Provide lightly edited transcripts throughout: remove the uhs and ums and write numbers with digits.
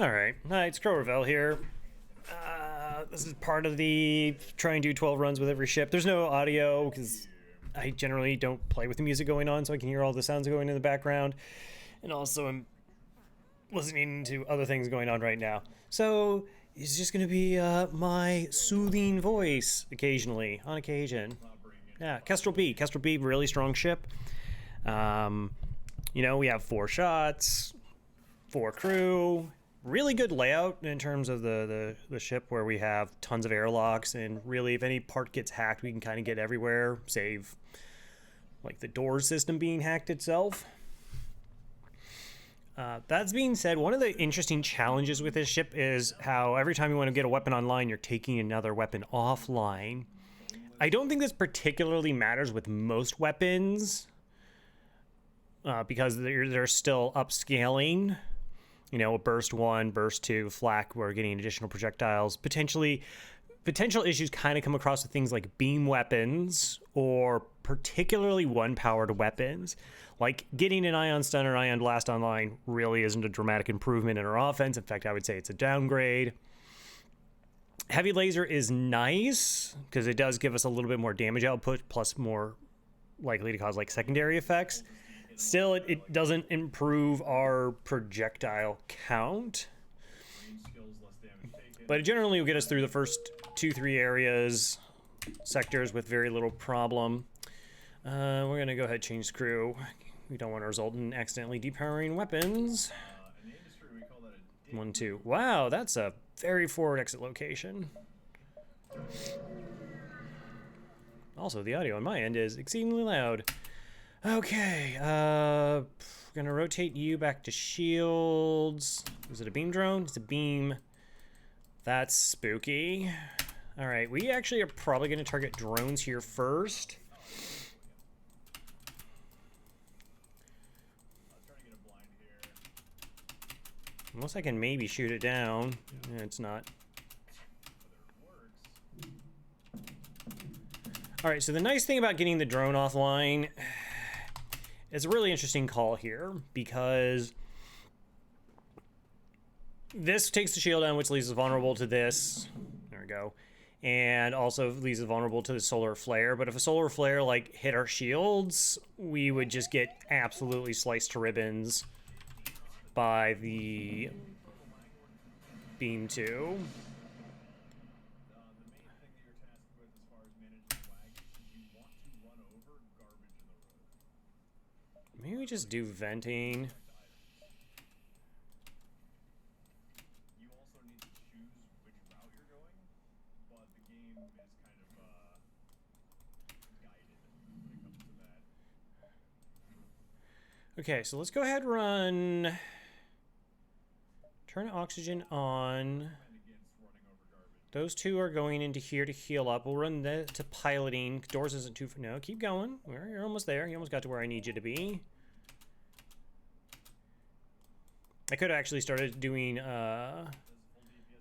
Alright, hi, it's Crowerville here. This is part of the try and do 12 runs with every ship. There's no audio because I generally don't play with the music going on, so I can hear all the sounds going in the background. And also, I'm listening to other things going on right now. So, it's just going to be my soothing voice occasionally, on occasion. Yeah, Kestrel B. Kestrel B, really strong ship. You know, we have 4 shots, 4 crew. Really good layout in terms of the ship, where we have tons of airlocks, and really if any part gets hacked we can kind of get everywhere, save like the door system being hacked itself. That's being said, one of the interesting challenges with this ship is how every time you want to get a weapon online you're taking another weapon offline. I don't think this particularly matters with most weapons because they're still upscaling. You know, burst 1, burst 2, flak, we're getting additional projectiles. Potential issues kind of come across with things like beam weapons or particularly one-powered weapons. Like getting an ion stun or ion blast online really isn't a dramatic improvement in our offense. In fact, I would say it's a downgrade. Heavy laser is nice because it does give us a little bit more damage output, plus more likely to cause like secondary effects. Still, it doesn't improve our projectile count, but it generally will get us through the first 2-3 areas, sectors with very little problem. We're gonna go ahead and change crew. We don't want to result in accidentally depowering weapons. 1, 2. Wow, that's a very forward exit location. Also, the audio on my end is exceedingly loud. Okay, gonna rotate you back to shields. Is it a beam drone? It's a beam. That's spooky. All right, we actually are probably gonna target drones here first. Unless I can maybe shoot it down. Yeah, it's not. All right, so the nice thing about getting the drone offline, it's a really interesting call here because this takes the shield down, which leaves us vulnerable to this. There we go. And also leaves us vulnerable to the solar flare. But if a solar flare like hit our shields, we would just get absolutely sliced to ribbons by the beam 2. Maybe we just do venting. Okay, so let's go ahead and run. Turn oxygen on. Those 2 are going into here to heal up. We'll run that to piloting. Doors isn't too... No, keep going. You're almost there. You almost got to where I need you to be. I could have actually started doing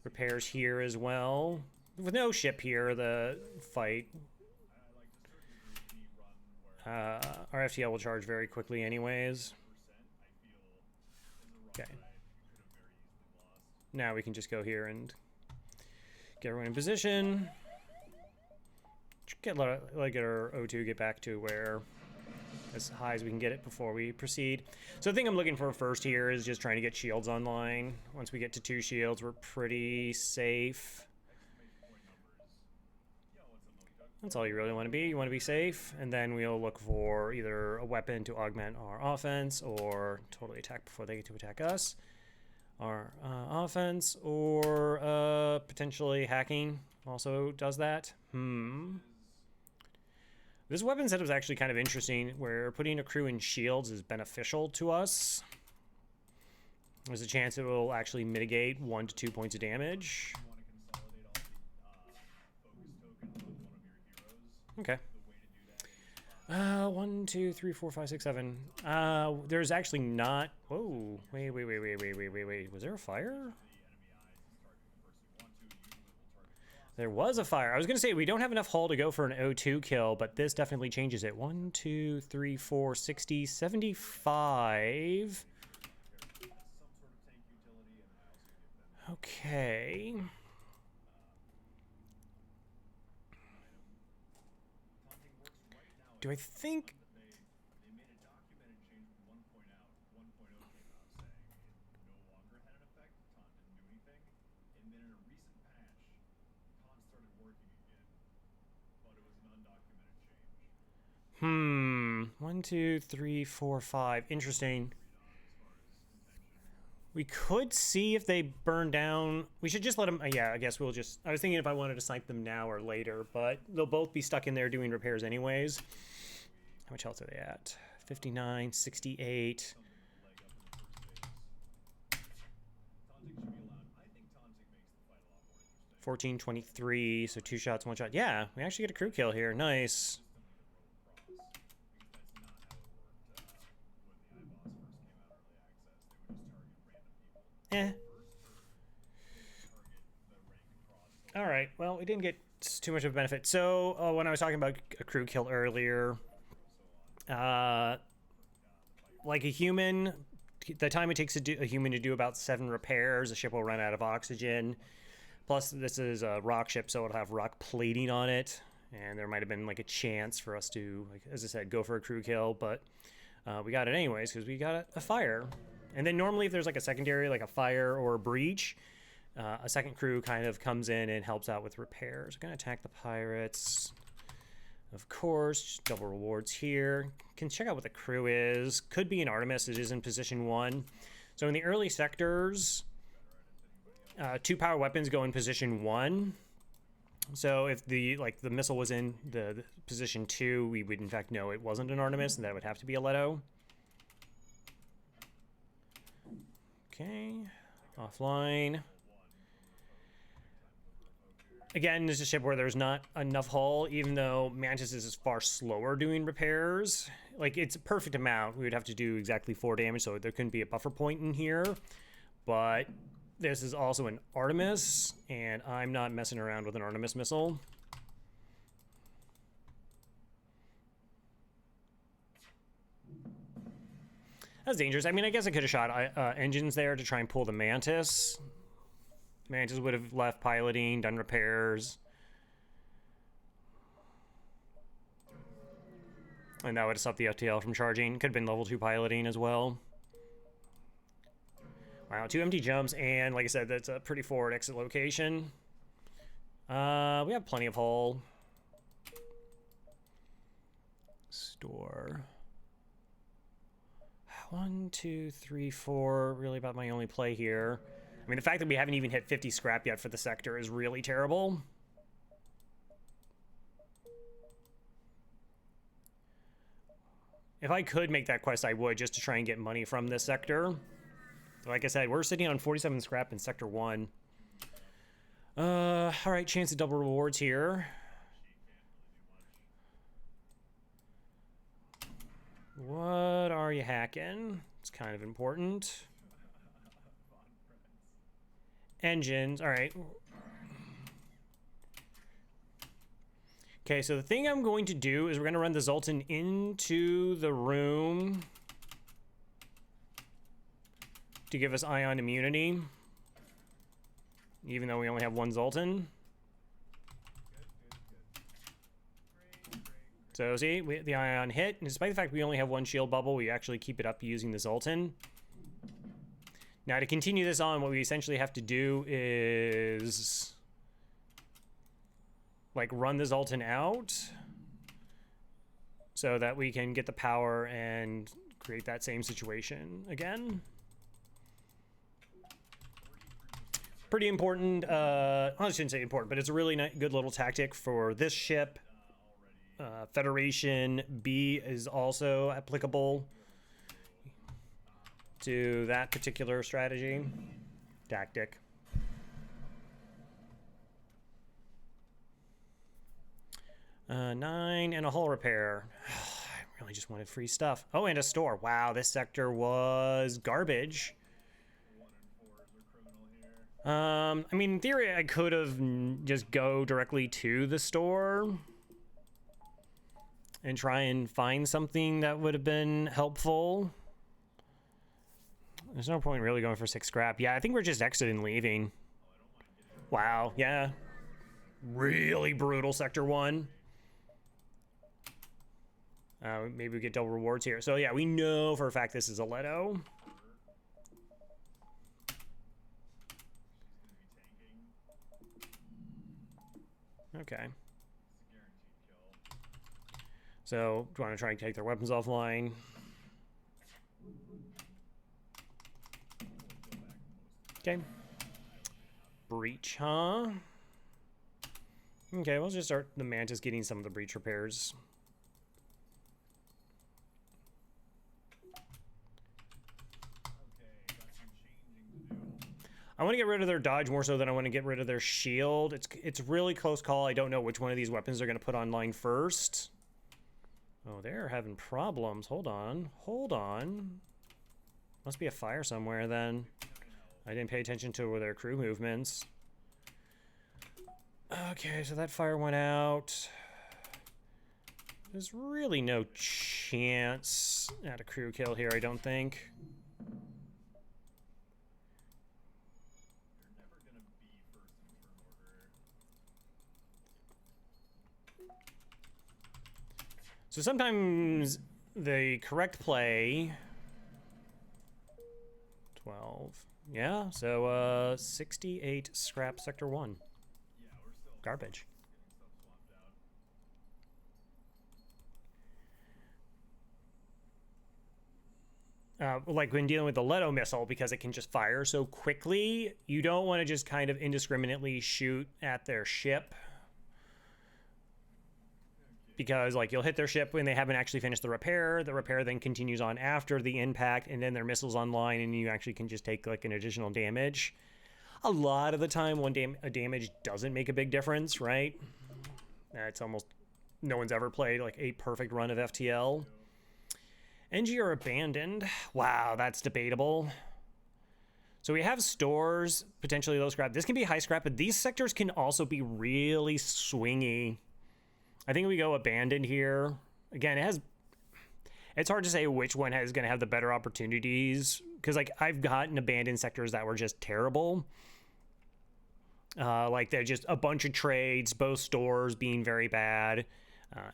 repairs here as well. With no ship here, the fight. Our FTL will charge very quickly anyways. Okay. Now we can just go here and get everyone in position. Let our O2 get back to where as high as we can get it before we proceed. So the thing I'm looking for first here is just trying to get shields online. Once we get to 2 shields, we're pretty safe. That's all you really want to be. You want to be safe, and then we'll look for either a weapon to augment our offense or totally attack before they get to attack us. Our offense, or potentially hacking also does that. This weapon setup is actually kind of interesting, where putting a crew in shields is beneficial to us. There's a chance it will actually mitigate 1 to 2 points of damage. Okay. 1, 2, 3, 4, 5, 6, 7. There's actually not... Whoa. Wait. Was there a fire? There was a fire. I was going to say, we don't have enough hull to go for an O2 kill, but this definitely changes it. 1, 2, 3, 4, 60, 75. Okay. Do I think... One, two, three, four, five. Interesting. We could see if they burn down. We should just let them. Yeah, I guess we'll just. I was thinking if I wanted to snipe them now or later, but they'll both be stuck in there doing repairs anyways. How much health are they at? 59, 68. $14.23, so 2 shots, 1 shot. Yeah, we actually get a crew kill here. Nice. Eh. All right. Well, we didn't get too much of a benefit. So when I was talking about a crew kill earlier, like a human, the time it takes a human to do about 7 repairs, the ship will run out of oxygen. Plus, this is a rock ship, so it'll have rock plating on it, and there might have been like a chance for us to, like, as I said, go for a crew kill, but we got it anyways because we got a fire. And then normally if there's like a secondary, like a fire or a breach, a second crew kind of comes in and helps out with repairs. We're going to attack the pirates. Of course, double rewards here. Can check out what the crew is. Could be an Artemis. It is in position 1. So in the early sectors, 2 power weapons go in position 1. So if the missile was in the position 2, we would in fact know it wasn't an Artemis, and that would have to be a Leto. Okay, offline. Again, this is a ship where there's not enough hull, even though Mantis is far slower doing repairs. Like, it's a perfect amount. We would have to do exactly 4 damage, so there couldn't be a buffer point in here. But this is also an Artemis, and I'm not messing around with an Artemis missile. That's dangerous. I mean, I guess I could have shot engines there to try and pull the Mantis. Mantis would have left piloting, done repairs. And that would have stopped the FTL from charging. Could have been level 2 piloting as well. Wow, 2 empty jumps, and like I said, that's a pretty forward exit location. We have plenty of hull. Store. 1, 2, 3, 4. Really about my only play here. I mean, the fact that we haven't even hit 50 scrap yet for the sector is really terrible. If I could make that quest, I would, just to try and get money from this sector. Like I said, we're sitting on 47 scrap in Sector 1. Alright, chance of double rewards here. What are you hacking? It's kind of important. Engines, alright. Okay, so the thing I'm going to do is we're going to run the Zoltan into the room to give us ion immunity, even though we only have 1 Zoltan. So see, the ion hit, and despite the fact we only have 1 shield bubble, we actually keep it up using the Zoltan. Now to continue this on, what we essentially have to do is like run the Zoltan out so that we can get the power and create that same situation again. Pretty important, I shouldn't say important, but it's a really good little tactic for this ship. Federation B is also applicable to that particular strategy, tactic. Nine and a hull repair. I really just wanted free stuff. Oh, and a store. Wow, this sector was garbage. I mean, in theory, I could have just go directly to the store and try and find something that would have been helpful. There's no point really going for 6 scrap. Yeah, I think we're just exiting and leaving. Wow, yeah. Really brutal Sector 1. Maybe we get double rewards here. So yeah, we know for a fact this is a Leto. Okay. So, do you want to try and take their weapons offline? Okay. Breach, huh? Okay, we'll just start the Mantis getting some of the breach repairs. I want to get rid of their dodge more so than I want to get rid of their shield. It's really close call. I don't know which one of these weapons they're going to put online first. Oh, they're having problems. Hold on. Hold on. Must be a fire somewhere then. I didn't pay attention to their crew movements. Okay, so that fire went out. There's really no chance at a crew kill here, I don't think. So sometimes the correct play... 12. Yeah, so 68 scrap Sector 1. Garbage. Like when dealing with the Leto missile, because it can just fire so quickly, you don't want to just kind of indiscriminately shoot at their ship. Because like you'll hit their ship when they haven't actually finished the repair then continues on after the impact, and then their missile's online and you actually can just take like an additional damage. A lot of the time a damage doesn't make a big difference, right? It's almost no one's ever played like a perfect run of FTL. NG are abandoned. Wow, that's debatable. So we have stores, potentially low scrap. This can be high scrap, but these sectors can also be really swingy. I think we go abandoned here. Again, it's hard to say which one is going to have the better opportunities, because like I've gotten abandoned sectors that were just terrible. Like they're just a bunch of trades, both stores being very bad.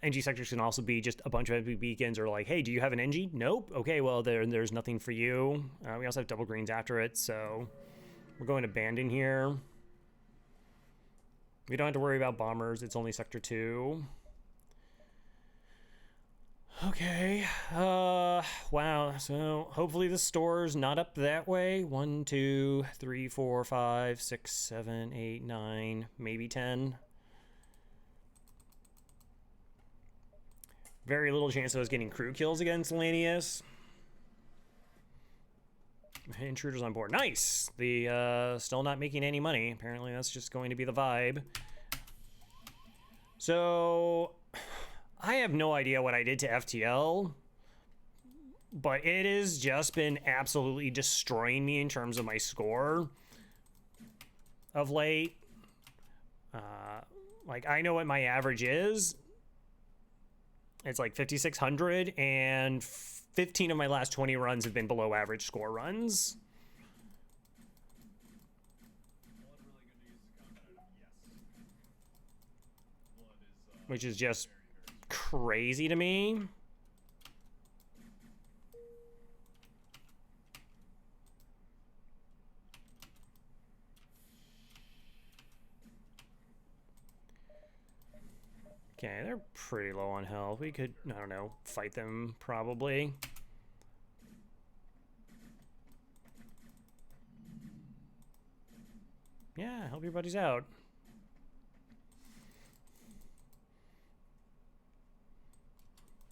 NG sectors can also be just a bunch of empty beacons, or like, hey, do you have an NG? Nope. Okay, well there's nothing for you. We also have double greens after it, so we're going abandoned here. We don't have to worry about bombers. It's only Sector 2. Okay. Wow. So hopefully the store's not up that way. 1, 2, 3, 4, 5, 6, 7, 8, 9, maybe 10. Very little chance of us getting crew kills against Lanius. Intruders on board. Nice! The still not making any money. Apparently that's just going to be the vibe. So I have no idea what I did to FTL, but it has just been absolutely destroying me in terms of my score of late. Like I know what my average is. It's like 5,600, and 15 of my last 20 runs have been below average score runs. Which is just crazy to me. Okay, they're pretty low on health. We could, I don't know, fight them probably. Yeah, help your buddies out.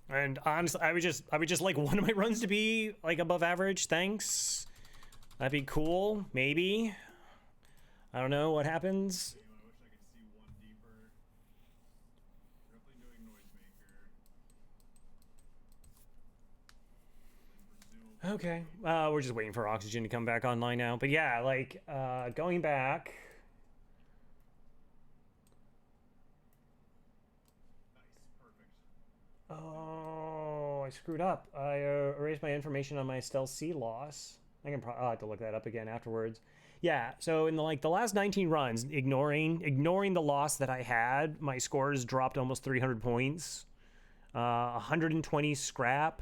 And honestly, I would just like one of my runs to be like above average. Thanks. That'd be cool. Maybe. I don't know what happens. Okay. We're just waiting for oxygen to come back online now. But yeah, like going back. Oh, I screwed up. I erased my information on my stealth C loss. I'll have to look that up again afterwards. Yeah, so in the last 19 runs, ignoring the loss that I had, my scores dropped almost 300 points. 120 scrap.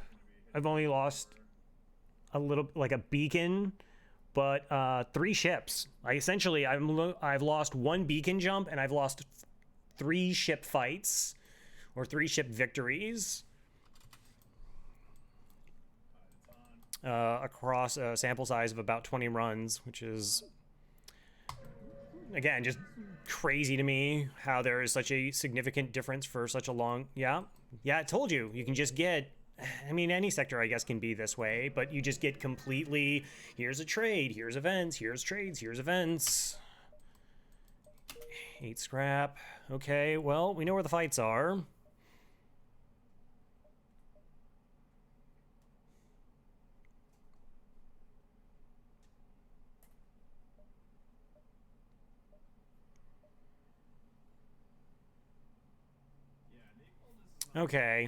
I've only lost a little, like a beacon, but 3 ships. I've lost 1 beacon jump, and I've lost 3 ship fights or 3 ship victories across a sample size of about 20 runs, which is, again, just crazy to me how there is such a significant difference for such a long. Yeah, I told you, you can just get, I mean, any sector I guess can be this way, but you just get completely, here's a trade, here's events, here's trades, here's events. 8 scrap. Okay, well, we know where the fights are. Okay.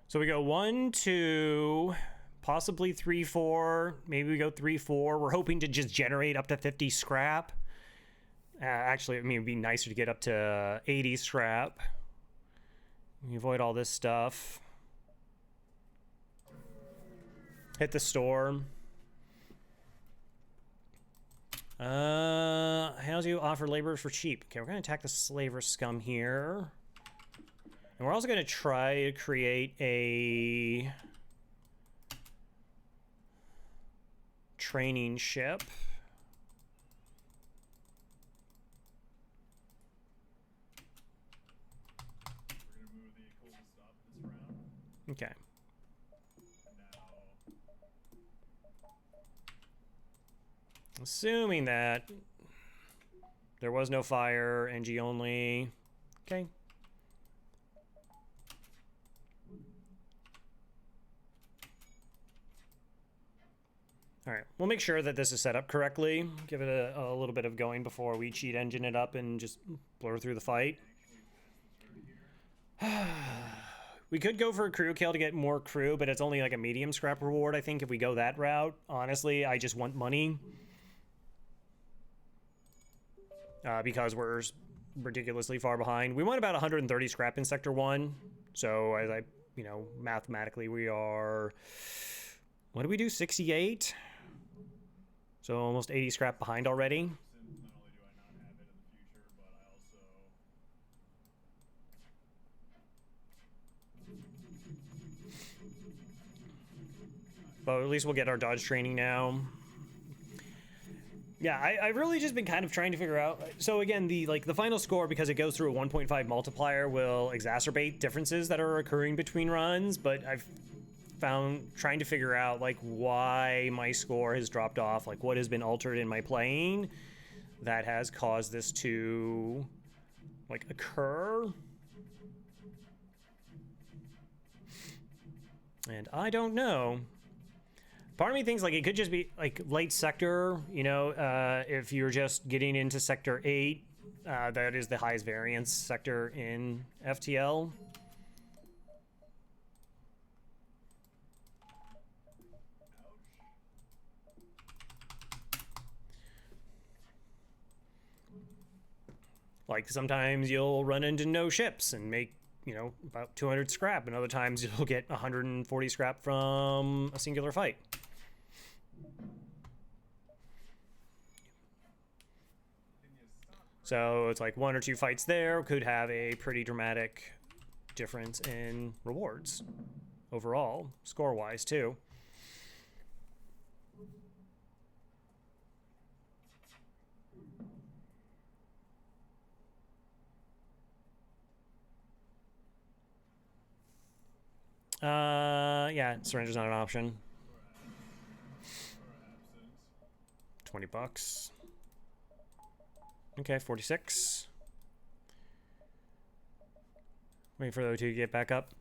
So we go 1, 2, possibly 3, 4. Maybe we go 3, 4. We're hoping to just generate up to 50 scrap. Actually, I mean, it'd be nicer to get up to 80 scrap. We avoid all this stuff. Hit the store. How's you offer labor for cheap? Okay, we're gonna attack the slaver scum here. And we're also gonna try to create a training ship. Okay. Assuming that there was no fire, NG only. Okay. All right, we'll make sure that this is set up correctly. Give it a little bit of going before we cheat engine it up and just blur through the fight. We could go for a crew kill to get more crew, but it's only like a medium scrap reward, I think, if we go that route. Honestly, I just want money. Because we're ridiculously far behind. We want about 130 scrap in Sector 1. So, as I, mathematically, we are... What do we do? 68? So almost 80 scrap behind already. But at least we'll get our dodge training now. Yeah, I've really just been kind of trying to figure out. So again, the final score, because it goes through a 1.5 multiplier, will exacerbate differences that are occurring between runs. But I've found trying to figure out why my score has dropped off, what has been altered in my playing that has caused this to occur. And I don't know. Part of me thinks it could just be late sector, if you're just getting into sector 8, that is the highest variance sector in FTL. Sometimes you'll run into no ships and make, about 200 scrap, and other times you'll get 140 scrap from a singular fight. So it's 1 or 2 fights there could have a pretty dramatic difference in rewards overall, score-wise too. Yeah, surrender's not an option. $20. Okay, 46. Wait for those two to get back up.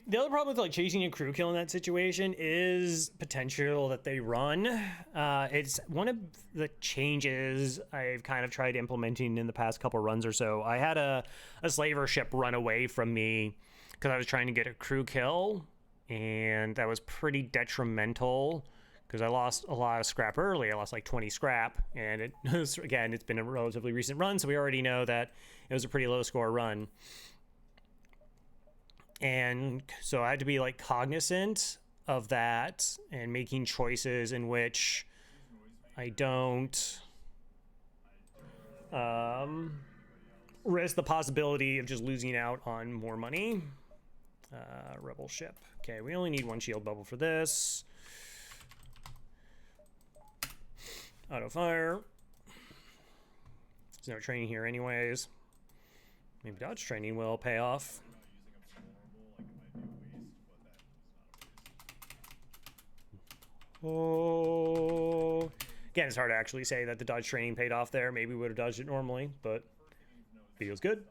The other problem with chasing a crew kill in that situation is potential that they run. It's one of the changes I've kind of tried implementing in the past couple runs or so. I had a slaver ship run away from me because I was trying to get a crew kill, and that was pretty detrimental because I lost a lot of scrap early. I lost like 20 scrap, and it was, again, it's been a relatively recent run, so we already know that it was a pretty low score run. And so I had to be like cognizant of that and making choices in which I don't risk the possibility of just losing out on more money. Rebel ship. Okay, we only need one shield bubble for this. Auto fire. There's no training here anyways. Maybe dodge training will pay off. Oh, again, it's hard to actually say that the dodge training paid off there. Maybe we would have dodged it normally, but feels good.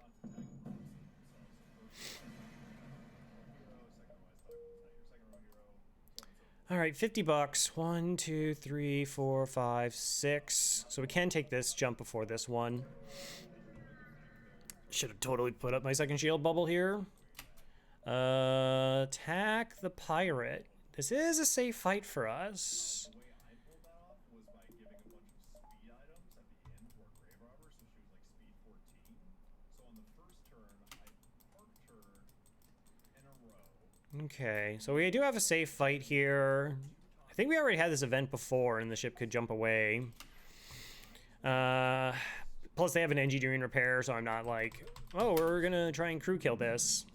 All right, 50 bucks. 1, 2, 3, 4, 5, 6. So we can take this jump before this one. Should have totally put up my second shield bubble here. Attack the pirate. This is a safe fight for us. Okay, so we do have a safe fight here. I think we already had this event before and the ship could jump away. Plus they have an engineering repair, so I'm not like, oh, we're gonna try and crew kill this.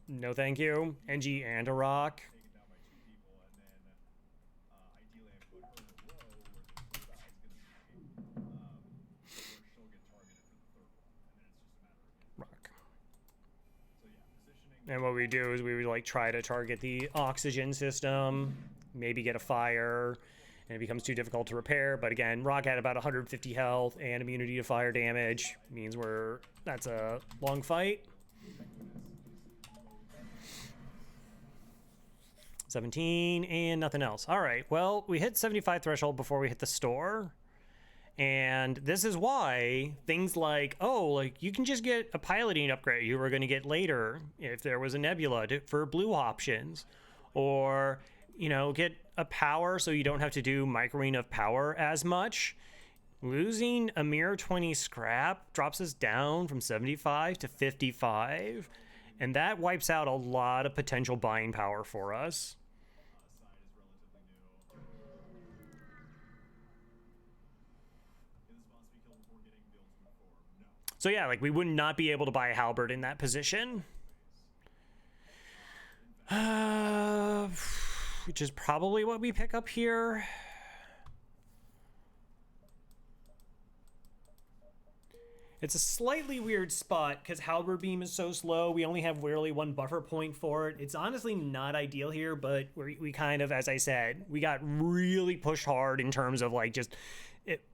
No thank you. NG and a rock. And what we do is we would like try to target the oxygen system, maybe get a fire, and it becomes too difficult to repair. But again, rock had about 150 health and immunity to fire damage. Means that's a long fight. 17 and nothing else. All right, well, we hit 75 threshold before we hit the store. And this is why things like, oh, like you can just get a piloting upgrade you were going to get later if there was a nebula for blue options, or, you know, get a power so you don't have to do microing of power as much. Losing a mere 20 scrap drops us down from 75 to 55, and that wipes out a lot of potential buying power for us. So yeah, like we would not be able to buy a halberd in that position. Which is probably what we pick up here. It's a slightly weird spot because halberd beam is so slow. We only have really one buffer point for it. It's honestly not ideal here, but we kind of, as I said, we got really pushed hard in terms of like just...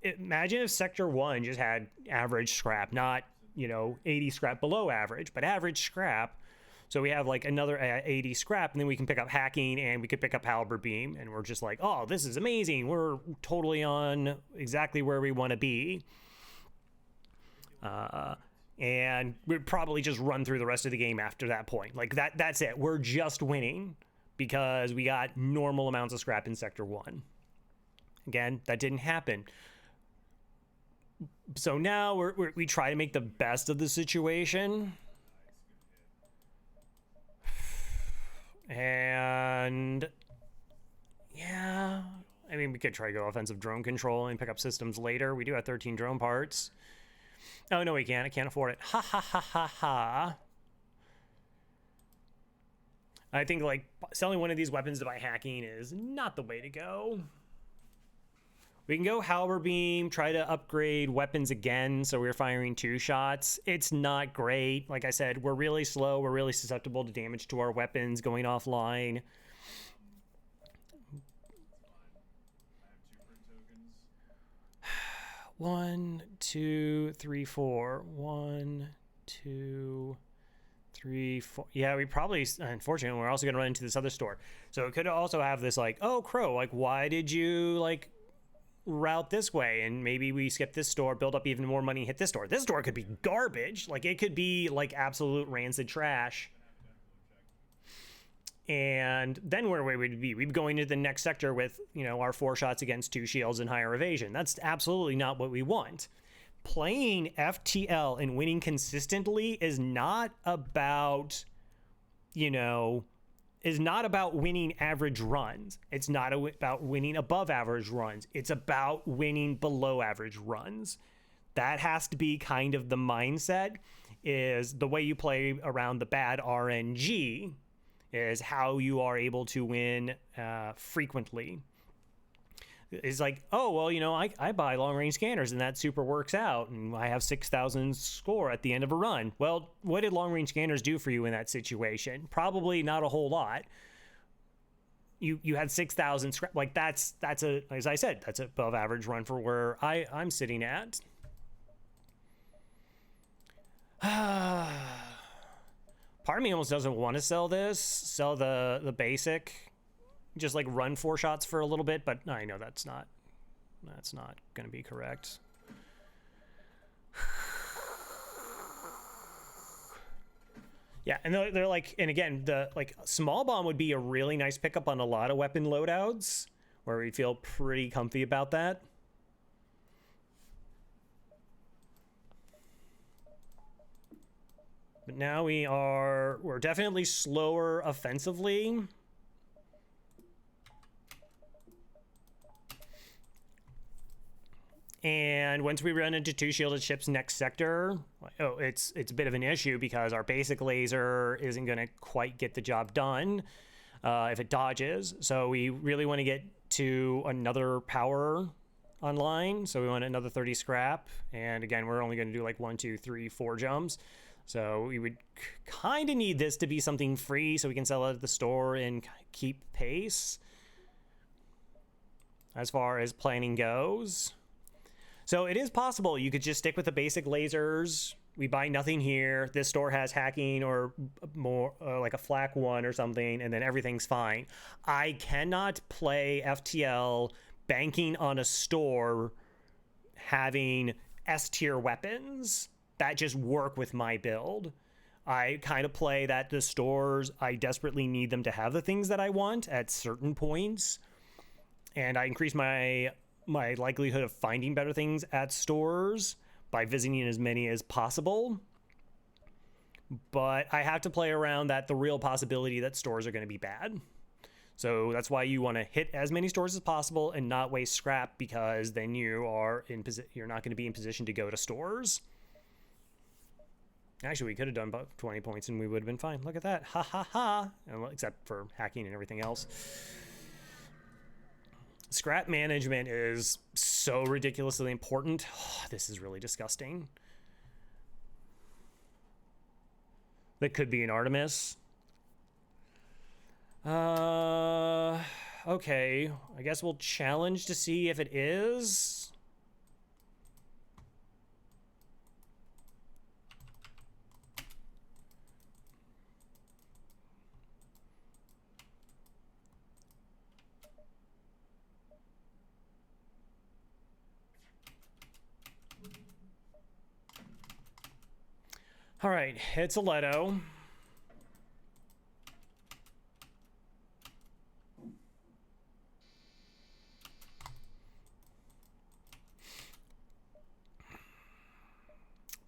imagine if Sector 1 just had average scrap, not, you know, 80 scrap below average, but average scrap. So we have like another 80 scrap, and then we can pick up hacking and we could pick up halberd beam, and we're just like, oh, this is amazing. We're totally on exactly where we want to be. And we'd probably just run through the rest of the game after that point. Like that's it. We're just winning because we got normal amounts of scrap in Sector 1. Again, that didn't happen. So now we try to make the best of the situation. And yeah, I mean, we could try to go offensive drone control and pick up systems later. We do have 13 drone parts. Oh, no, we can't. I can't afford it. Ha, ha, ha, ha, ha. I think, like, selling one of these weapons to buy hacking is not the way to go. We can go halberd beam, try to upgrade weapons again, so we're firing 2 shots. It's not great. Like I said, we're really slow. We're really susceptible to damage to our weapons going offline. One, two, three, four. 1, 2, 3, 4. Yeah, we probably, unfortunately, we're also going to run into this other store. So it could also have this, like, oh, Crow, like, why did you, like, route this way? And maybe we skip this store, build up even more money, hit this store. This store could be garbage. Like, it could be, like, absolute rancid trash. And then where would we be? We'd be going into the next sector with, you know, our 4 shots against 2 shields and higher evasion. That's absolutely not what we want. Playing FTL and winning consistently is not about, you know, is not about winning average runs. It's not about winning above average runs. It's about winning below average runs. That has to be kind of the mindset, is the way you play around the bad RNG is how you are able to win frequently. It's like, oh, well, you know, I buy long-range scanners and that super works out and I have 6,000 score at the end of a run. Well, what did long-range scanners do for you in that situation? Probably not a whole lot. You had 6,000 scrap. Like that's a, as I said, that's above average run for where I'm sitting at. Part of me almost doesn't want to sell the basic, just like run 4 shots for a little bit, but I know that's not going to be correct. Yeah, and they're like, and again, the like small bomb would be a really nice pickup on a lot of weapon loadouts where we feel pretty comfy about that. But now we're definitely slower offensively. And once we run into 2 shielded ships next sector, oh, it's a bit of an issue because our basic laser isn't going to quite get the job done if it dodges. So we really want to get to another power online. So we want another 30 scrap. And again, we're only going to do like 1, 2, 3, 4 jumps. So we would kind of need this to be something free so we can sell it at the store and keep pace as far as planning goes. So it is possible you could just stick with the basic lasers. We buy nothing here. This store has hacking or more like a flak 1 or something, and then everything's fine. I cannot play FTL banking on a store having S-tier weapons that just work with my build. I kind of play that the stores, I desperately need them to have the things that I want at certain points. And I increase my likelihood of finding better things at stores by visiting as many as possible. But I have to play around that the real possibility that stores are going to be bad. So that's why you want to hit as many stores as possible and not waste scrap, because then you're not going to be in position to go to stores. Actually, we could have done about 20 points and we would have been fine. Look at that. Ha ha ha. Except for hacking and everything else. Scrap management is so ridiculously important. Oh, this is really disgusting. That could be an Artemis. Okay. I guess we'll challenge to see if it is. All right, it's a Leto.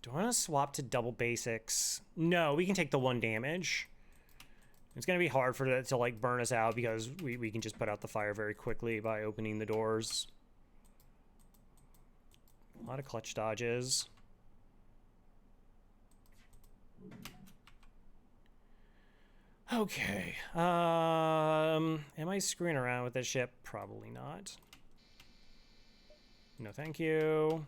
Do I want to swap to double basics? No, we can take the 1 damage. It's going to be hard for it to like burn us out because we can just put out the fire very quickly by opening the doors. A lot of clutch dodges. Okay. Am I screwing around with this ship? Probably not. No, thank you.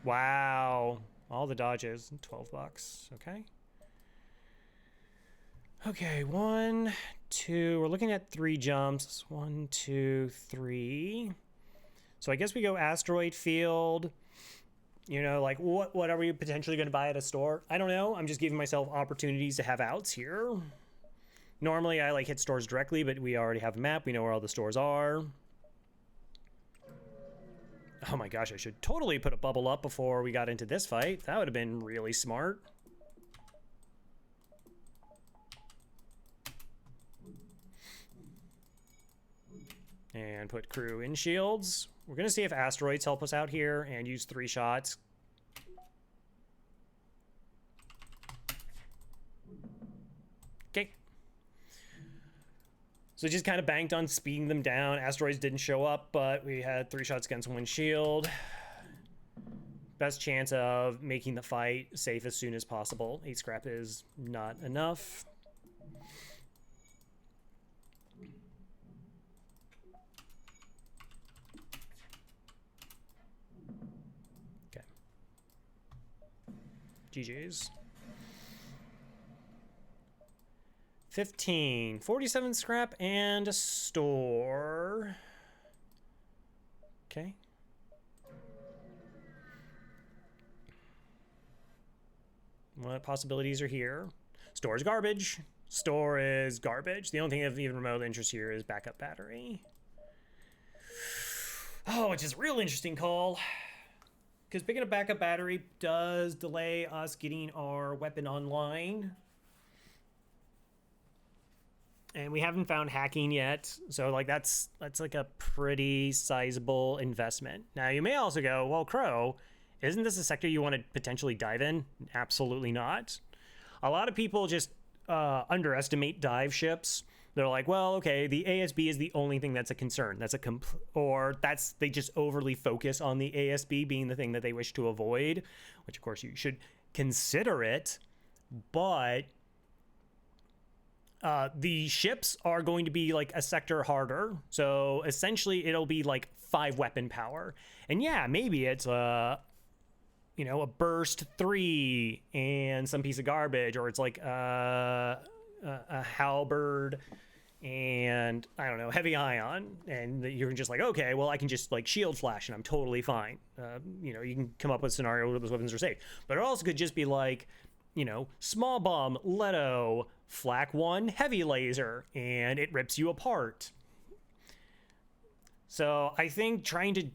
Wow. All the dodges. 12 bucks. Okay. Okay, 1, 2. We're looking at 3 jumps. 1, 2, 3. So I guess we go asteroid field. You know, like what are we potentially going to buy at a store? I don't know. I'm just giving myself opportunities to have outs here. Normally I like hit stores directly, but we already have a map. We know where all the stores are. Oh my gosh, I should totally put a bubble up before we got into this fight. That would have been really smart. And put crew in shields. We're going to see if asteroids help us out here and use 3 shots. Okay. So just kind of banked on speeding them down. Asteroids didn't show up, but we had 3 shots against 1 shield. Best chance of making the fight safe as soon as possible. 8 scrap is not enough. Okay. GG's. 15, 47 scrap and a store. Okay. What possibilities are here? Store is garbage. Store is garbage. The only thing of even remote interest here is backup battery. Oh, which is a real interesting call. Because picking a backup battery does delay us getting our weapon online. And we haven't found hacking yet. So like that's like a pretty sizable investment. Now you may also go, well, Crow, isn't this a sector you want to potentially dive in? Absolutely not. A lot of people just underestimate dive ships. They're like, well, okay, the ASB is the only thing that's a concern. They just overly focus on the ASB being the thing that they wish to avoid, which of course you should consider it, but the ships are going to be like a sector harder. So essentially it'll be like 5 weapon power. And yeah, maybe it's a burst 3 and some piece of garbage, or it's like a halberd and I don't know, heavy ion, and you're just like, okay, well I can just like shield flash and I'm totally fine. You can come up with a scenario where those weapons are safe, but it also could just be like, small bomb, Leto, flak 1, heavy laser, and it rips you apart. So I think trying to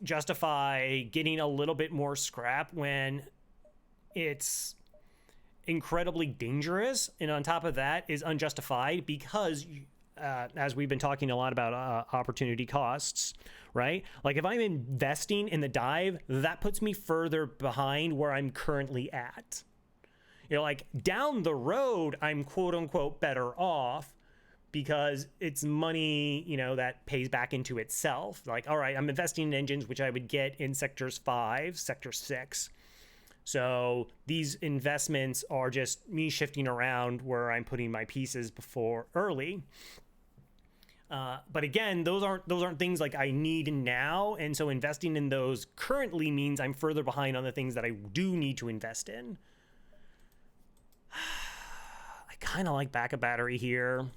justify getting a little bit more scrap when it's incredibly dangerous, and on top of that is unjustified because, as we've been talking a lot about opportunity costs, right? Like if I'm investing in the dive, that puts me further behind where I'm currently at. Like down the road, I'm quote unquote better off because it's money, that pays back into itself. Like, all right, I'm investing in engines, which I would get in sectors 5, sector 6. So these investments are just me shifting around where I'm putting my pieces before early. But again, those aren't things like I need now. And so investing in those currently means I'm further behind on the things that I do need to invest in. I kind of like backup battery here.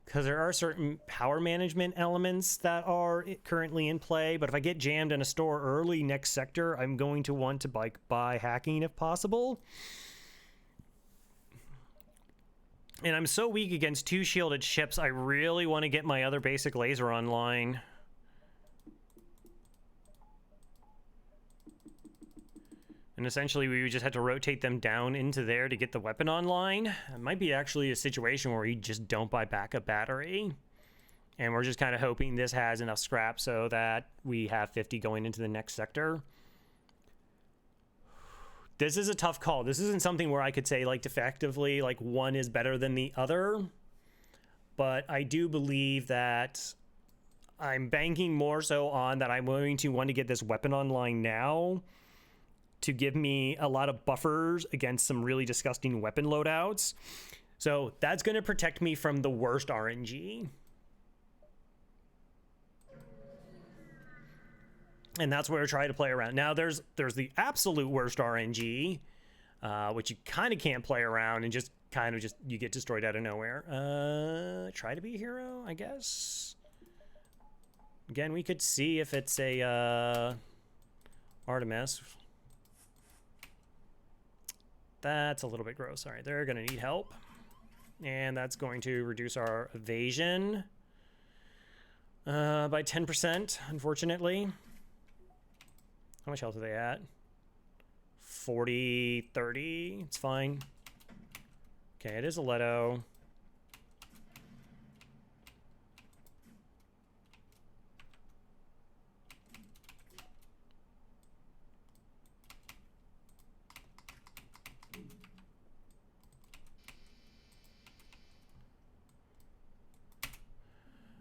Because there are certain power management elements that are currently in play, but if I get jammed in a store early next sector, I'm going to want to buy hacking if possible. And I'm so weak against 2 shielded ships, I really want to get my other basic laser online. And essentially, we would just have to rotate them down into there to get the weapon online. It might be actually a situation where we just don't buy backup battery. And we're just kind of hoping this has enough scrap so that we have 50 going into the next sector. This is a tough call. This isn't something where I could say, like, defectively, like, one is better than the other. But I do believe that I'm banking more so on that I'm going to want to get this weapon online now to give me a lot of buffers against some really disgusting weapon loadouts. So that's going to protect me from the worst RNG. And that's where I try to play around. Now there's the absolute worst RNG, which you kind of can't play around and just you get destroyed out of nowhere. Try to be a hero, I guess. Again, we could see if it's a Artemis. That's a little bit gross. All right, they're going to need help. And that's going to reduce our evasion by 10%, unfortunately. How much health are they at? 40, 30. It's fine. Okay, it is a Leto.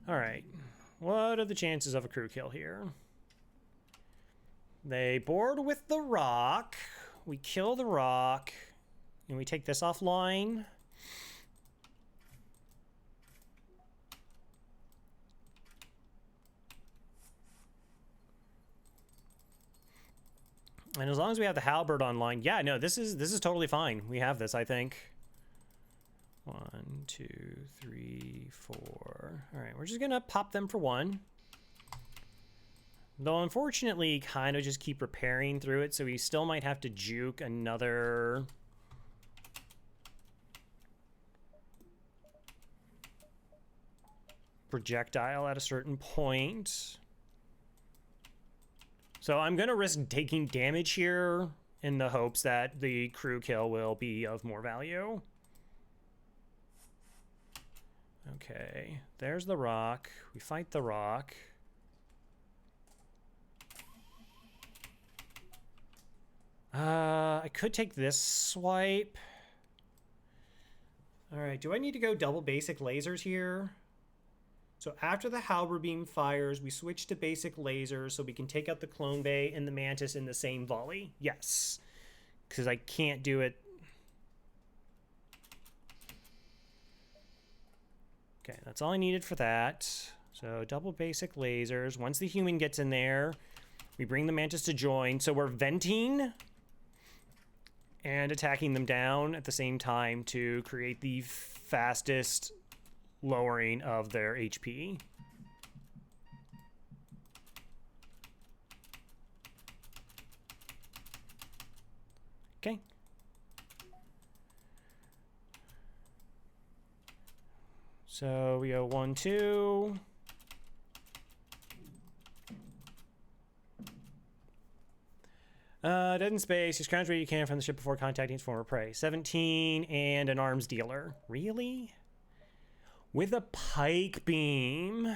All right. What are the chances of a crew kill here? They board with the rock. We kill the rock. And we take this offline. And as long as we have the halberd online, yeah, no, this is totally fine. We have this, I think. 1, 2, 3, 4. All right, we're just gonna pop them for 1. Though unfortunately, kind of just keep repairing through it, so we still might have to juke another projectile at a certain point. So I'm gonna risk taking damage here in the hopes that the crew kill will be of more value. Okay, there's the rock. We fight the rock. I could take this swipe. All right, do I need to go double basic lasers here? So after the halberd beam fires, we switch to basic lasers so we can take out the clone bay and the mantis in the same volley. Yes, because I can't do it. Okay, that's all I needed for that. So double basic lasers. Once the human gets in there, we bring the mantis to join. So we're venting and attacking them down at the same time to create the fastest lowering of their HP. Okay. So we go 1, 2. Dead in space. You scrounge what you can from the ship before contacting its former prey. 17 and an arms dealer. Really? With a pike beam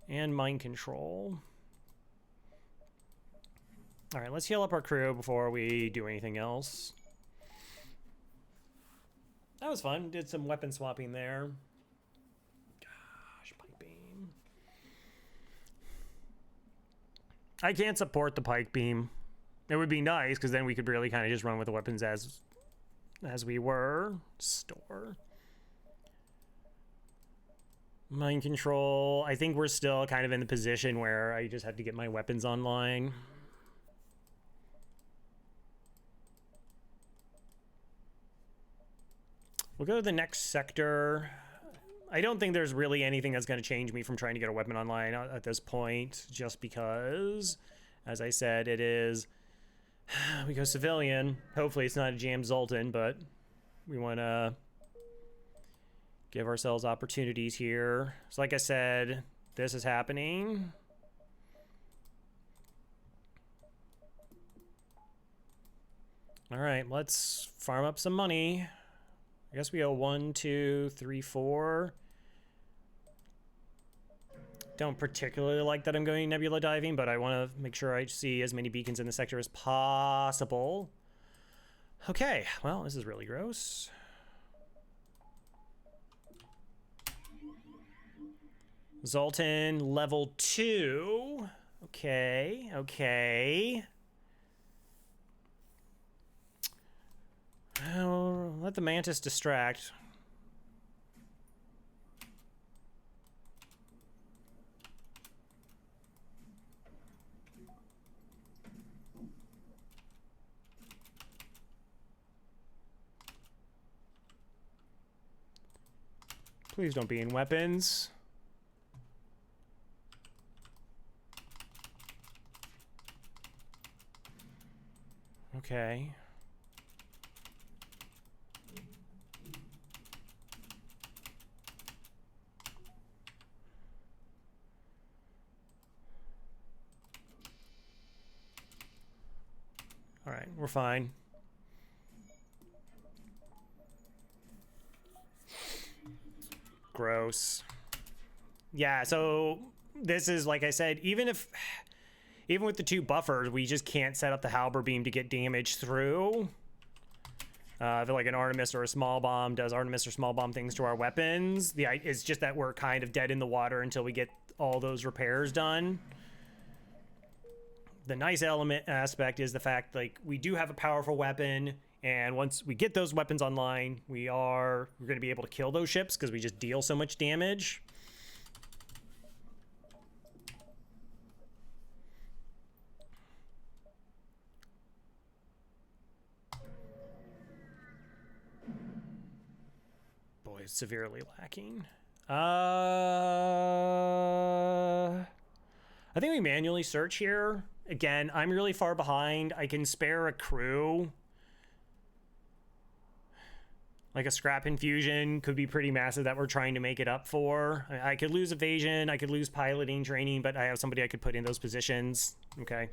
and mind control. All right, let's heal up our crew before we do anything else. That was fun. Did some weapon swapping there. Gosh, pike beam. I can't support the pike beam. It would be nice because then we could really kind of just run with the weapons as we were. Store. Mind control. I think we're still kind of in the position where I just have to get my weapons online. We'll go to the next sector. I don't think there's really anything that's going to change me from trying to get a weapon online at this point, just because, as I said, it is... We go civilian. Hopefully it's not a jam Zoltan, but we want to give ourselves opportunities here. So like I said, this is happening. All right, let's farm up some money. I guess we go 1, 2, 3, 4. Don't particularly like that I'm going nebula diving, but I want to make sure I see as many beacons in the sector as possible. Okay, well, this is really gross. Zoltan level 2. Okay, okay. Well, let the mantis distract. Please don't be in weapons. Okay. All right, we're fine. gross. Yeah, so this is, like I said, even with the 2 buffers, we just can't set up the halber beam to get damage through. If like an Artemis or a small bomb does Artemis or small bomb things to our weapons, it's just that we're kind of dead in the water until we get all those repairs done. The nice aspect is the fact, like, we do have a powerful weapon, and once we get those weapons online, we're going to be able to kill those ships because we just deal so much damage. Boy, it's severely lacking. I think we manually search here. Again, I'm really far behind. I can spare a crew. Like a scrap infusion could be pretty massive that we're trying to make it up for. I could lose evasion, I could lose piloting training, but I have somebody I could put in those positions. Okay.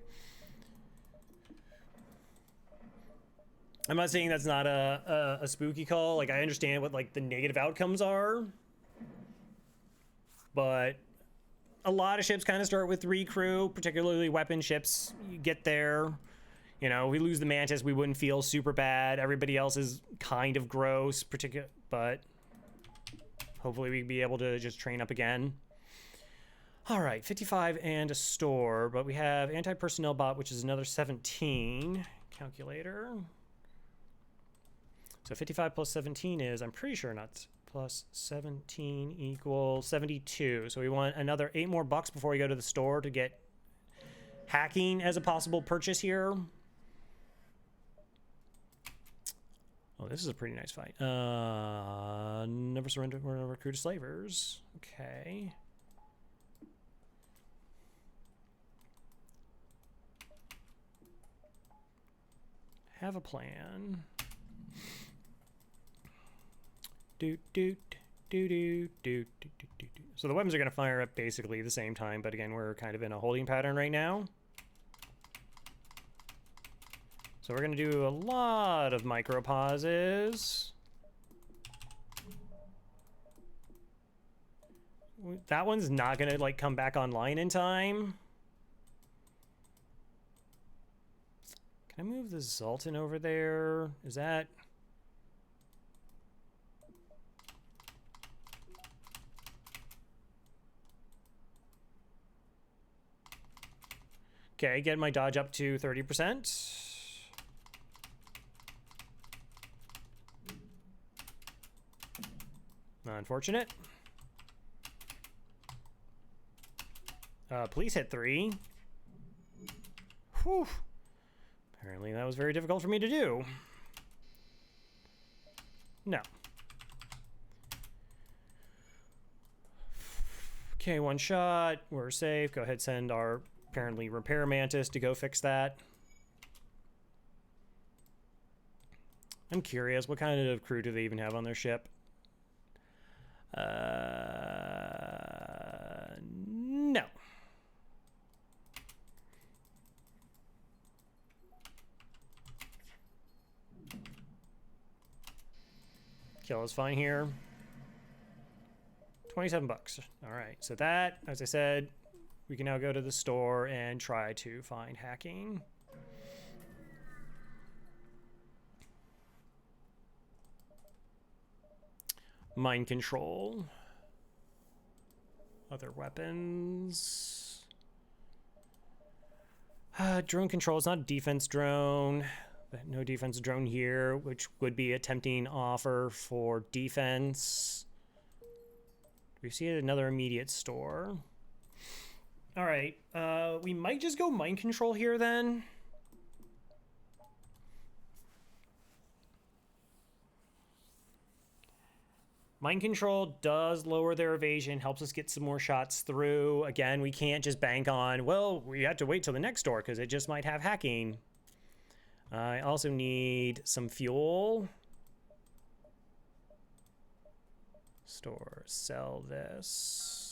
I'm not saying that's not a spooky call. Like, I understand what, like, the negative outcomes are. But a lot of ships kind of start with 3 crew, particularly weapon ships. You get there, you know, we lose the Mantis, we wouldn't feel super bad. Everybody else is kind of gross, but hopefully we'd be able to just train up again. All right, 55 and a store, but we have anti-personnel bot, which is another 17. Calculator. So 55 plus 17 is, I'm pretty sure not plus 17 equals 72. So we want another 8 more bucks before we go to the store to get hacking as a possible purchase here. Oh, this is a pretty nice fight. Never surrender or recruit slavers. Okay. Have a plan. So the weapons are going to fire up basically the same time, but again, we're kind of in a holding pattern right now. So we're going to do a lot of micro pauses. That one's not going to like come back online in time. Can I move the Zoltan over there? Is that... Okay, get my dodge up to 30%. Unfortunate. Police hit 3. Whew. Apparently that was very difficult for me to do. No. Okay, 1 shot. We're safe. Go ahead, send our apparently repair mantis to go fix that. I'm curious, what kind of crew do they even have on their ship? No. Kill is fine here. 27 bucks. All right, so that, as I said, we can now go to the store and try to find hacking. Mind control. Other weapons. Drone control is not a defense drone. No defense drone here, which would be a tempting offer for defense. We see another immediate store. All right, we might just go mind control here then. Mind control does lower their evasion, helps us get some more shots through. Again, we can't just bank on, well, we have to wait till the next store because it just might have hacking. I also need some fuel. Store, sell this.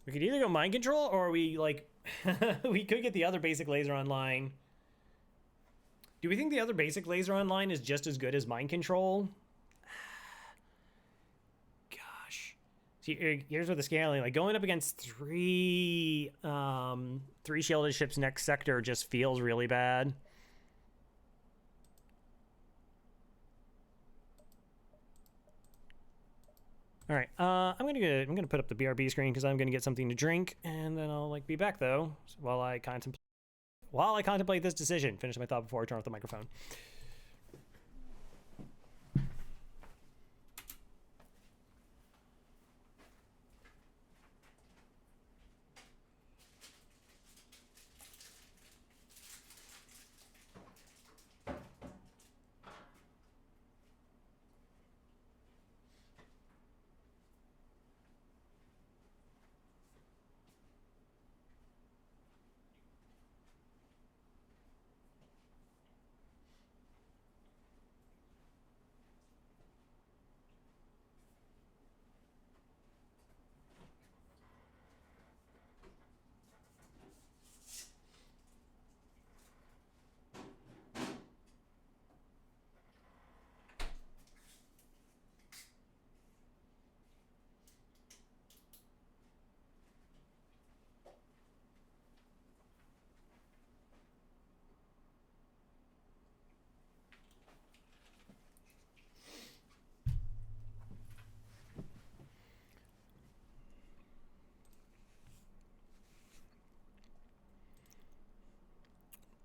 We could either go mind control or we like we could get the other basic laser online. Do we think the other basic laser online is just as good as mind control? Gosh. See, here's where the scaling, like going up against three shielded ships next sector just feels really bad. All right, I'm gonna put up the BRB screen because I'm gonna get something to drink, and then I'll be back though while I contemplate this decision. Finish my thought before I turn off the microphone.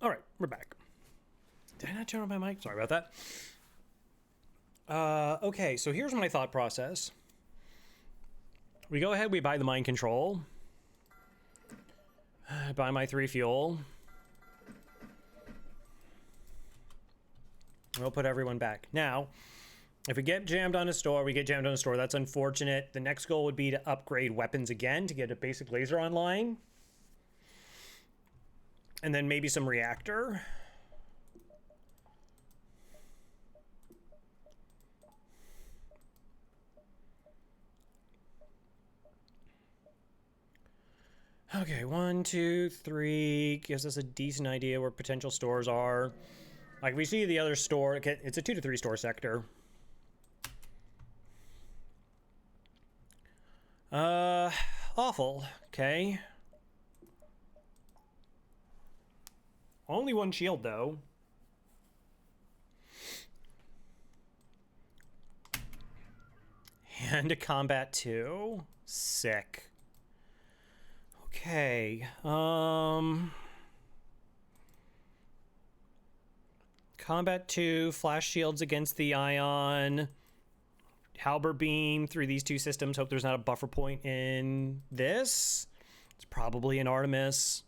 All right, we're back. Did I not turn on my mic? Sorry about that. Okay, so here's my thought process. We go ahead, we buy the mind control. Buy my 3 fuel. We'll put everyone back. Now, if we get jammed on a store, we get jammed on a store. That's unfortunate. The next goal would be to upgrade weapons again to get a basic laser online. And then maybe some reactor. Okay, 1, 2, 3 gives us a decent idea where potential stores are. Like we see the other store, it's a 2 to 3 store sector. Awful. Okay. Only 1 shield though. And a combat 2. Sick. Okay. Combat 2, flash shields against the ion. Halber beam through these 2 systems. Hope there's not a buffer point in this. It's probably an Artemis.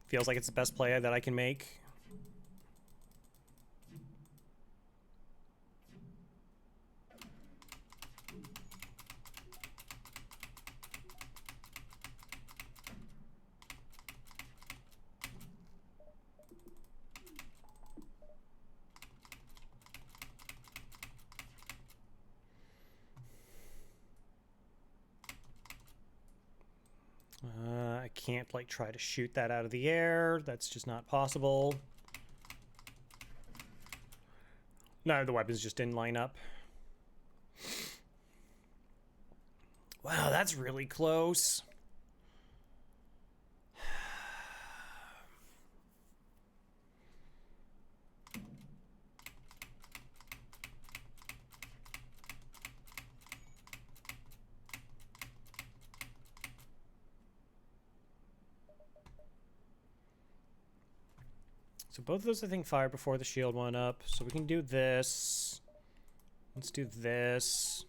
Feels like it's the best play that I can make. I can't try to shoot that out of the air. That's just not possible. No, the weapons just didn't line up. Wow, that's really close. So both of those, I think, fired before the shield went up. So we can do this. Let's do this.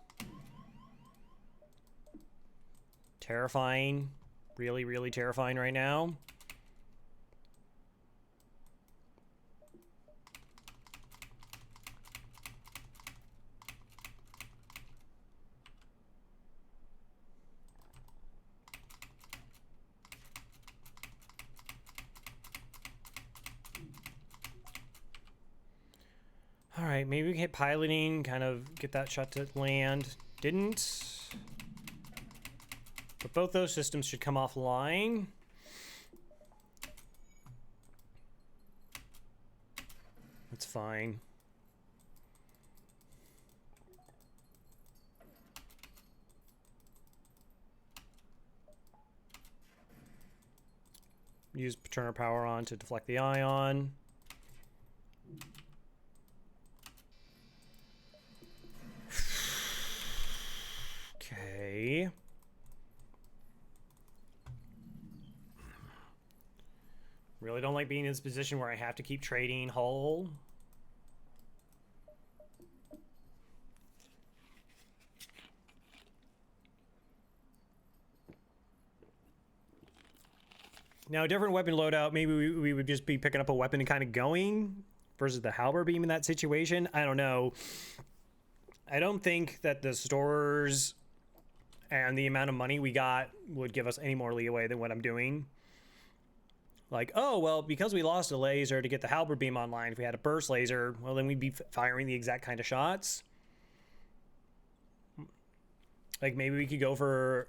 Terrifying. Really, really terrifying right now. All right, maybe we can hit piloting, kind of get that shot to land. Didn't. But both those systems should come offline. That's fine. Use Paterna power on to deflect the ion. Okay. Really don't like being in this position where I have to keep trading hull. Now, a different weapon loadout, maybe we would just be picking up a weapon and kind of going versus the halberd beam in that situation. I don't know. I don't think that the stores and the amount of money we got would give us any more leeway than what I'm doing. Like, oh, well, because we lost a laser to get the halberd beam online, if we had a burst laser, well, then we'd be firing the exact kind of shots. Like, maybe we could go for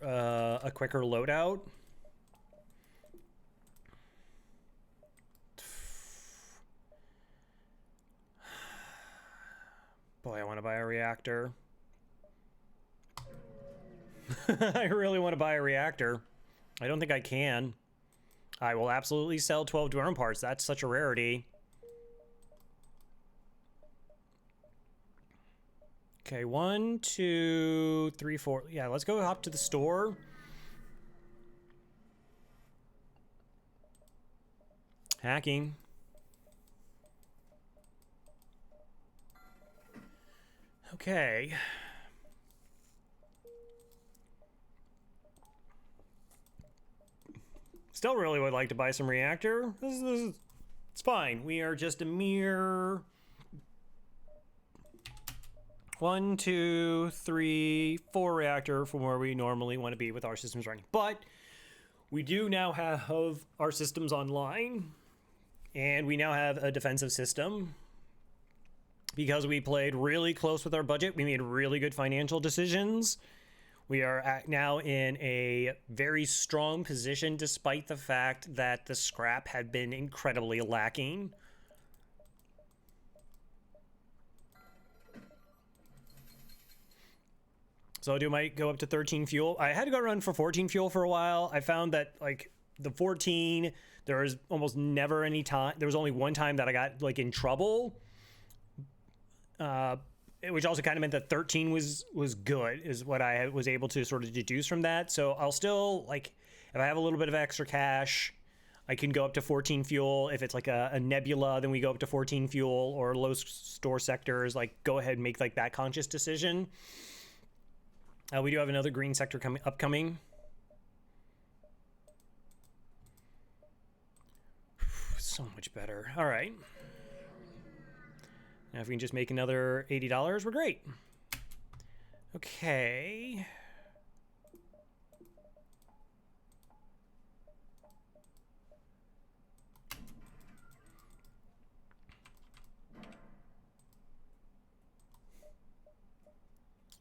a quicker loadout. Boy, I want to buy a reactor. I really want to buy a reactor. I don't think I can. I will absolutely sell 12 drone parts. That's such a rarity. Okay, 1, 2, 3, 4. Yeah, let's go hop to the store. Hacking. Okay. Still really would like to buy some reactor. It's fine. We are just a mere 1, 2, 3, 4 reactor from where we normally want to be with our systems running. But we do now have our systems online, and we now have a defensive system. Because we played really close with our budget, we made really good financial decisions. We are now in a very strong position despite the fact that the scrap had been incredibly lacking. So I might go up to 13 fuel. I had to go run for 14 fuel for a while. I found that like the 14, there was almost never any time. There was only one time that I got like in trouble. Which also kind of meant that 13 was good, is what I was able to sort of deduce from that. So I'll still, like, if I have a little bit of extra cash, I can go up to 14 fuel. If it's like a nebula, then we go up to 14 fuel, or low store sectors, like, go ahead and make like that conscious decision. We do have another green sector upcoming. So much better. All right. Now, if we can just make another $80, we're great. Okay.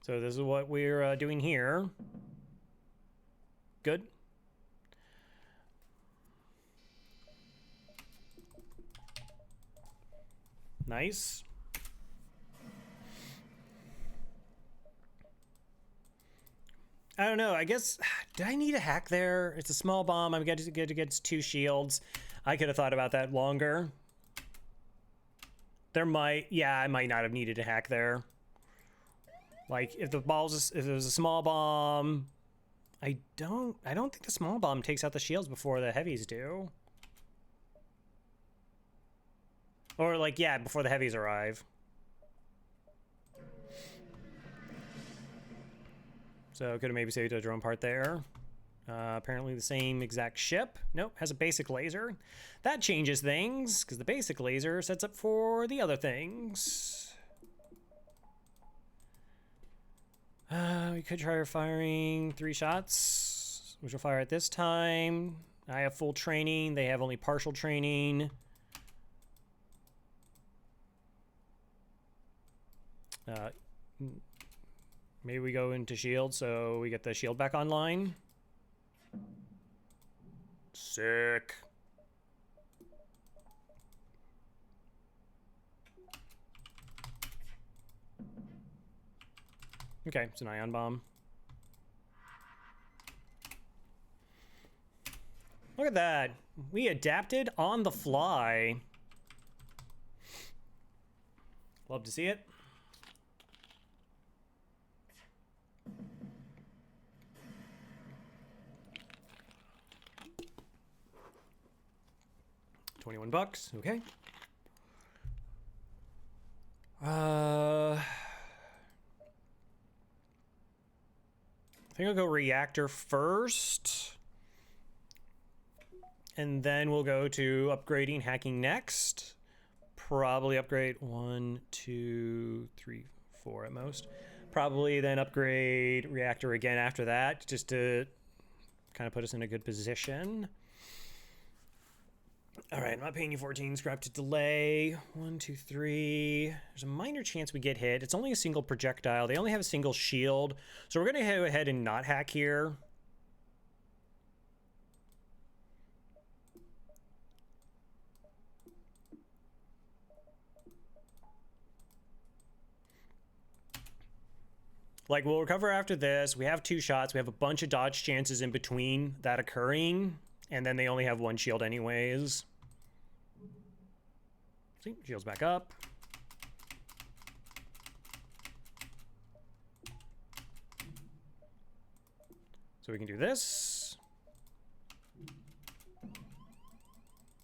So this is what we're doing here. Good. Nice. I don't know. I guess, did I need a hack there? It's a small bomb. I'm good against 2 shields. I could have thought about that longer. There might, yeah, I might not have needed a hack there. Like, if it was a small bomb, I don't think the small bomb takes out the shields before the heavies do. Or like, yeah, before the heavies arrive. So could have maybe saved a drone part there. Apparently the same exact ship. Nope, has a basic laser. That changes things, because the basic laser sets up for the other things. We could try firing 3 shots, which will fire at this time. I have full training. They have only partial training. Maybe we go into shield, so we get the shield back online. Sick. Okay, it's an ion bomb. Look at that. We adapted on the fly. Love to see it. $21. Okay. I think I'll go reactor first. And then we'll go to upgrading hacking next. Probably upgrade 1, 2, 3, 4 at most. Probably then upgrade reactor again after that, just to kind of put us in a good position. All right, I'm not paying you 14. Scrap to delay. 1, 2, 3. There's a minor chance we get hit. It's only a single projectile. They only have a single shield. So we're going to go ahead and not hack here. Like, we'll recover after this. We have 2 shots. We have a bunch of dodge chances in between that occurring. And then they only have 1 shield anyways. See, shield's back up. So we can do this.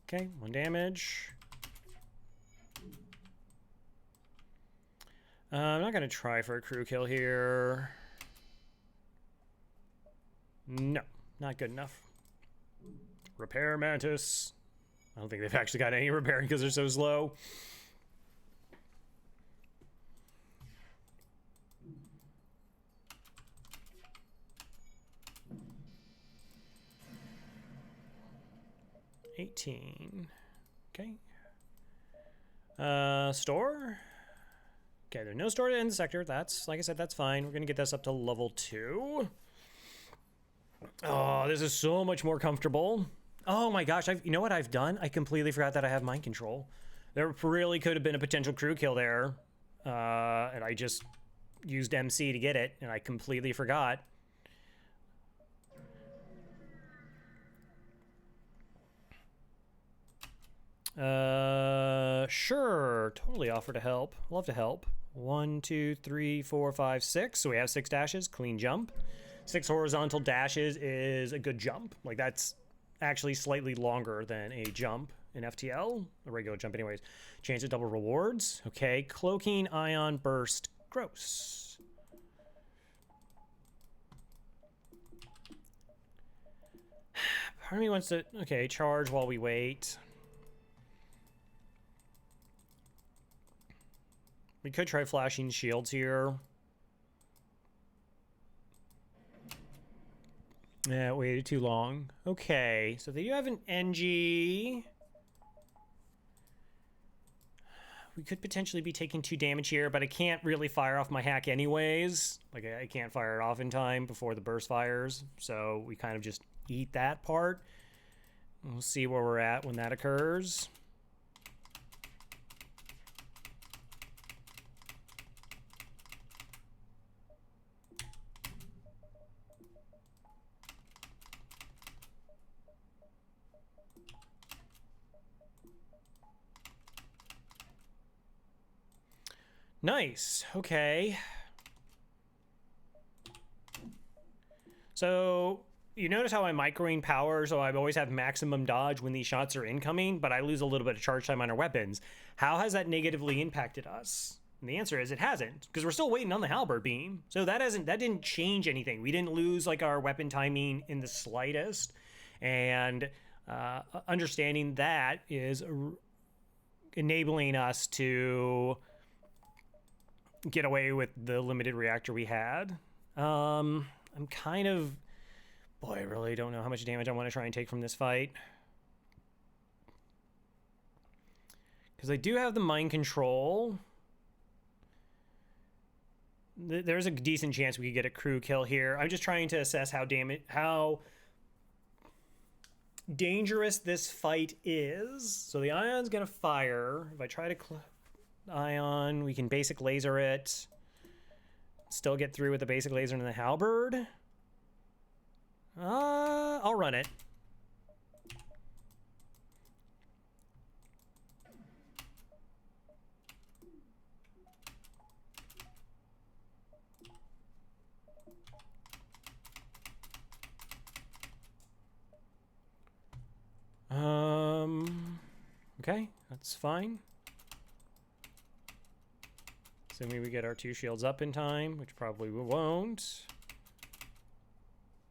Okay, 1 damage. I'm not going to try for a crew kill here. No, not good enough. Repair Mantis. I don't think they've actually got any repairing because they're so slow. $18. Okay. Store. Okay, there's no store to end the sector. That's, like I said, that's fine. We're going to get this up to level 2. Oh, this is so much more comfortable. Oh my gosh, you know what I've done? I completely forgot that I have mind control. There really could have been a potential crew kill there. And I just used MC to get it, and I completely forgot. Sure, totally offer to help. Love to help. 1, 2, 3, 4, 5, 6. So we have 6 dashes, clean jump. 6 horizontal dashes is a good jump. Like, that's actually slightly longer than a jump in FTL, a regular jump anyways. Chance of double rewards. Okay, cloaking, ion, burst, gross. Part of me wants to, okay, charge while we wait. We could try flashing shields here. Yeah, waited too long. Okay, so they do have an NG. We could potentially be taking 2 damage here, but I can't really fire off my hack anyways. Like, I can't fire it off in time before the burst fires, so we kind of just eat that part. We'll see where we're at when that occurs. Nice. Okay. So you notice how I'm microing power, so I always have maximum dodge when these shots are incoming, but I lose a little bit of charge time on our weapons. How has that negatively impacted us? And the answer is it hasn't, because we're still waiting on the halberd beam. So that didn't change anything. We didn't lose like our weapon timing in the slightest. And understanding that is enabling us to get away with the limited reactor we had. I'm kind of, boy, I really don't know how much damage I want to try and take from this fight. Because I do have the mind control. There's a decent chance we could get a crew kill here. I'm just trying to assess how dangerous this fight is. So the ion's gonna fire. If I try to ion, we can basic laser it. Still get through with the basic laser and the halberd. I'll run it. Okay, that's fine. Assuming we get our 2 shields up in time, which probably we won't.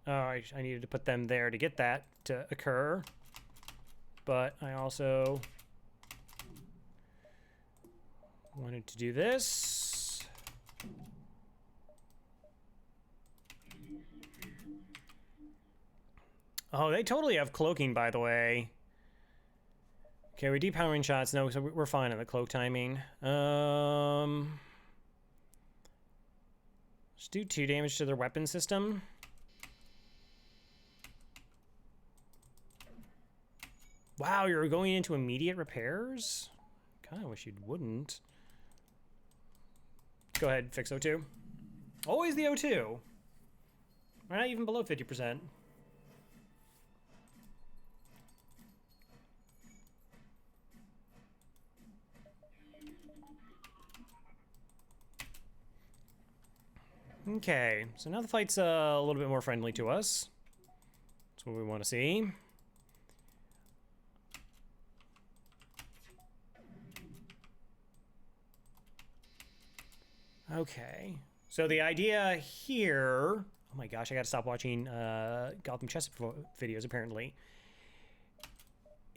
Oh, I needed to put them there to get that to occur. But I also wanted to do this. Oh, they totally have cloaking, by the way. Okay, we're depowering shots. No, so we're fine on the cloak timing. Just do 2 damage to their weapon system. Wow, you're going into immediate repairs? Kind of wish you wouldn't. Go ahead, fix O2. Always the O2. We're not even below 50%. Okay, so now the fight's a little bit more friendly to us. That's what we want to see. Okay, so the idea here... Oh my gosh, I gotta stop watching Gotham chess videos, apparently.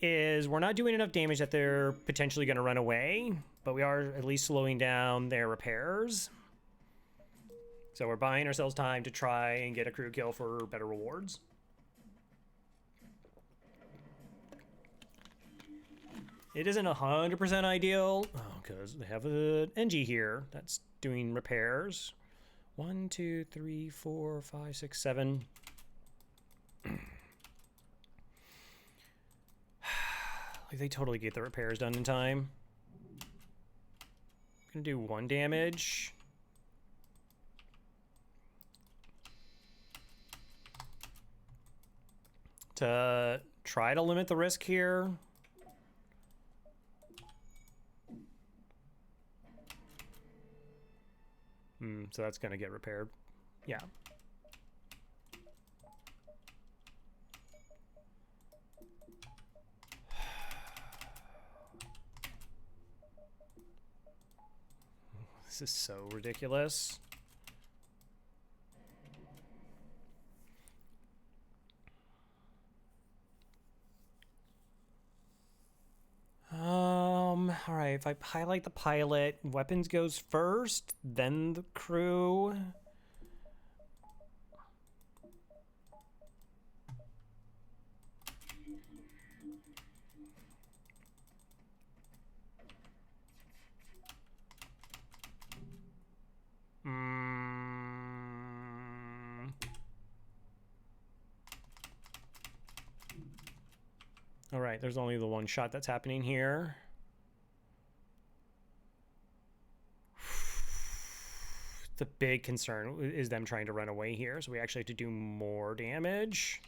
Is we're not doing enough damage that they're potentially gonna run away, but we are at least slowing down their repairs. So we're buying ourselves time to try and get a crew kill for better rewards. It isn't 100% ideal. Oh, because they have an NG here that's doing repairs. 1, 2, 3, 4, 5, 6, 7. Like they totally get the repairs done in time. I'm gonna do 1 damage. To try to limit the risk here. So that's gonna get repaired. Yeah. This is so ridiculous. All right, if I highlight the pilot, weapons goes first, then the crew. All right, there's only the 1 shot that's happening here. The big concern is them trying to run away here, so we actually have to do more damage.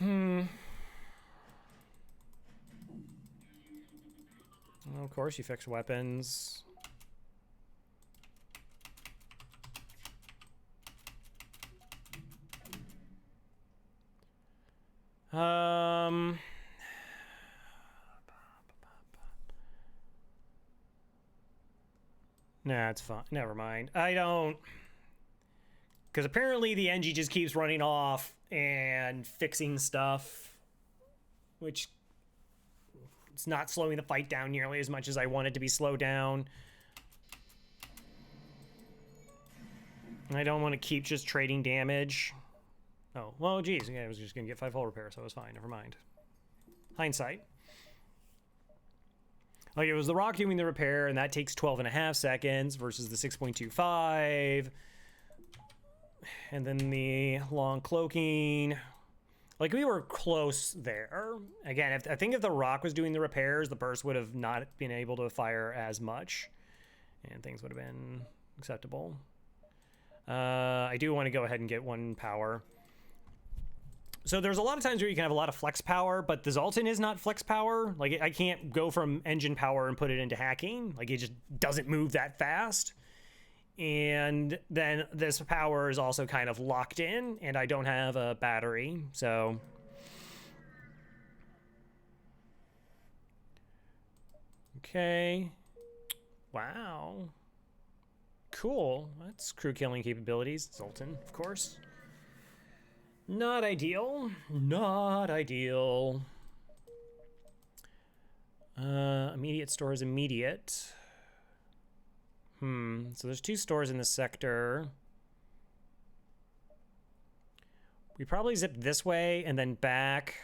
Well, of course, you fix weapons. Nah, it's fine. Never mind. I don't... Because apparently the NG just keeps running off and fixing stuff, which it's not slowing the fight down nearly as much as I want it to be slowed down. And I don't want to keep just trading damage. Oh, well, geez. Yeah, I was just going to get 5 hull repair, so it was fine. Never mind. Hindsight. Like, it was the rock doing the repair, and that takes 12.5 seconds versus the 6.25. And then the long cloaking. Like, we were close there. Again, I think if the rock was doing the repairs, the burst would have not been able to fire as much. And things would have been acceptable. I do want to go ahead and get 1 power. So there's a lot of times where you can have a lot of flex power, but the Zoltan is not flex power. Like, I can't go from engine power and put it into hacking. Like, it just doesn't move that fast. And then this power is also kind of locked in, and I don't have a battery, so... Okay. Wow. Cool. That's crew killing capabilities. Zoltan, of course. Not ideal. Not ideal. Immediate store is immediate. So there's 2 stores in this sector. We probably zip this way and then back.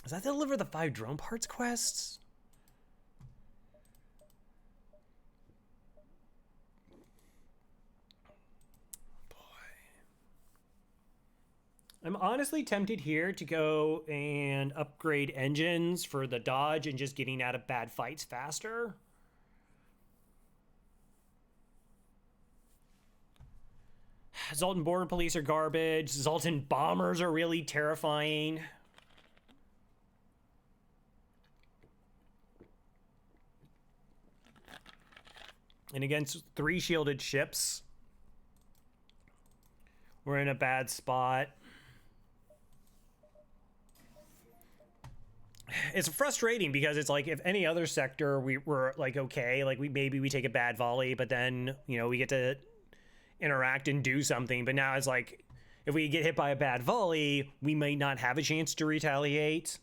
Does that deliver the 5 drone parts quests? I'm honestly tempted here to go and upgrade engines for the dodge and just getting out of bad fights faster. Zoltan border police are garbage. Zoltan bombers are really terrifying. And against 3 shielded ships, we're in a bad spot. It's frustrating because it's like if any other sector we were like okay, like maybe we take a bad volley, but then we get to interact and do something. But now it's like if we get hit by a bad volley, we may not have a chance to retaliate.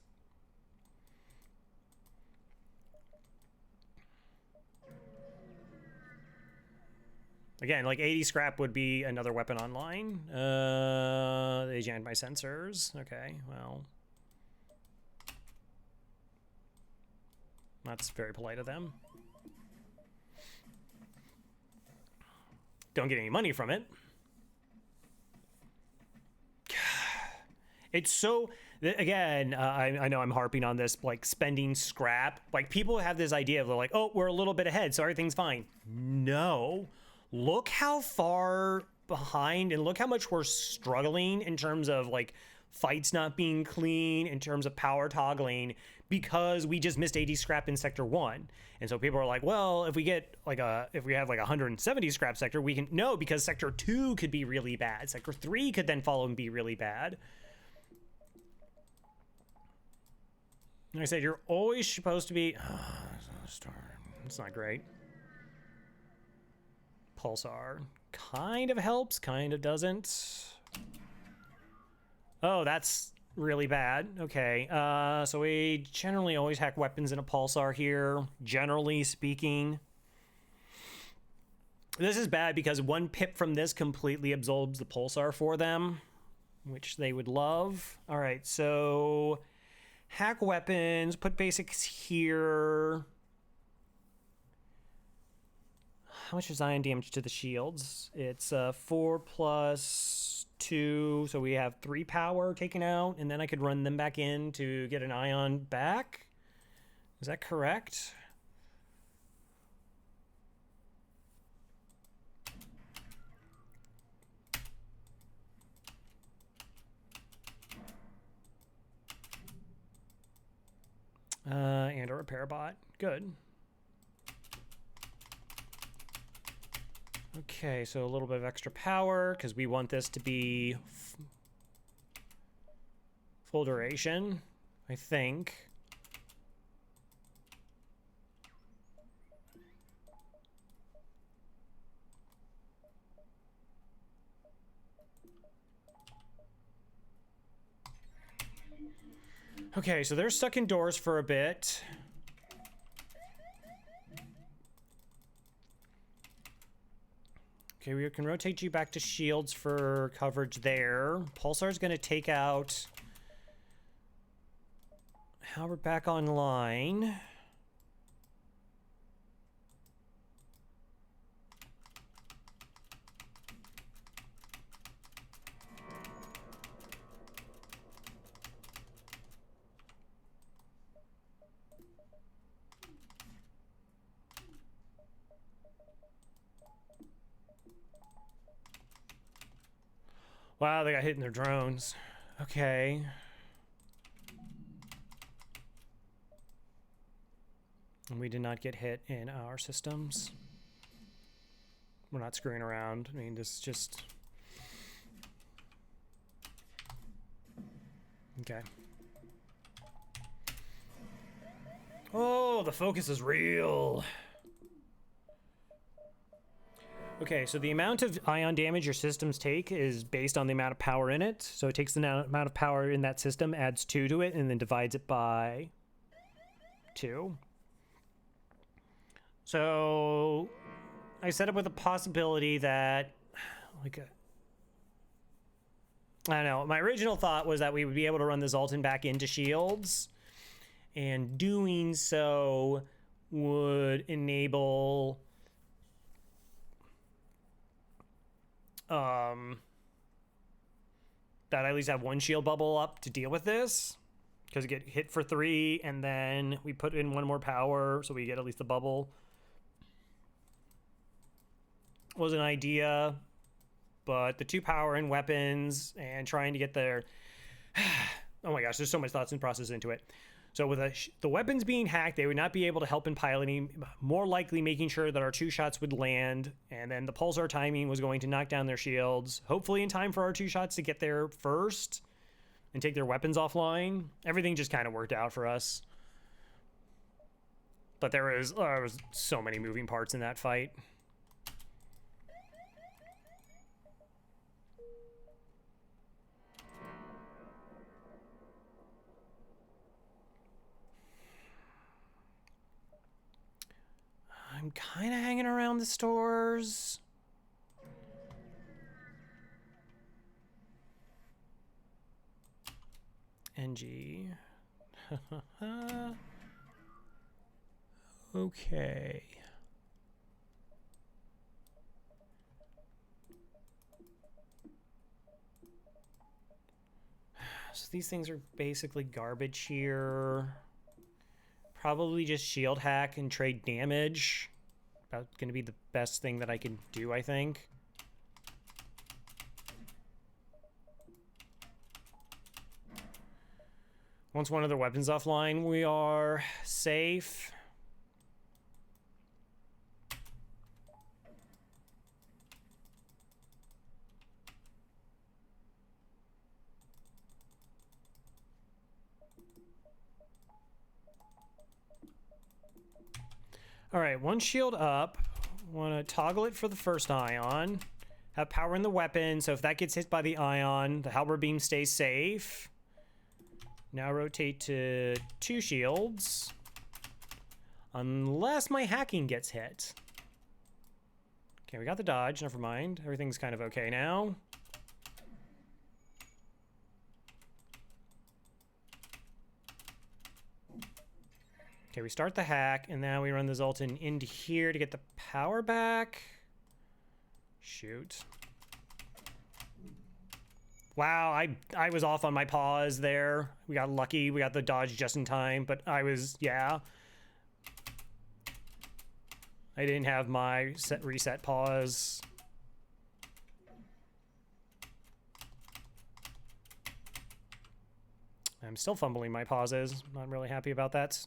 Again, like 80 scrap would be another weapon online. They jammed my sensors. Okay, well. That's very polite of them. Don't get any money from it. It's so... Again, I know I'm harping on this, like, spending scrap. Like, people have this idea of, like, oh, we're a little bit ahead, so everything's fine. No. Look how far behind, and look how much we're struggling in terms of, like, fights not being clean, in terms of power toggling, because we just missed 80 scrap in Sector 1. And so people are like, well, if we get, like, if we have, like, 170 scrap sector, we can... No, because Sector 2 could be really bad. Sector 3 could then follow and be really bad. Like I said, you're always supposed to be... It's not great. Pulsar. Kind of helps, kind of doesn't. Oh, that's really bad. Okay, so we generally always hack weapons in a pulsar here, generally speaking. This is bad because 1 pip from this completely absorbs the pulsar for them, which they would love. All right, so hack weapons, put basics here. How much is ion damage to the shields? It's 4 plus 2, so we have 3 power taken out, and then I could run them back in to get an ion back. Is that correct? And a repair bot. Good. Okay, so a little bit of extra power, because we want this to be full duration, I think. Okay, so they're stuck indoors for a bit. Okay, we can rotate you back to shields for coverage there. Pulsar's going to take out... How we're back online. Wow, they got hit in their drones. Okay. And we did not get hit in our systems. We're not screwing around. I mean, this is just... Okay. Oh, the focus is real. Okay, so the amount of ion damage your systems take is based on the amount of power in it. So it takes the amount of power in that system, adds 2 to it, and then divides it by 2. So I set up with a possibility that, like, I don't know. My original thought was that we would be able to run the Zoltan back into shields, and doing so would enable that I at least have 1 shield bubble up to deal with this, because we get hit for 3, and then we put in 1 more power, so we get at least the bubble. Was an idea, but the 2 power and weapons and trying to get their... Oh my gosh, there's so much thoughts and process into it. So with the weapons being hacked, they would not be able to help in piloting, more likely making sure that our 2 shots would land, and then the pulsar timing was going to knock down their shields, hopefully in time for our 2 shots to get there first and take their weapons offline. Everything just kind of worked out for us. But there was so many moving parts in that fight. I'm kind of hanging around the stores. NG. Okay. So these things are basically garbage here. Probably just shield hack and trade damage. About going to be the best thing that I can do, I think. Once one of their weapons offline, we are safe. All right, 1 shield up. Want to toggle it for the first ion. Have power in the weapon, so if that gets hit by the ion, the halberd beam stays safe. Now rotate to 2 shields. Unless my hacking gets hit. Okay, we got the dodge, never mind. Everything's kind of okay now. Okay, we start the hack, and now we run the Zoltan into here to get the power back. Shoot. Wow, I was off on my pause there. We got lucky. We got the dodge just in time, but I was, yeah. I didn't have my reset pause. I'm still fumbling my pauses. Not really happy about that.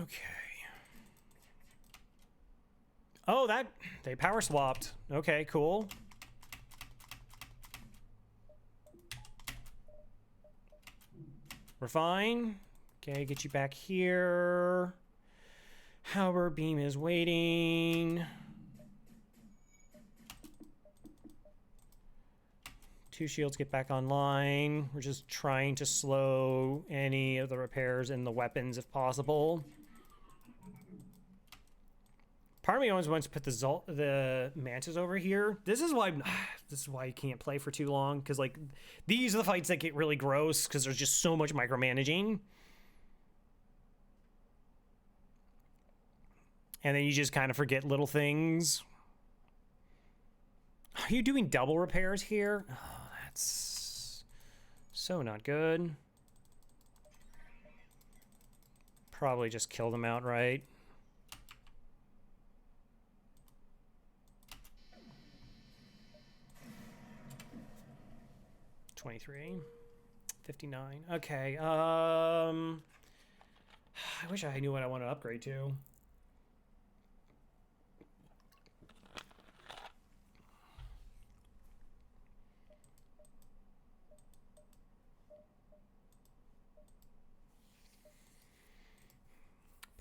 Okay. Oh, they power swapped. Okay, cool. We're fine. Okay, get you back here. Halberd beam is waiting. 2 shields get back online. We're just trying to slow any of the repairs in the weapons if possible. Part of me always wants to put the mantis over here. This is why you can't play for too long, because like these are the fights that get really gross because there's just so much micromanaging. And then you just kind of forget little things. Are you doing double repairs here? Oh, that's so not good. Probably just kill them outright. $23, $59. Okay. I wish I knew what I want to upgrade to.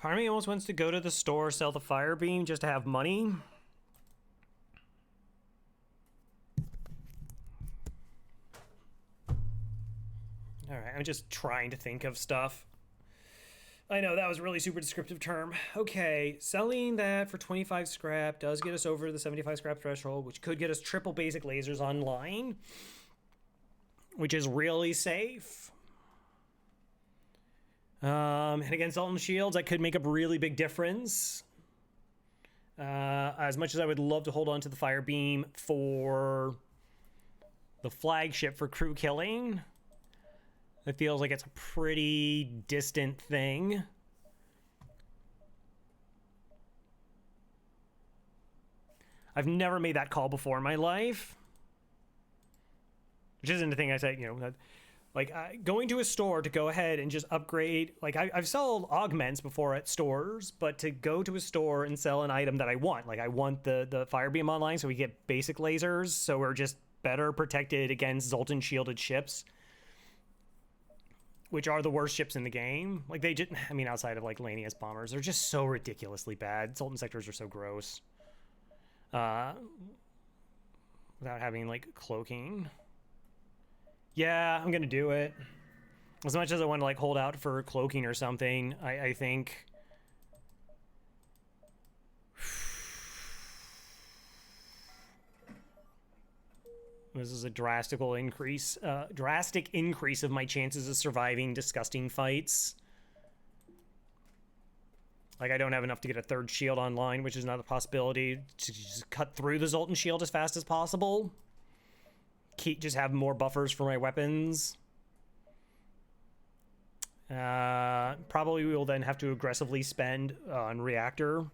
Part of me almost wants to go to the store, sell the fire beam just to have money. All right, I'm just trying to think of stuff. I know, that was a really super descriptive term. Okay, selling that for 25 scrap does get us over the 75 scrap threshold, which could get us triple basic lasers online, which is really safe. And against Sultan Shields, that could make a really big difference. As much as I would love to hold on to the fire beam for the flagship for crew killing, it feels like it's a pretty distant thing. I've never made that call before in my life. Which isn't the thing I said, you know, like going to a store to go ahead and just upgrade. Like I've sold augments before at stores, but to go to a store and sell an item that I want, like I want the fire beam online so we get basic lasers, so we're just better protected against Zoltan shielded ships, which are the worst ships in the game. Like they just, I mean, outside of like Lanius bombers, they're just so ridiculously bad. Zoltan sectors are so gross. Without having like cloaking. Yeah, I'm gonna do it. As much as I want to like hold out for cloaking or something, I think this is a drastic increase of my chances of surviving disgusting fights. Like I don't have enough to get a third shield online, which is not a possibility, to just cut through the Zoltan shield as fast as possible. Just have more buffers for my weapons. Probably we will then have to aggressively spend on reactor.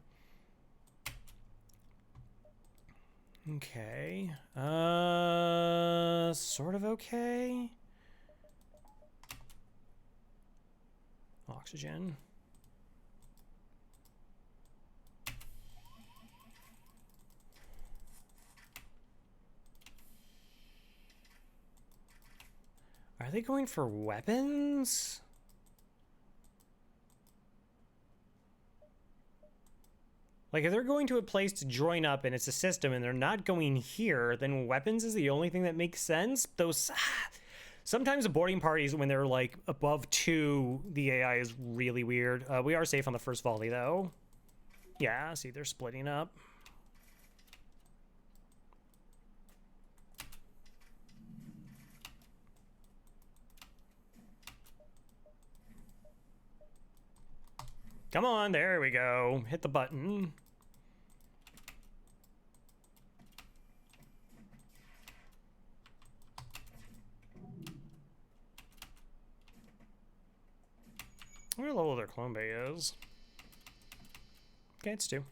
Okay. Sort of okay. Oxygen. Are they going for weapons? Like, if they're going to a place to join up and it's a system and they're not going here, then weapons is the only thing that makes sense. Those sometimes the boarding parties, when they're like above 2, the AI is really weird. We are safe on the first volley though. Yeah, see, they're splitting up. Come on, there we go. Hit the button. I wonder what level their clone bay is. Okay, it's 2.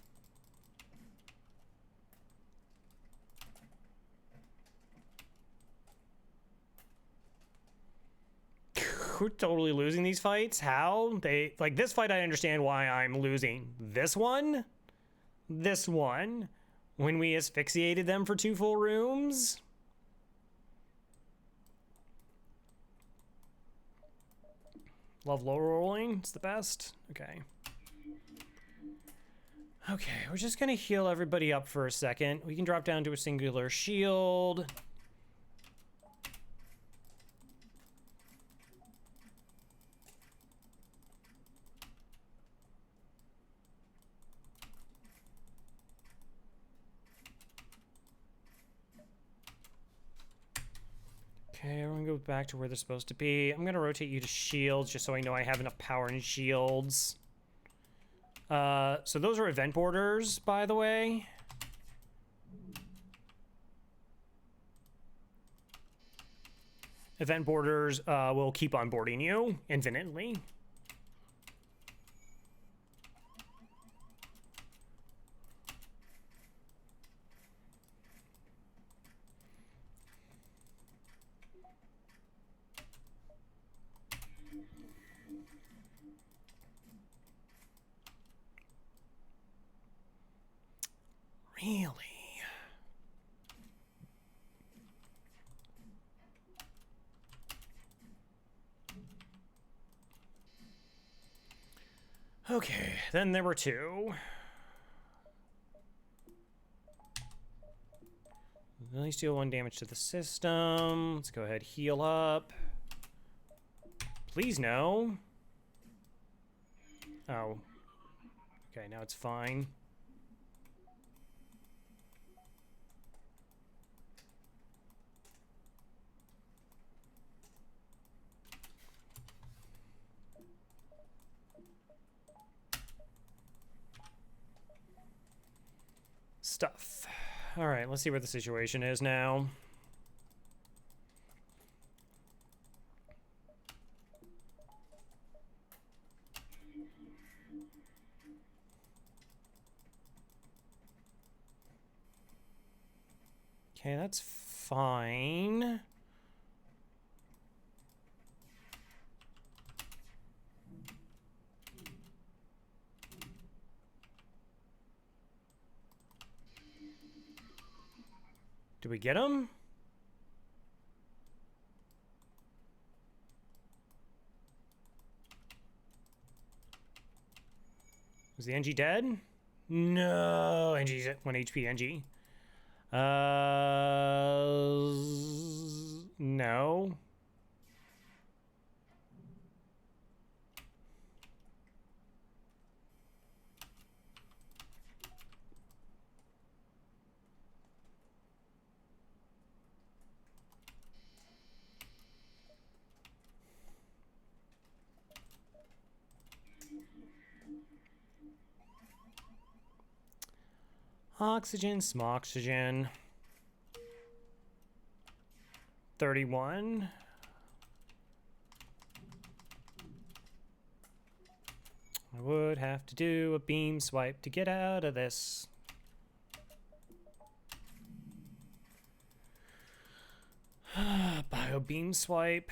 We're totally losing these fights. How? They like this fight, I understand why I'm losing. This one, when we asphyxiated them for 2 full rooms. Love low rolling, it's the best. Okay, we're just gonna heal everybody up for a second. We can drop down to a singular shield. gonna go back to where they're supposed to be. I'm gonna rotate you to shields just so I know I have enough power in shields. So those are event borders, by the way. Event borders will keep on boarding you infinitely. Really? Okay, then there were two. At least deal 1 damage to the system. Let's go ahead, heal up. Please no. Oh. Okay, now it's fine. Stuff. All right, let's see where the situation is now. Okay, that's fine. Do we get him? Is the NG dead? No, NG's at 1 HP, NG. No. Oxygen, smoxygen. 31. I would have to do a beam swipe to get out of this. Bio beam swipe.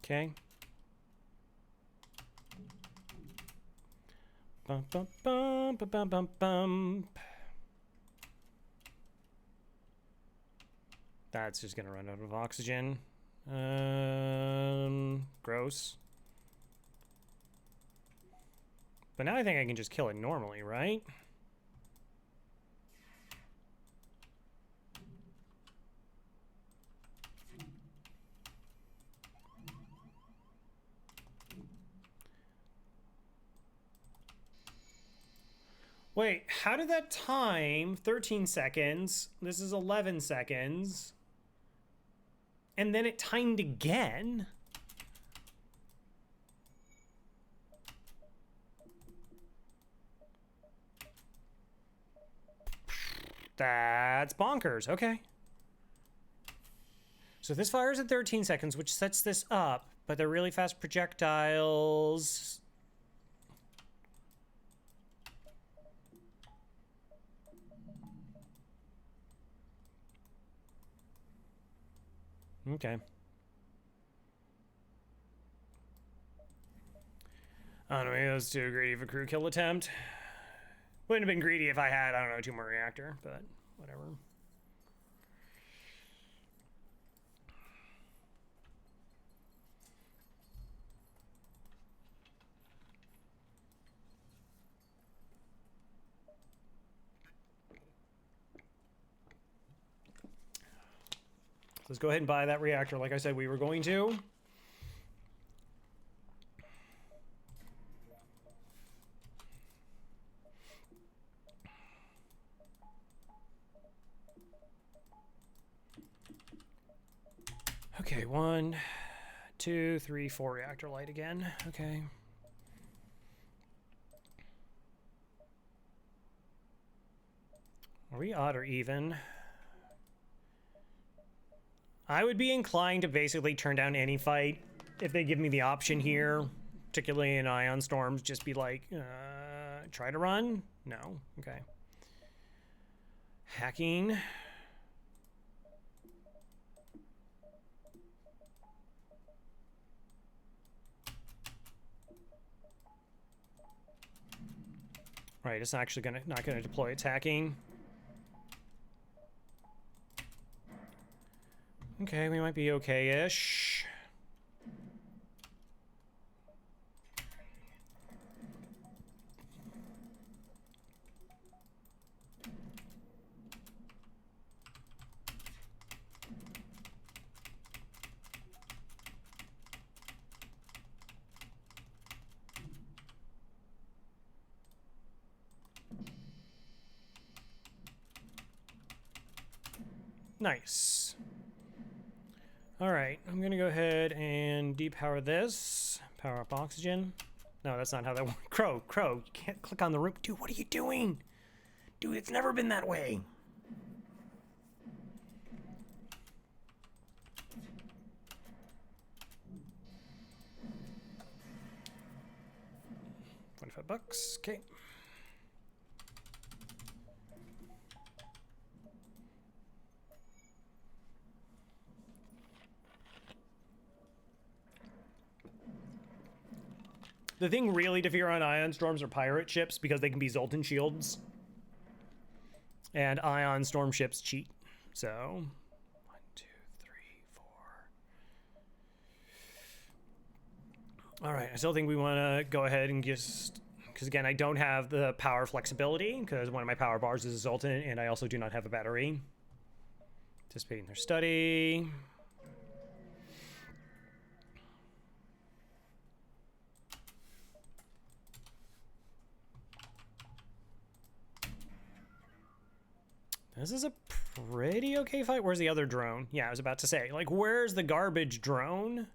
Okay. Bum, bum, bum, bum, bum, bum, bum. That's just gonna run out of oxygen. Gross. But now I think I can just kill it normally, right? Wait, how did that time 13 seconds? This is 11 seconds. And then it timed again? That's bonkers. Okay. So this fires at 13 seconds, which sets this up, but they're really fast projectiles. Okay. I don't know, maybe that was too greedy of a crew kill attempt. Wouldn't have been greedy if I had, I don't know, 2 more reactor, but whatever. Let's go ahead and buy that reactor like I said we were going to. Okay, 1, 2, 3, 4 reactor light again. Okay. Are we odd or even? I would be inclined to basically turn down any fight if they give me the option here, particularly in ion storms. Just be like, try to run? No. Okay. Hacking. Right, it's actually not gonna deploy its hacking. Okay, we might be okay-ish. Nice. All right, I'm gonna go ahead and depower this. Power up oxygen. No, that's not how that works. Crow, you can't click on the room. Dude, what are you doing? Dude, it's never been that way. $25, okay. The thing really to fear on ion storms are pirate ships because they can be Zoltan shields. And ion storm ships cheat. So, 1, 2, 3, 4. All right, I still think we want to go ahead and just, because again, I don't have the power flexibility because one of my power bars is a Zoltan, and I also do not have a battery. Anticipating their study. This is a pretty okay fight. Where's the other drone? Yeah, I was about to say, like, where's the garbage drone?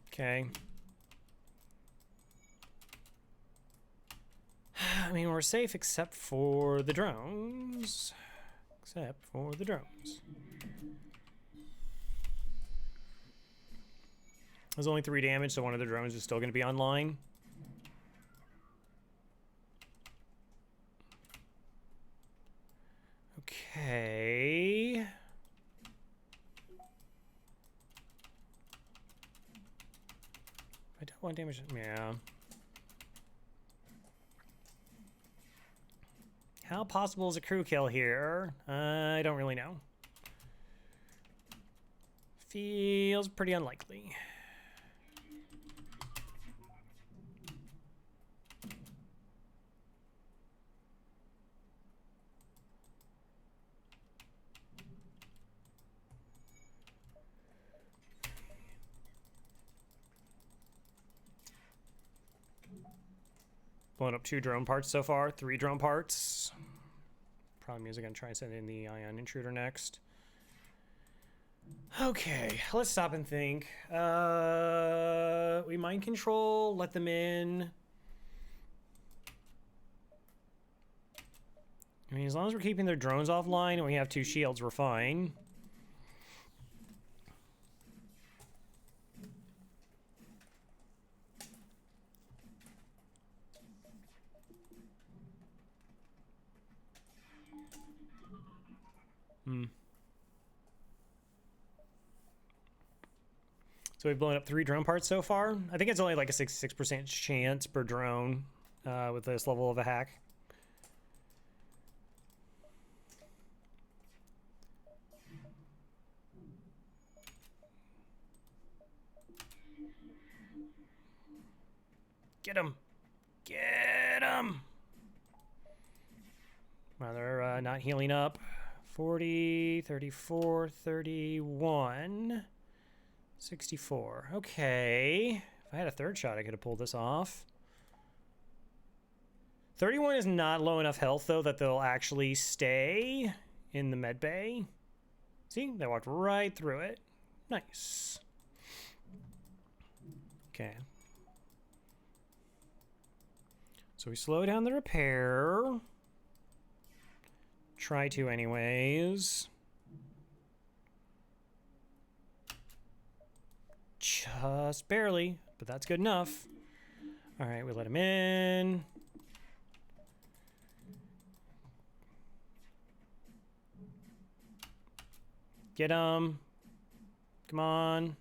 Okay. I mean, we're safe except for the drones. Except for the drones. There's only 3 damage, so one of the drones is still going to be online. Okay. I don't want damage. Yeah. How possible is a crew kill here? I don't really know. Feels pretty unlikely. Blown up 2 drone parts so far, 3 drone parts. Probably means I'm gonna try and send in the ion intruder next. Okay, let's stop and think. We mind control, let them in. I mean, as long as we're keeping their drones offline and we have 2 shields, we're fine. So we've blown up 3 drone parts so far. I think it's only like a 6% chance per drone with this level of a hack. Get him! Get him! Well, they're not healing up. 40, 34, 31, 64. Okay. If I had a third shot, I could have pulled this off. 31 is not low enough health, though, that they'll actually stay in the med bay. See? They walked right through it. Nice. Okay. So we slow down the repair. Try to anyways. Just barely, but that's good enough. All right, we let him in. Get him. Come on.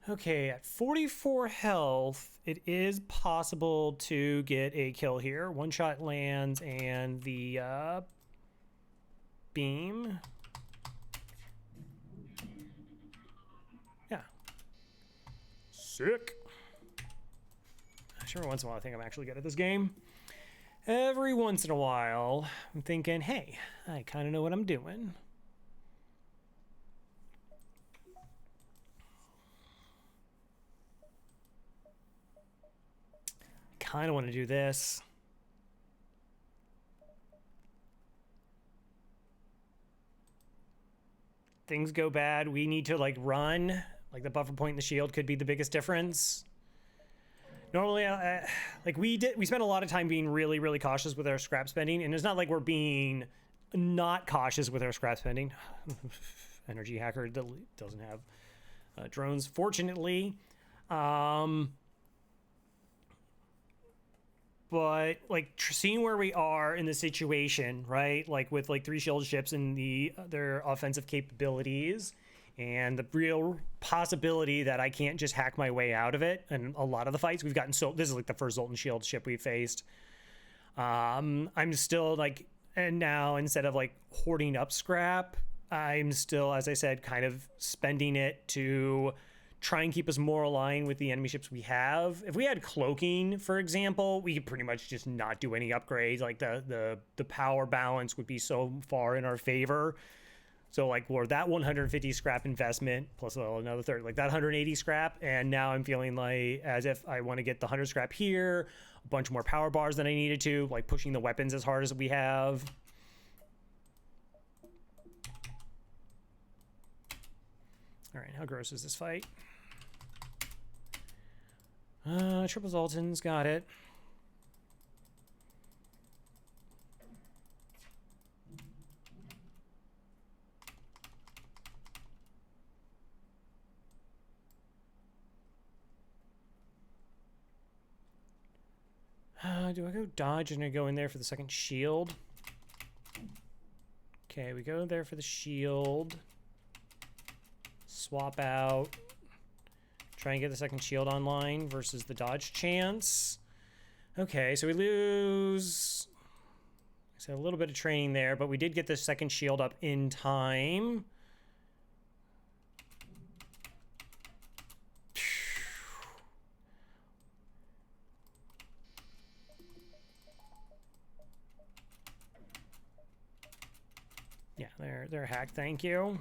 Okay, at 44 health, it is possible to get a kill here. One shot lands and the beam. Yeah. Sick. Every once in a while, I think I'm actually good at this game. Every once in a while, I'm thinking, hey, I kind of know what I'm doing. Kind of want to do this. Things go bad. We need to like run. Like the buffer point in the shield could be the biggest difference. Normally, like we spent a lot of time being really, really cautious with our scrap spending, and it's not like we're being not cautious with our scrap spending. Energy hacker doesn't have drones, fortunately. But like seeing where we are in the situation, right? Like with like 3 shield ships and their offensive capabilities, and the real possibility that I can't just hack my way out of it. And a lot of the fights we've gotten, so this is like the first Zoltan shield ship we faced. I'm still like, and now instead of like hoarding up scrap, I'm still, as I said, kind of spending it to try and keep us more aligned with the enemy ships we have. If we had cloaking, for example, we could pretty much just not do any upgrades. Like the power balance would be so far in our favor. So like, we're that 150 scrap investment plus another 30, like that 180 scrap. And now I'm feeling like as if I want to get the 100 scrap here, a bunch more power bars than I needed to, like pushing the weapons as hard as we have. All right, how gross is this fight? Triple Zoltans, got it. Do I go dodge and I go in there for the second shield? Okay, we go there for the shield. Swap out. Try and get the second shield online versus the dodge chance. Okay, so we lose a little bit of training there, but we did get the second shield up in time. Yeah, they're hacked, thank you.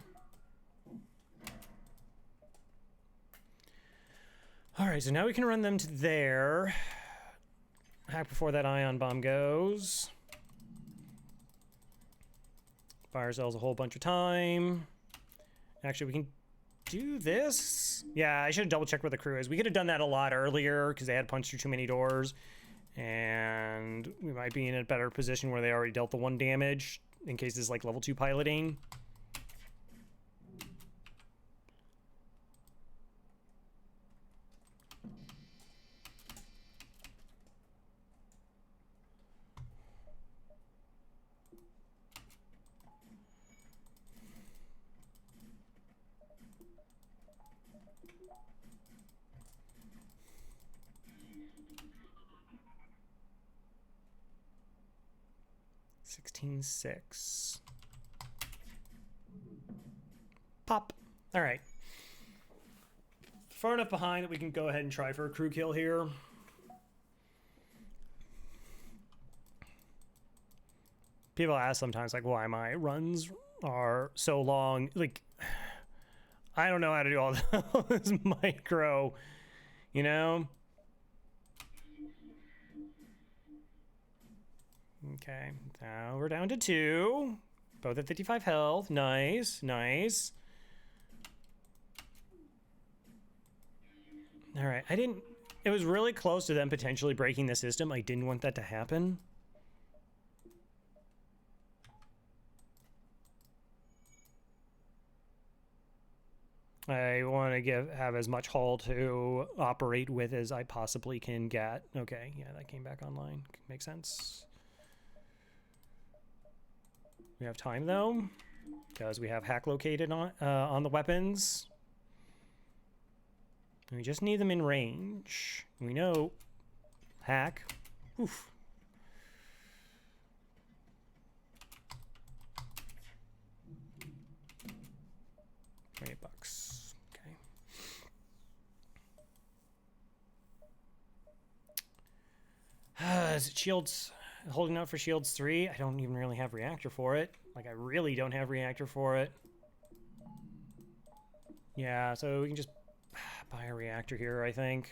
All right, so now we can run them to there. Hack before that ion bomb goes. Fire ourselves a whole bunch of time. Actually, we can do this. Yeah, I should have double checked where the crew is. We could have done that a lot earlier because they had punched through too many doors. And we might be in a better position where they already dealt the 1 damage in case it's like level 2 piloting. $16,600. Pop. All right. Far enough behind that we can go ahead and try for a crew kill here. People ask sometimes, like, why my runs are so long. Like, I don't know how to do all this micro, you know? Okay, now we're down to 2. Both at 55 health. Nice, nice. All right, I didn't... It was really close to them potentially breaking the system. I didn't want that to happen. I want to have as much hull to operate with as I possibly can get. Okay, yeah, that came back online. Makes sense. We have time, though, because we have hack located on the weapons. We just need them in range. We know hack. Oof. $28. Okay. Is it shields? Holding out for shields 3? I don't even really have reactor for it. Like, I really don't have reactor for it. Yeah, so we can just buy a reactor here, I think.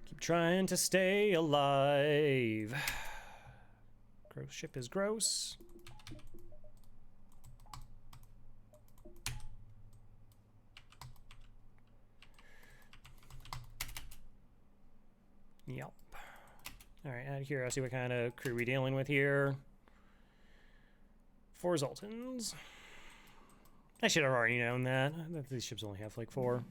Keep trying to stay alive. Gross ship is gross. Yep. All right, out of here, I'll see what kind of crew we're dealing with here. 4 Zoltans. I should have already known that. These ships only have like 4.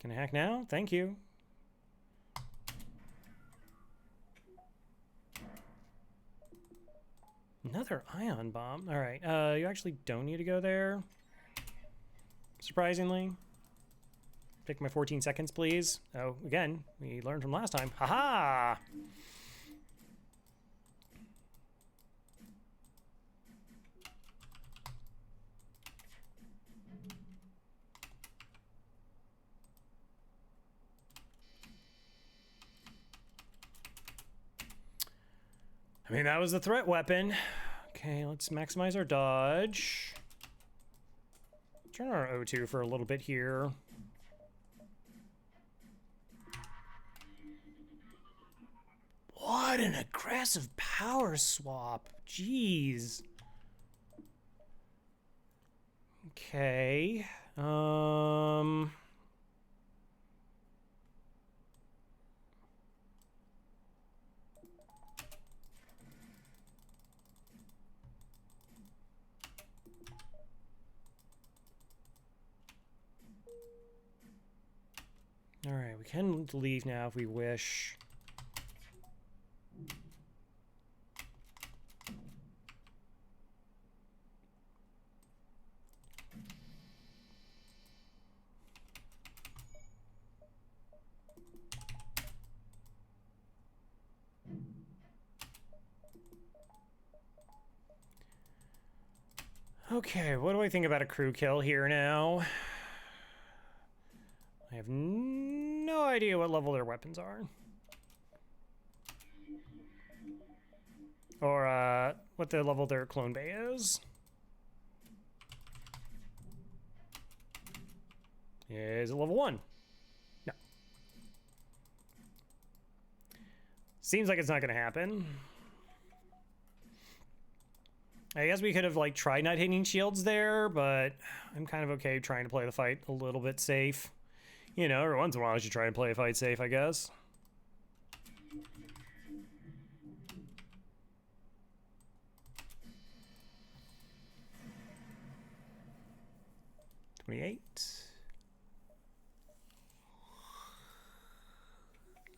Can I hack now? Thank you. Another ion bomb. All right, you actually don't need to go there. Surprisingly. Pick my 14 seconds, please. Oh, again, we learned from last time. Haha! I mean, that was the threat weapon. Okay, let's maximize our dodge. Turn our O2 for a little bit here. What an aggressive power swap. Jeez. Okay. All right, we can leave now if we wish. Okay, what do I think about a crew kill here now? I have no idea what level their weapons are. Or, what the level their clone bay is. Is it level 1? No. Seems like it's not gonna happen. I guess we could have, like, tried not hitting shields there, but I'm kind of okay trying to play the fight a little bit safe. You know, every once in a while I should try and play a fight safe, I guess. $28.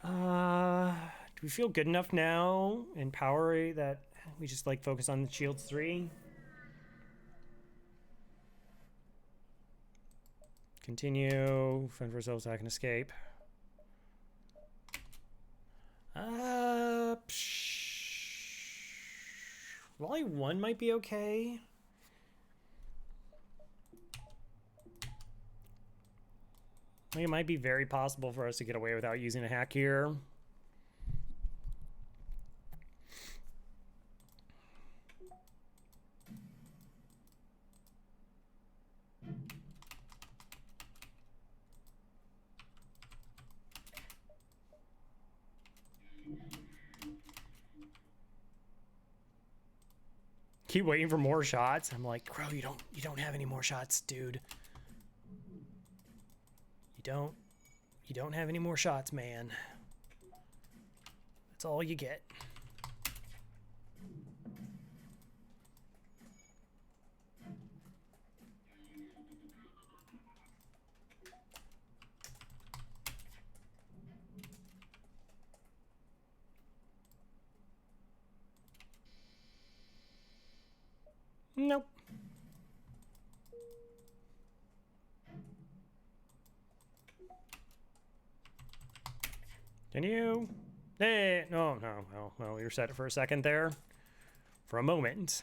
Do we feel good enough now in power that we just, like, focus on the shields 3? Continue. Fend for ourselves so I can escape. Volley 1 might be okay. I think it might be very possible for us to get away without using a hack here. Keep waiting for more shots. I'm like, Crow, you don't have any more shots, dude. You don't have any more shots, man. That's all you get. Nope. Can you? Hey, no. Well, you reset it for a second there. For a moment.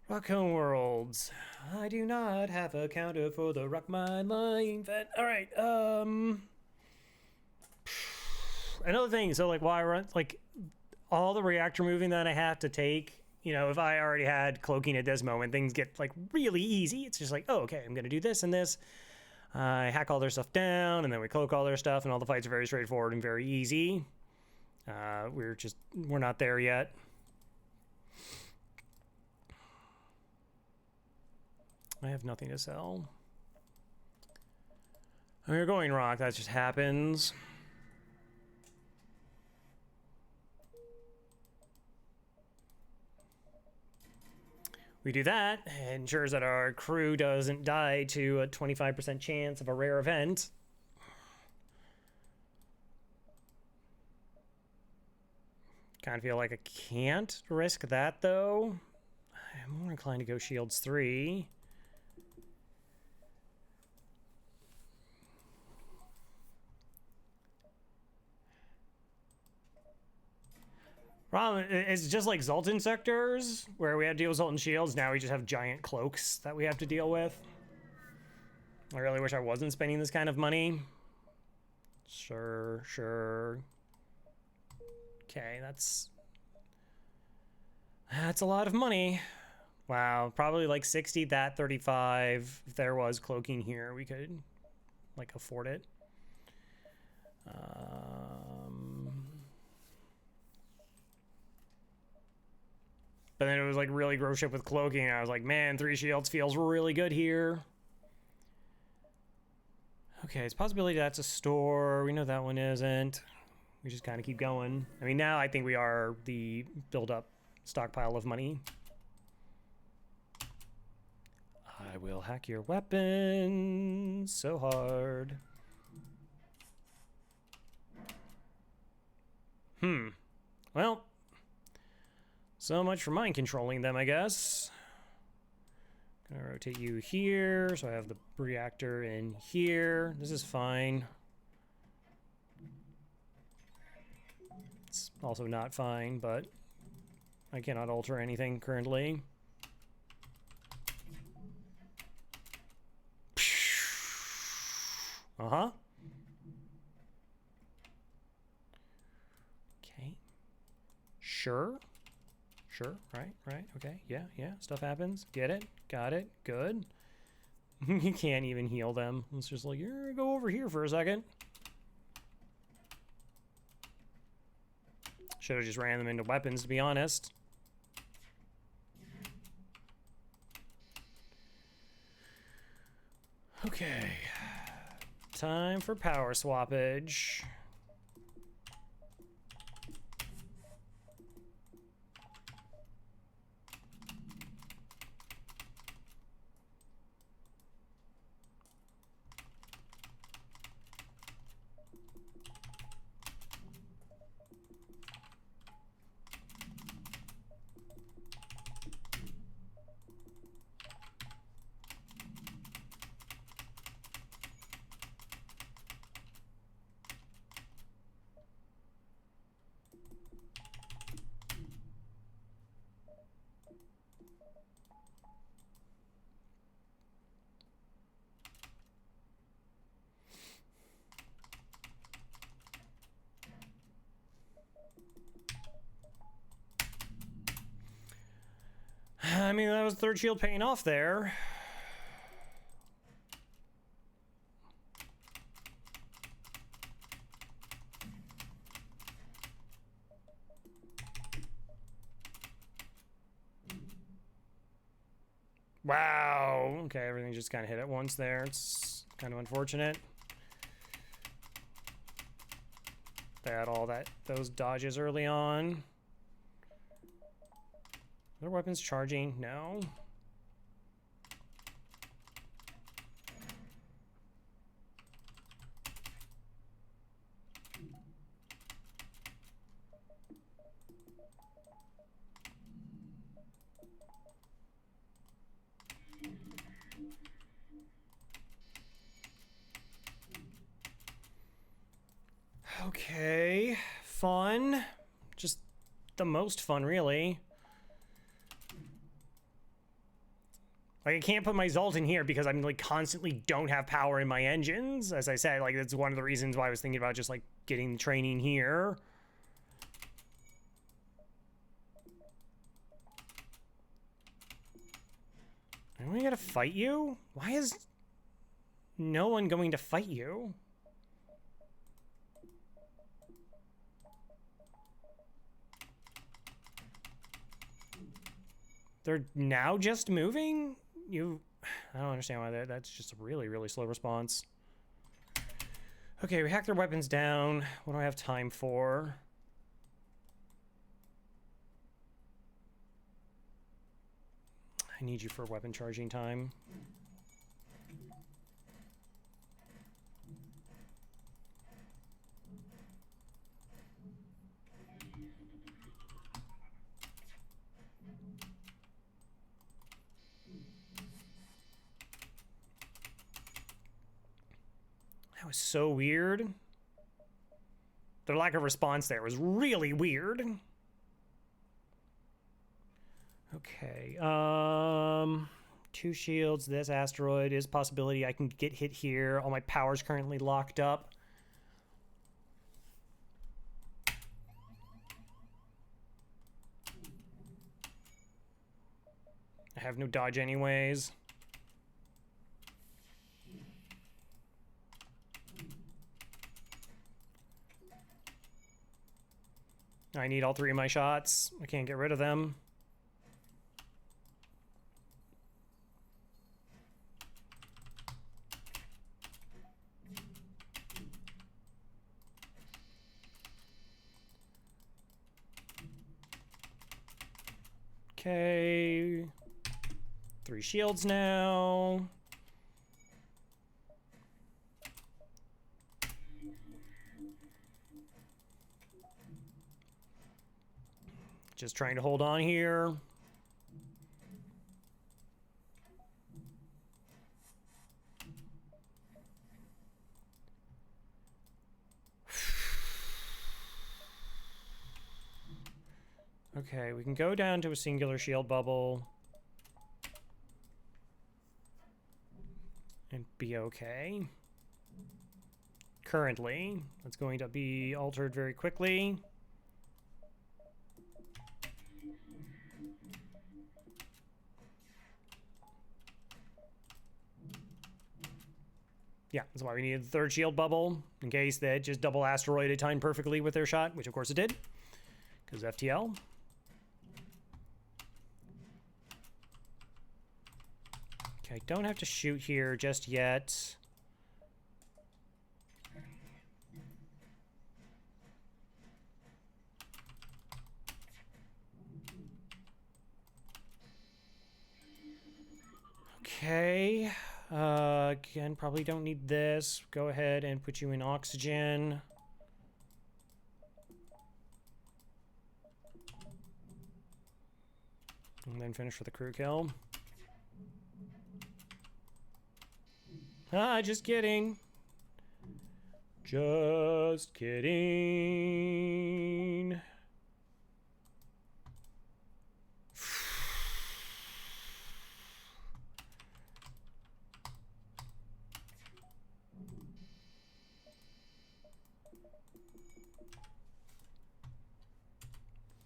Rockcone Worlds. I do not have a counter for the Rock Mine Line Vet. Alright, another thing, so like why run like all the reactor moving that I have to take, you know, if I already had cloaking at this moment, things get like really easy. It's just like, oh, okay, I'm gonna do this and this. I hack all their stuff down, and then we cloak all their stuff, and all the fights are very straightforward and very easy. We're not there yet. I have nothing to sell. We're going rock, that just happens. We do that, and ensures that our crew doesn't die to a 25% chance of a rare event. Kind of feel like I can't risk that, though. I'm more inclined to go Shields 3. Problem is just like Zoltan sectors, where we had to deal with Zoltan shields. Now we just have giant cloaks that we have to deal with. I really wish I wasn't spending this kind of money. Sure. Okay, that's a lot of money. Wow, probably like 60, that 35. If there was cloaking here, we could like afford it. But then it was like really gross ship with cloaking. And I was like, man, 3 shields feels really good here. Okay, it's a possibility that's a store. We know that one isn't. We just kind of keep going. I mean, now I think we are the build-up stockpile of money. I will hack your weapon so hard. Well, so much for mind controlling them, I guess. Gonna rotate you here, so I have the reactor in here. This is fine. It's also not fine, but I cannot alter anything currently. Uh-huh. Okay. Sure, right, okay, yeah, stuff happens. Get it, got it, good. You can't even heal them. It's just like, you're gonna go over here for a second. Should have just ran them into weapons, to be honest. Okay. Time for power swappage. I mean, that was third shield paying off there. Wow. Okay, everything just kind of hit at once there. It's kind of unfortunate. They had all those dodges early on. Are their weapons charging? No. Okay, fun. Just the most fun, really. Like, I can't put my Zult in here because I'm, like, constantly don't have power in my engines. As I said, like, that's one of the reasons why I was thinking about just, like, getting the training here. Am I gonna fight you? Why is no one going to fight you? They're now just moving? I don't understand why that's just a really, really slow response. Okay, we hacked their weapons down. What do I have time for? I need you for weapon charging time. That was so weird. Their lack of response there was really weird. Okay, 2 shields. This asteroid is a possibility I can get hit here. All my power's currently locked up. I have no dodge anyways. I need all 3 of my shots. I can't get rid of them. Okay. 3 shields now. Just trying to hold on here. Okay, we can go down to a singular shield bubble and be okay. Currently, that's going to be altered very quickly. Yeah, that's why we needed the 3rd shield bubble, in case that just double asteroided timed perfectly with their shot, which of course it did, because FTL. Okay, I don't have to shoot here just yet. Okay. Again, probably don't need this. Go ahead and put you in oxygen. And then finish with a crew kill. Ah, just kidding. Just kidding.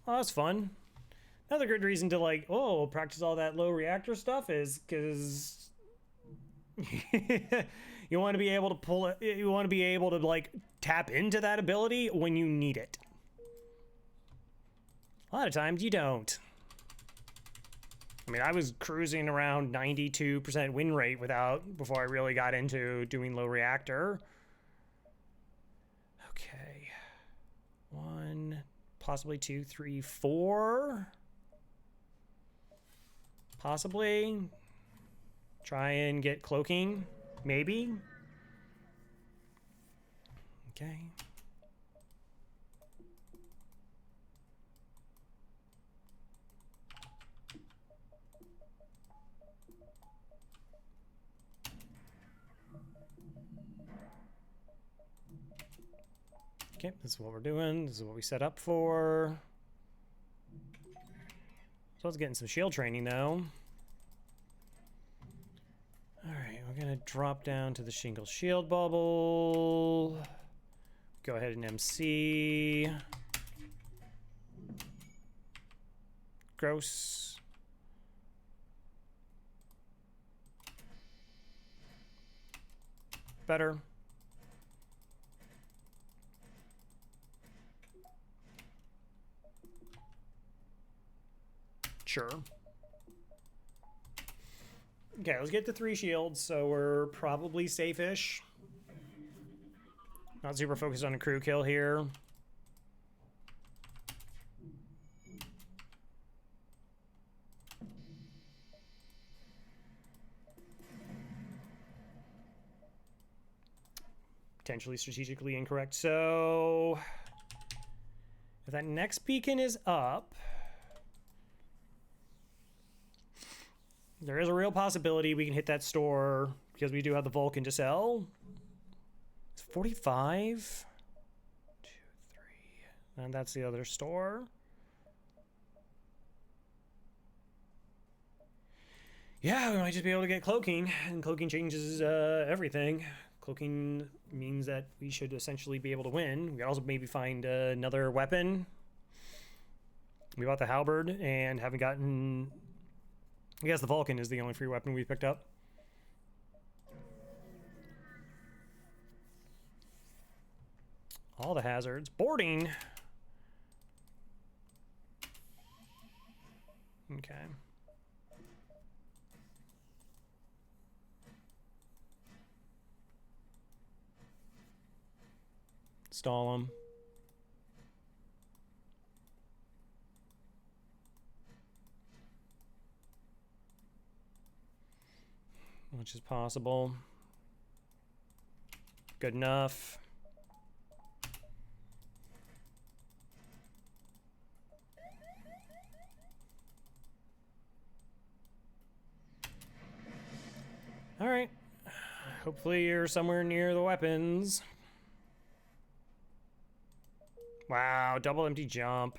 Oh, that's fun. Another good reason to like, oh, practice all that low reactor stuff is because you want to be able to pull it. You want to be able to like tap into that ability when you need it. A lot of times you don't. I mean, I was cruising around 92% win rate before I really got into doing low reactor. Okay. 1, possibly 2, 3, 4. Possibly. Try and get cloaking. Maybe. Okay. Okay, this is what we're doing. This is what we set up for. So let's get in some shield training, though. Alright, we're going to drop down to the shingle shield bubble. Go ahead and MC. Gross. Better. Sure. Okay, let's get to 3 shields, so we're probably safe-ish. Not super focused on a crew kill here. Potentially strategically incorrect. So if that next beacon is up, there is a real possibility we can hit that store because we do have the Vulcan to sell. It's 45. 2, 3. And that's the other store. Yeah, we might just be able to get cloaking, and cloaking changes everything. Cloaking means that we should essentially be able to win. We could also maybe find another weapon. We bought the halberd and haven't gotten... I guess the Vulcan is the only free weapon we picked up. All the hazards. Boarding! Okay. Stall them. Which is possible. Good enough. All right. Hopefully you're somewhere near the weapons. Wow, double empty jump.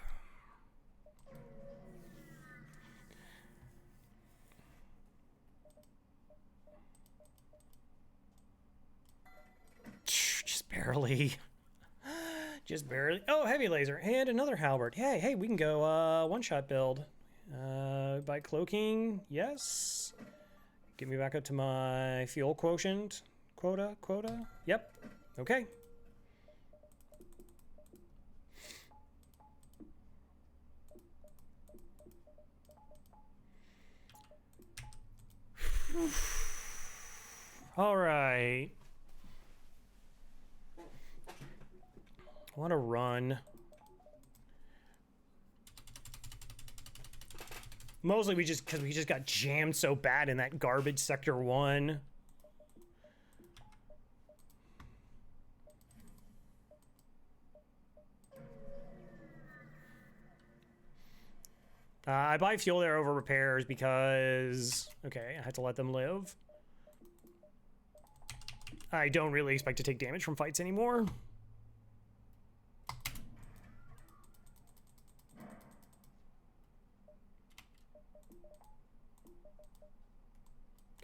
Just barely. Just barely. Oh, heavy laser and another halberd. Hey, we can go one-shot build. By cloaking, yes. Get me back up to my fuel quotient. Quota? Yep. Okay. All right. I want to run. Mostly because we just got jammed so bad in that garbage sector 1. I buy fuel there over repairs because, okay, I had to let them live. I don't really expect to take damage from fights anymore.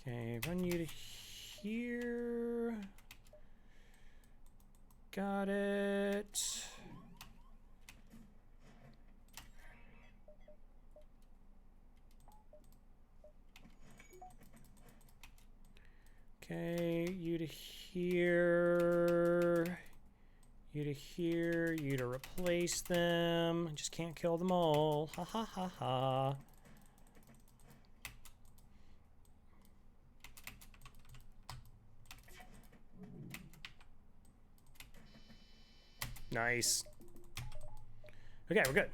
Okay, run you to here. Got it. here, you to here, you to replace them. I just can't kill them all. Ha ha ha ha. Nice. Okay, we're good.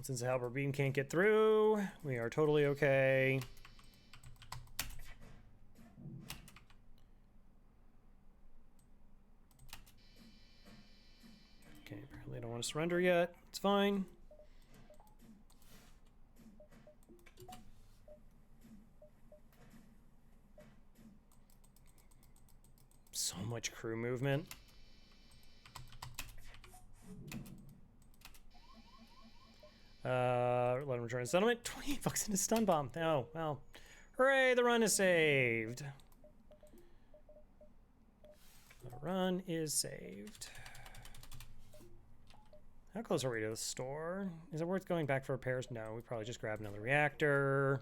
Since the halberd beam can't get through, we are totally okay. Okay, apparently I don't want to surrender yet. It's fine. So much crew movement. Let him return to settlement. 28 bucks in a stun bomb. Oh, well. Hooray, the run is saved. The run is saved. How close are we to the store? Is it worth going back for repairs? No, we probably just grab another reactor.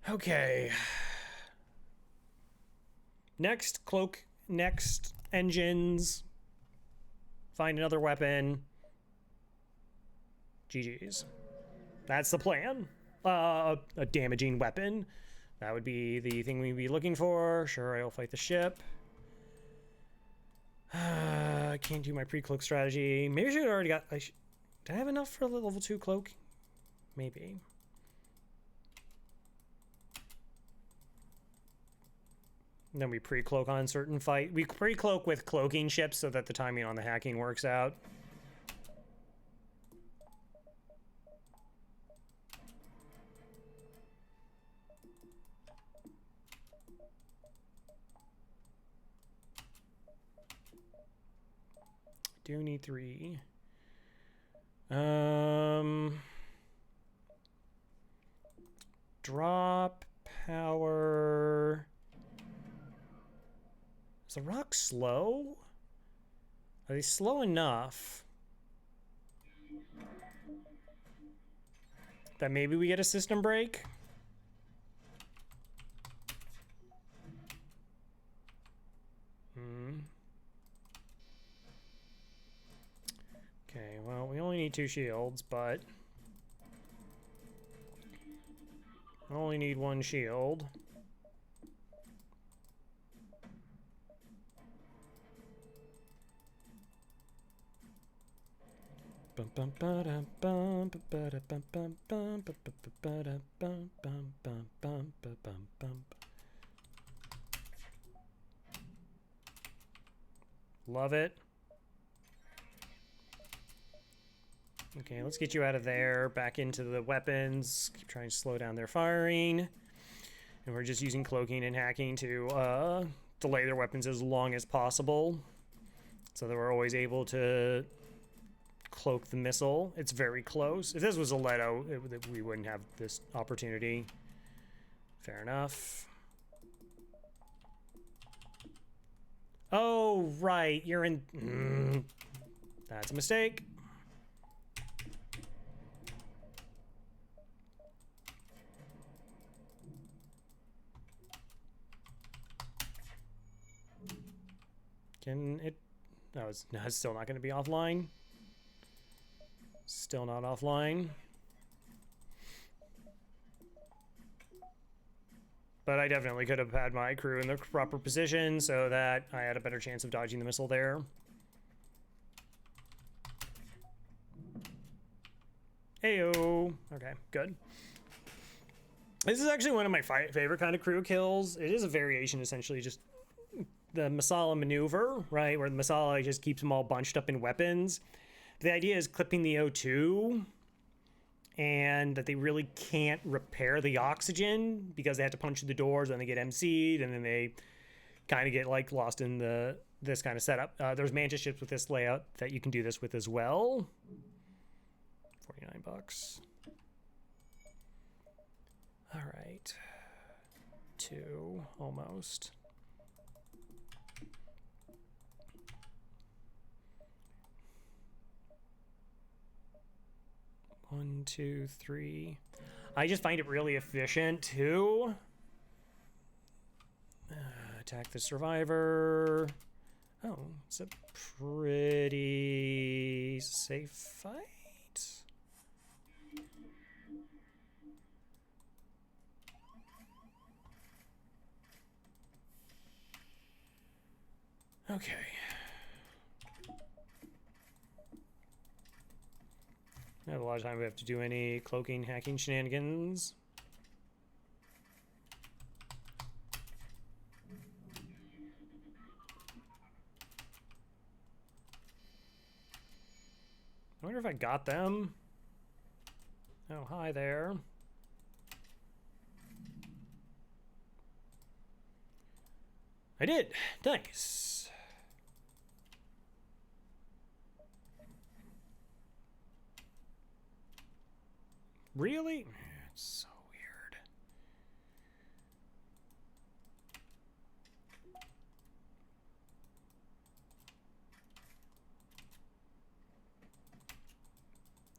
Okay. Next, cloak. Next, engines. Find another weapon. GG's. That's the plan. A damaging weapon. That would be the thing we'd be looking for. Sure, I'll fight the ship. I can't do my pre-cloak strategy. Maybe I should have already got... did I have enough for the level 2 cloak? Maybe. And then we pre-cloak on certain fight. We pre-cloak with cloaking ships so that the timing on the hacking works out. Do need 3. Drop power. Is the rock slow? Are they slow enough that maybe we get a system break? Okay, well, we only need 2 shields, but I only need 1 shield. Love it. Okay, let's get you out of there, back into the weapons. Keep trying to slow down their firing. And we're just using cloaking and hacking to delay their weapons as long as possible, so that we're always able to cloak the missile. It's very close. If this was a Leto, we wouldn't have this opportunity. Fair enough. Oh, right, you're in... That's a mistake. Can it... No, it's still not going to be offline. Still not offline. But I definitely could have had my crew in the proper position so that I had a better chance of dodging the missile there. Heyo. Okay, good. This is actually one of my favorite kind of crew kills. It is a variation, essentially, just the Masala maneuver, right? Where the Masala just keeps them all bunched up in weapons. The idea is clipping the O2, and that they really can't repair the oxygen because they have to punch through the doors, and they get MC'd, and then they kind of get like lost in this kind of setup. There's Mantis ships with this layout that you can do this with as well. 49 bucks. All right. 2, almost. 1, 2, 3. I just find it really efficient to attack the survivor. Oh, it's a pretty safe fight. Okay. I have a lot of time we have to do any cloaking, hacking shenanigans. I wonder if I got them. Oh, hi there. I did. Nice. Really? It's so weird.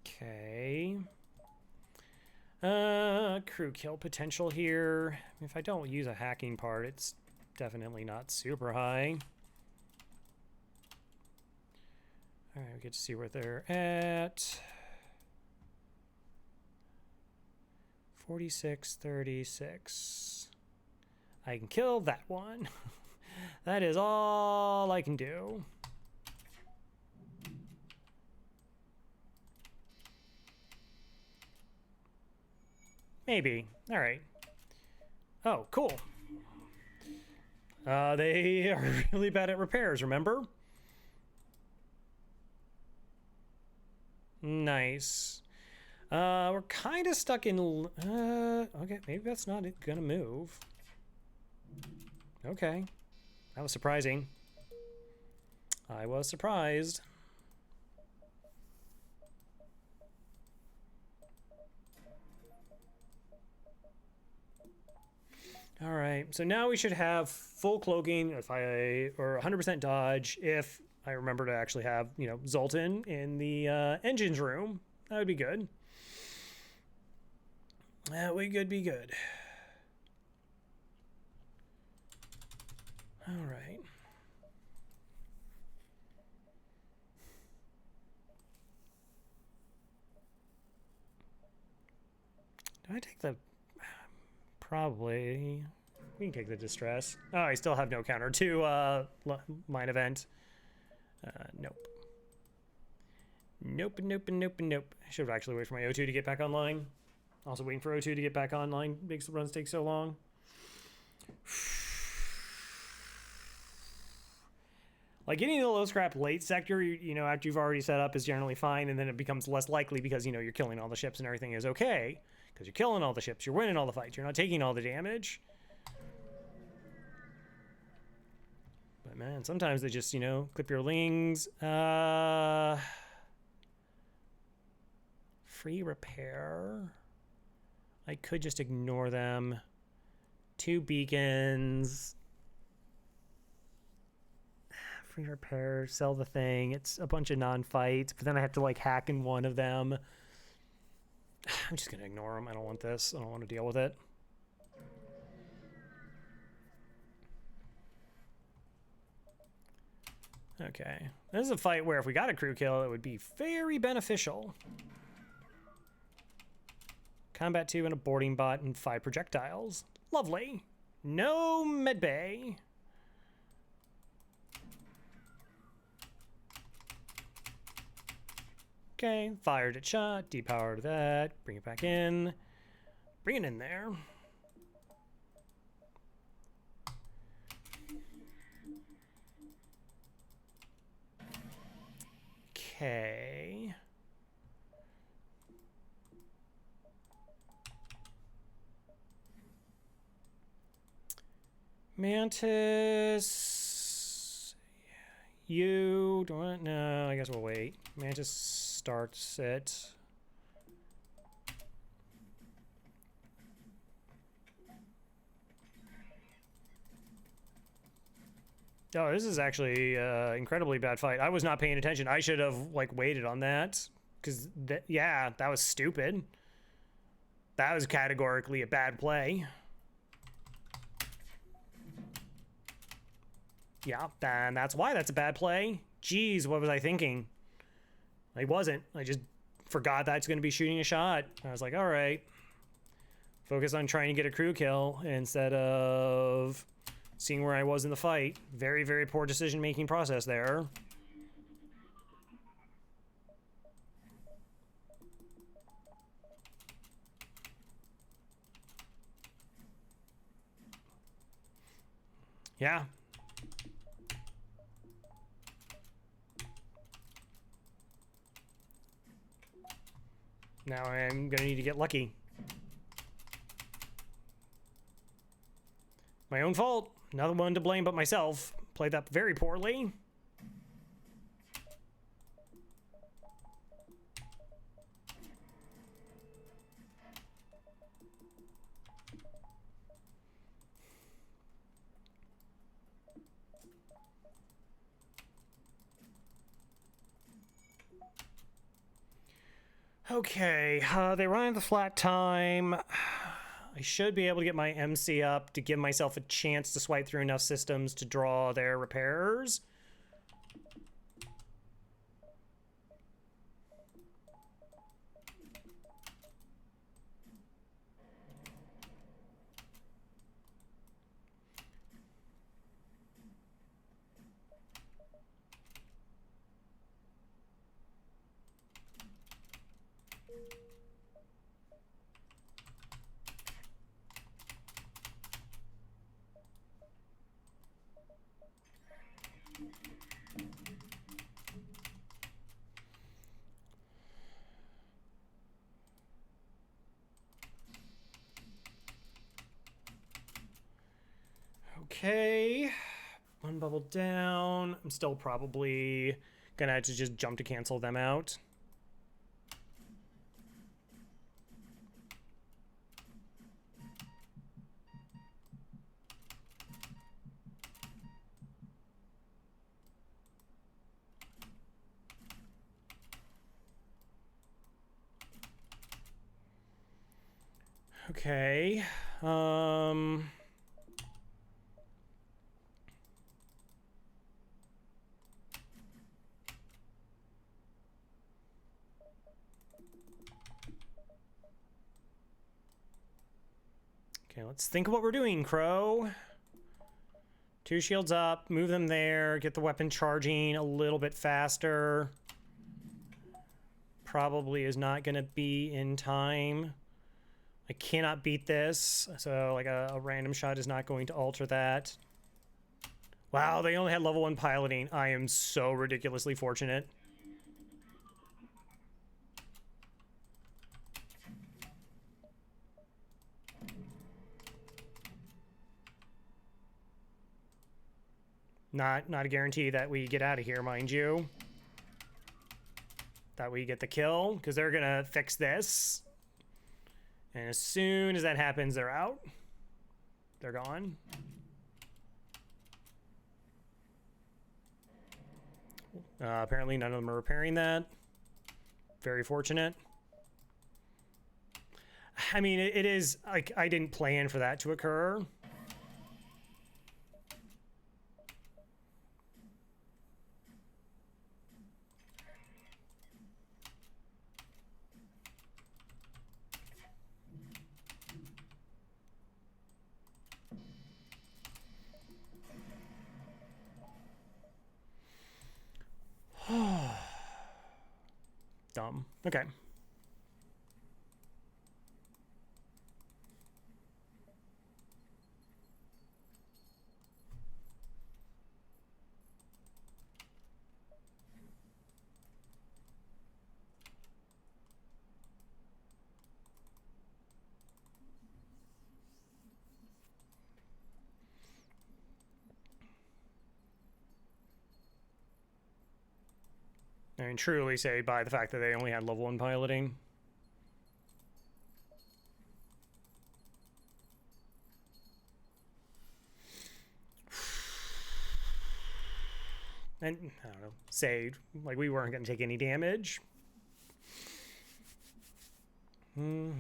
Okay. Crew kill potential here. If I don't use a hacking part, it's definitely not super high. All right, we get to see where they're at. 46, 36. I can kill that one. That is all I can do. Maybe. All right. Oh, cool. They are really bad at repairs, remember? Nice. We're kind of stuck in... okay, maybe that's not gonna move. Okay. That was surprising. I was surprised. All right, so now we should have full cloaking or 100% dodge if I remember to actually have, you know, Zoltan in the engines room. That would be good. That would be good. All right. Do I take the... Probably. We can take the distress. Oh, I still have no counter to mine event. Nope. Nope. I should have actually waited for my O2 to get back online. Also waiting for O2 to get back online makes the runs take so long. Like getting the low scrap late sector, you know, after you've already set up is generally fine, and then it becomes less likely because, you know, you're killing all the ships and everything is okay. Because you're killing all the ships, you're winning all the fights, you're not taking all the damage. But man, sometimes they just, you know, clip your lings. Free repair. I could just ignore them. 2 beacons. Free repair, sell the thing. It's a bunch of non-fights, but then I have to like hack in one of them. I'm just gonna ignore them. I don't want this. I don't want to deal with it. Okay. This is a fight where if we got a crew kill, it would be very beneficial. Combat 2 and a boarding bot and 5 projectiles. Lovely. No medbay. Okay, fired at shot, depowered that, bring it back in. Bring it in there. Okay. Mantis. You don't want... No, I guess we'll wait. Mantis starts it. Oh, this is actually incredibly bad fight. I was not paying attention. I should have like waited on that. Because, yeah, that was stupid. That was categorically a bad play. Yeah, and that's why that's a bad play. Jeez, what was I thinking? I wasn't. I just forgot that's going to be shooting a shot. I was like, all right. Focus on trying to get a crew kill instead of seeing where I was in the fight. Very, very poor decision-making process there. Yeah. Now I'm gonna need to get lucky. My own fault. Another one to blame but myself. Played that very poorly. Okay, they run out of flat time. I should be able to get my MC up to give myself a chance to swipe through enough systems to draw their repairs. Okay, one bubble down. I'm still probably gonna have to just jump to cancel them out. Okay, okay, let's think of what we're doing, Crow. 2 shields up, move them there, get the weapon charging a little bit faster. Probably is not going to be in time. I cannot beat this, so like a random shot is not going to alter that. Wow, they only had level 1 piloting. I am so ridiculously fortunate. Not a guarantee that we get out of here, mind you. That we get the kill, because they're gonna fix this. And as soon as that happens, they're out. They're gone. Apparently none of them are repairing that. Very fortunate. I mean, it is, like, I didn't plan for that to occur. Dumb. Okay. I mean, truly say by the fact that they only had level 1 piloting. And, I don't know, say, like, we weren't going to take any damage. Do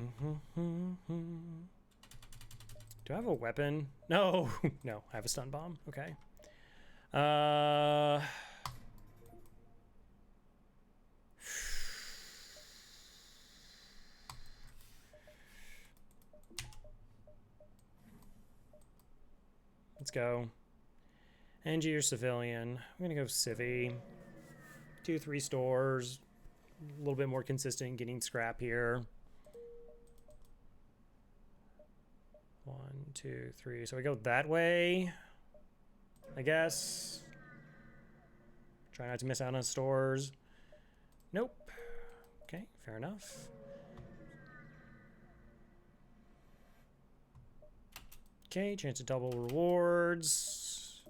I have a weapon? No. No, I have a stun bomb. Okay. Let's go. NG or civilian. I'm gonna go civvy. 2-3 stores. A little bit more consistent getting scrap here. 1, 2, 3. So we go that way, I guess. Try not to miss out on stores. Nope. Okay, fair enough. Okay, chance to double rewards.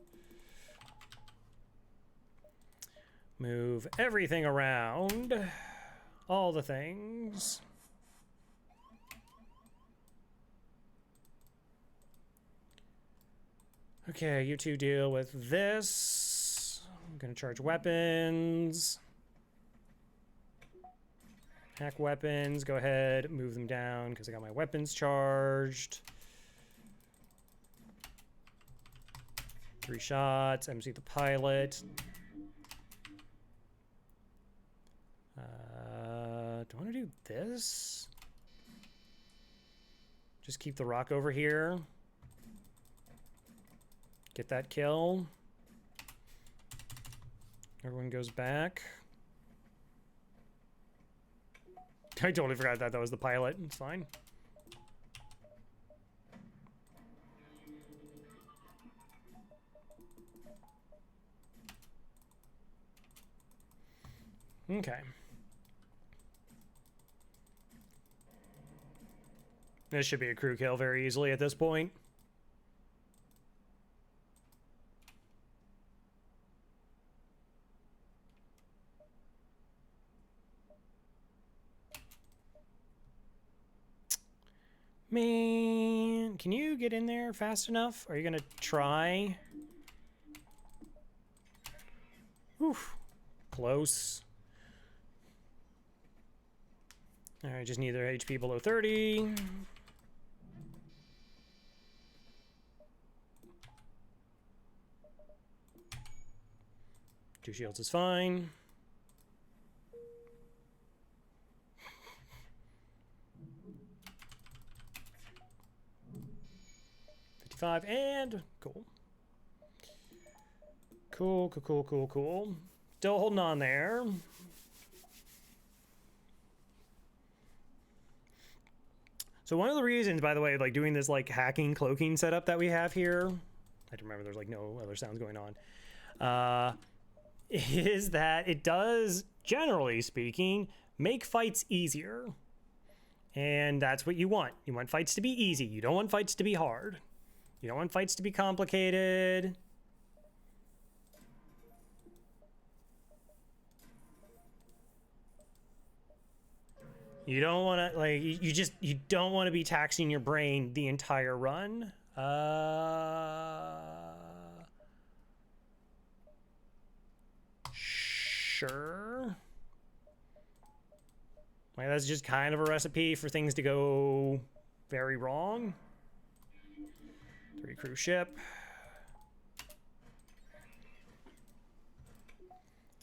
Move everything around. All the things. Okay, you two deal with this. I'm gonna charge weapons. Hack weapons, go ahead, move them down because I got my weapons charged. 3 shots, MC the pilot. Do I want to do this? Just keep the rock over here. Get that kill. Everyone goes back. I totally forgot that was the pilot. It's fine. Okay. This should be a crew kill very easily at this point. Man, can you get in there fast enough? Are you gonna try? Oof. Close. Alright, just need their HP below 30. Two shields is fine. And cool. Cool. Still holding on there. So one of the reasons, by the way, like doing this like hacking cloaking setup that we have here, I don't remember there's like no other sounds going on, is that it does, generally speaking, make fights easier. And that's what you want. You want fights to be easy. You don't want fights to be hard. You don't want fights to be complicated. You don't want to, like, you don't want to be taxing your brain the entire run. Sure. Like, that's just kind of a recipe for things to go very wrong. 3 crew ship.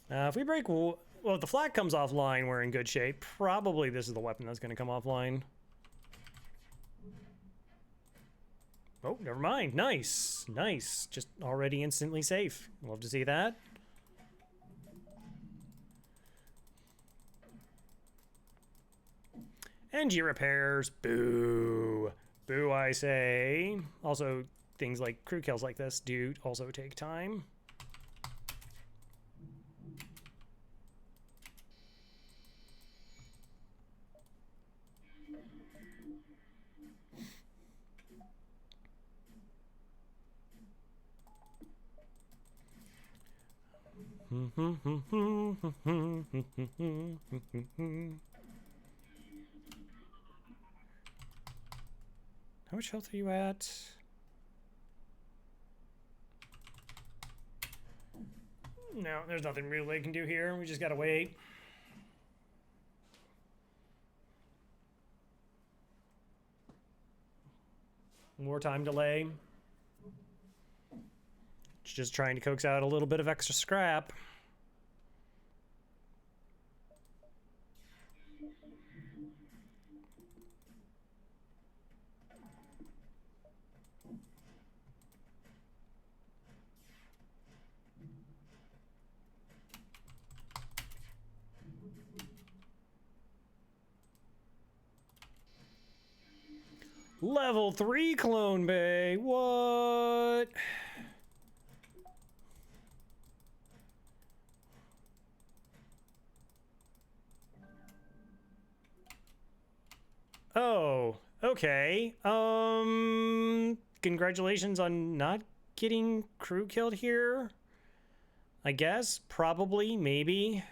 If we break, well, if the flak comes offline, we're in good shape. Probably this is the weapon that's going to come offline. Oh, never mind. Nice. Nice. Just already instantly safe. Love to see that. NG repairs. Boo. Boo, I say. Also, things like crew kills like this do also take time. How much health are you at? No, there's nothing real they can do here. We just gotta wait. More time delay. Just trying to coax out a little bit of extra scrap. Level 3 clone bay. What? Oh, okay. Congratulations on not getting crew killed here. I guess, probably, maybe.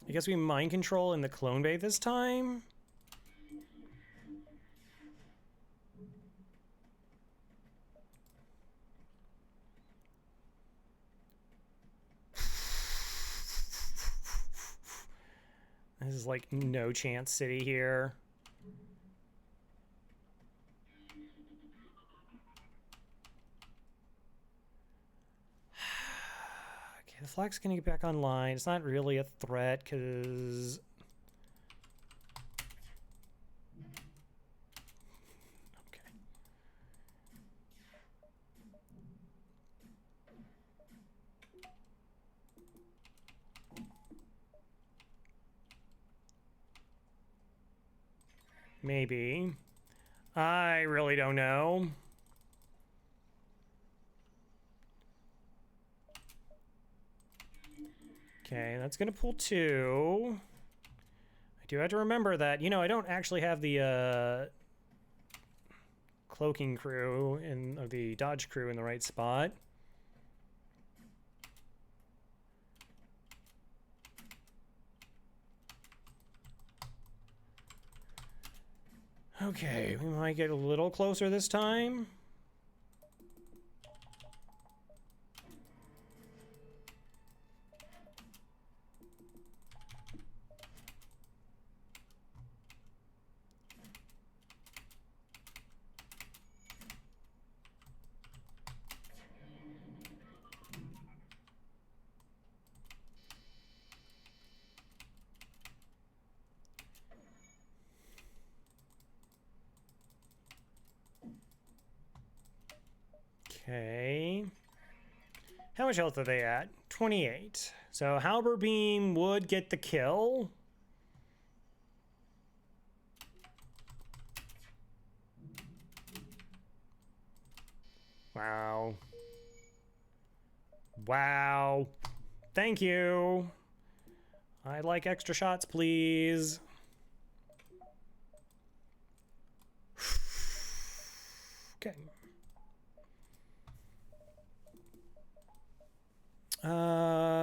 I guess we mind control in the clone bay this time. This is like no chance city here. Okay, the flag's gonna get back online. It's not really a threat because maybe. I really don't know. Okay, that's gonna pull 2. I do have to remember that, you know, I don't actually have the cloaking crew or the dodge crew in the right spot. Okay, we might get a little closer this time. Okay. How much health are they at? 28. So Halber Beam would get the kill. Wow. Wow. Thank you. I'd like extra shots, please. Okay.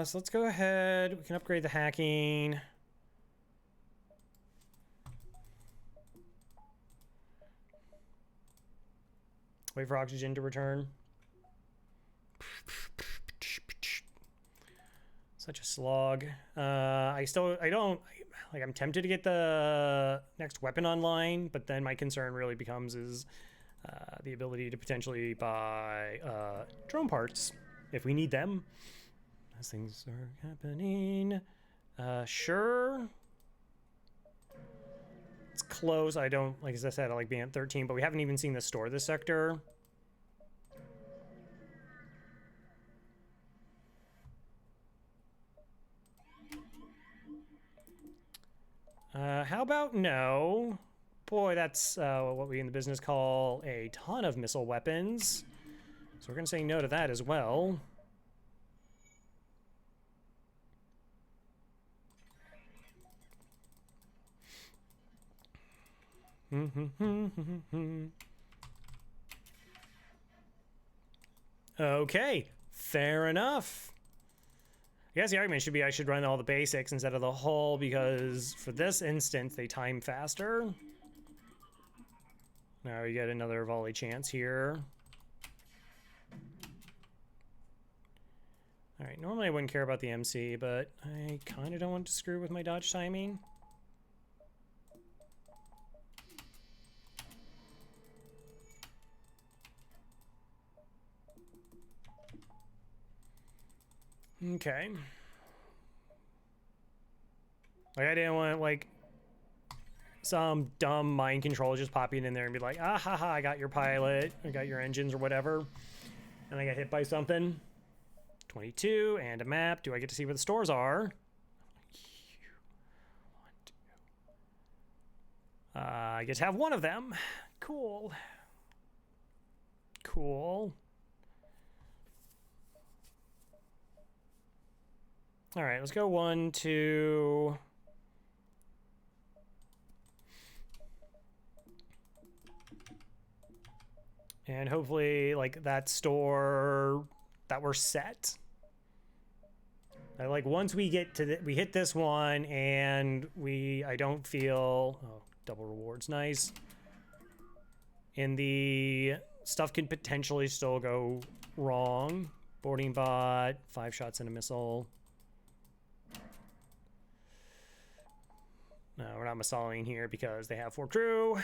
So let's go ahead. We can upgrade the hacking. Wait for oxygen to return. Such a slog. I'm tempted to get the next weapon online, but then my concern really becomes the ability to potentially buy drone parts if we need them. As things are happening. Sure. It's close. I don't, like as I said, I like being at 13, but we haven't even seen the store this sector. How about no? Boy, that's what we in the business call a ton of missile weapons. So we're going to say no to that as well. Okay, fair enough. I guess the argument should be I should run all the basics instead of the whole, because for this instance, they time faster. Now we get another volley chance here. All right, normally I wouldn't care about the MC, but I kind of don't want to screw with my dodge timing. Okay. Like, I didn't want, like, some dumb mind control just popping in there and be like, ah, ha, ha, I got your pilot, I got your engines or whatever, and I got hit by something. 22 and a map. Do I get to see where the stores are? I get to have one of them. Cool. Cool. All right, let's go 1, 2. And hopefully, like, that store that we're set. Like, once we get to we hit this one and I don't feel, oh, double rewards, nice. And the stuff can potentially still go wrong. Boarding bot, 5 shots and a missile. No, we're not missiling here because they have 4 crew.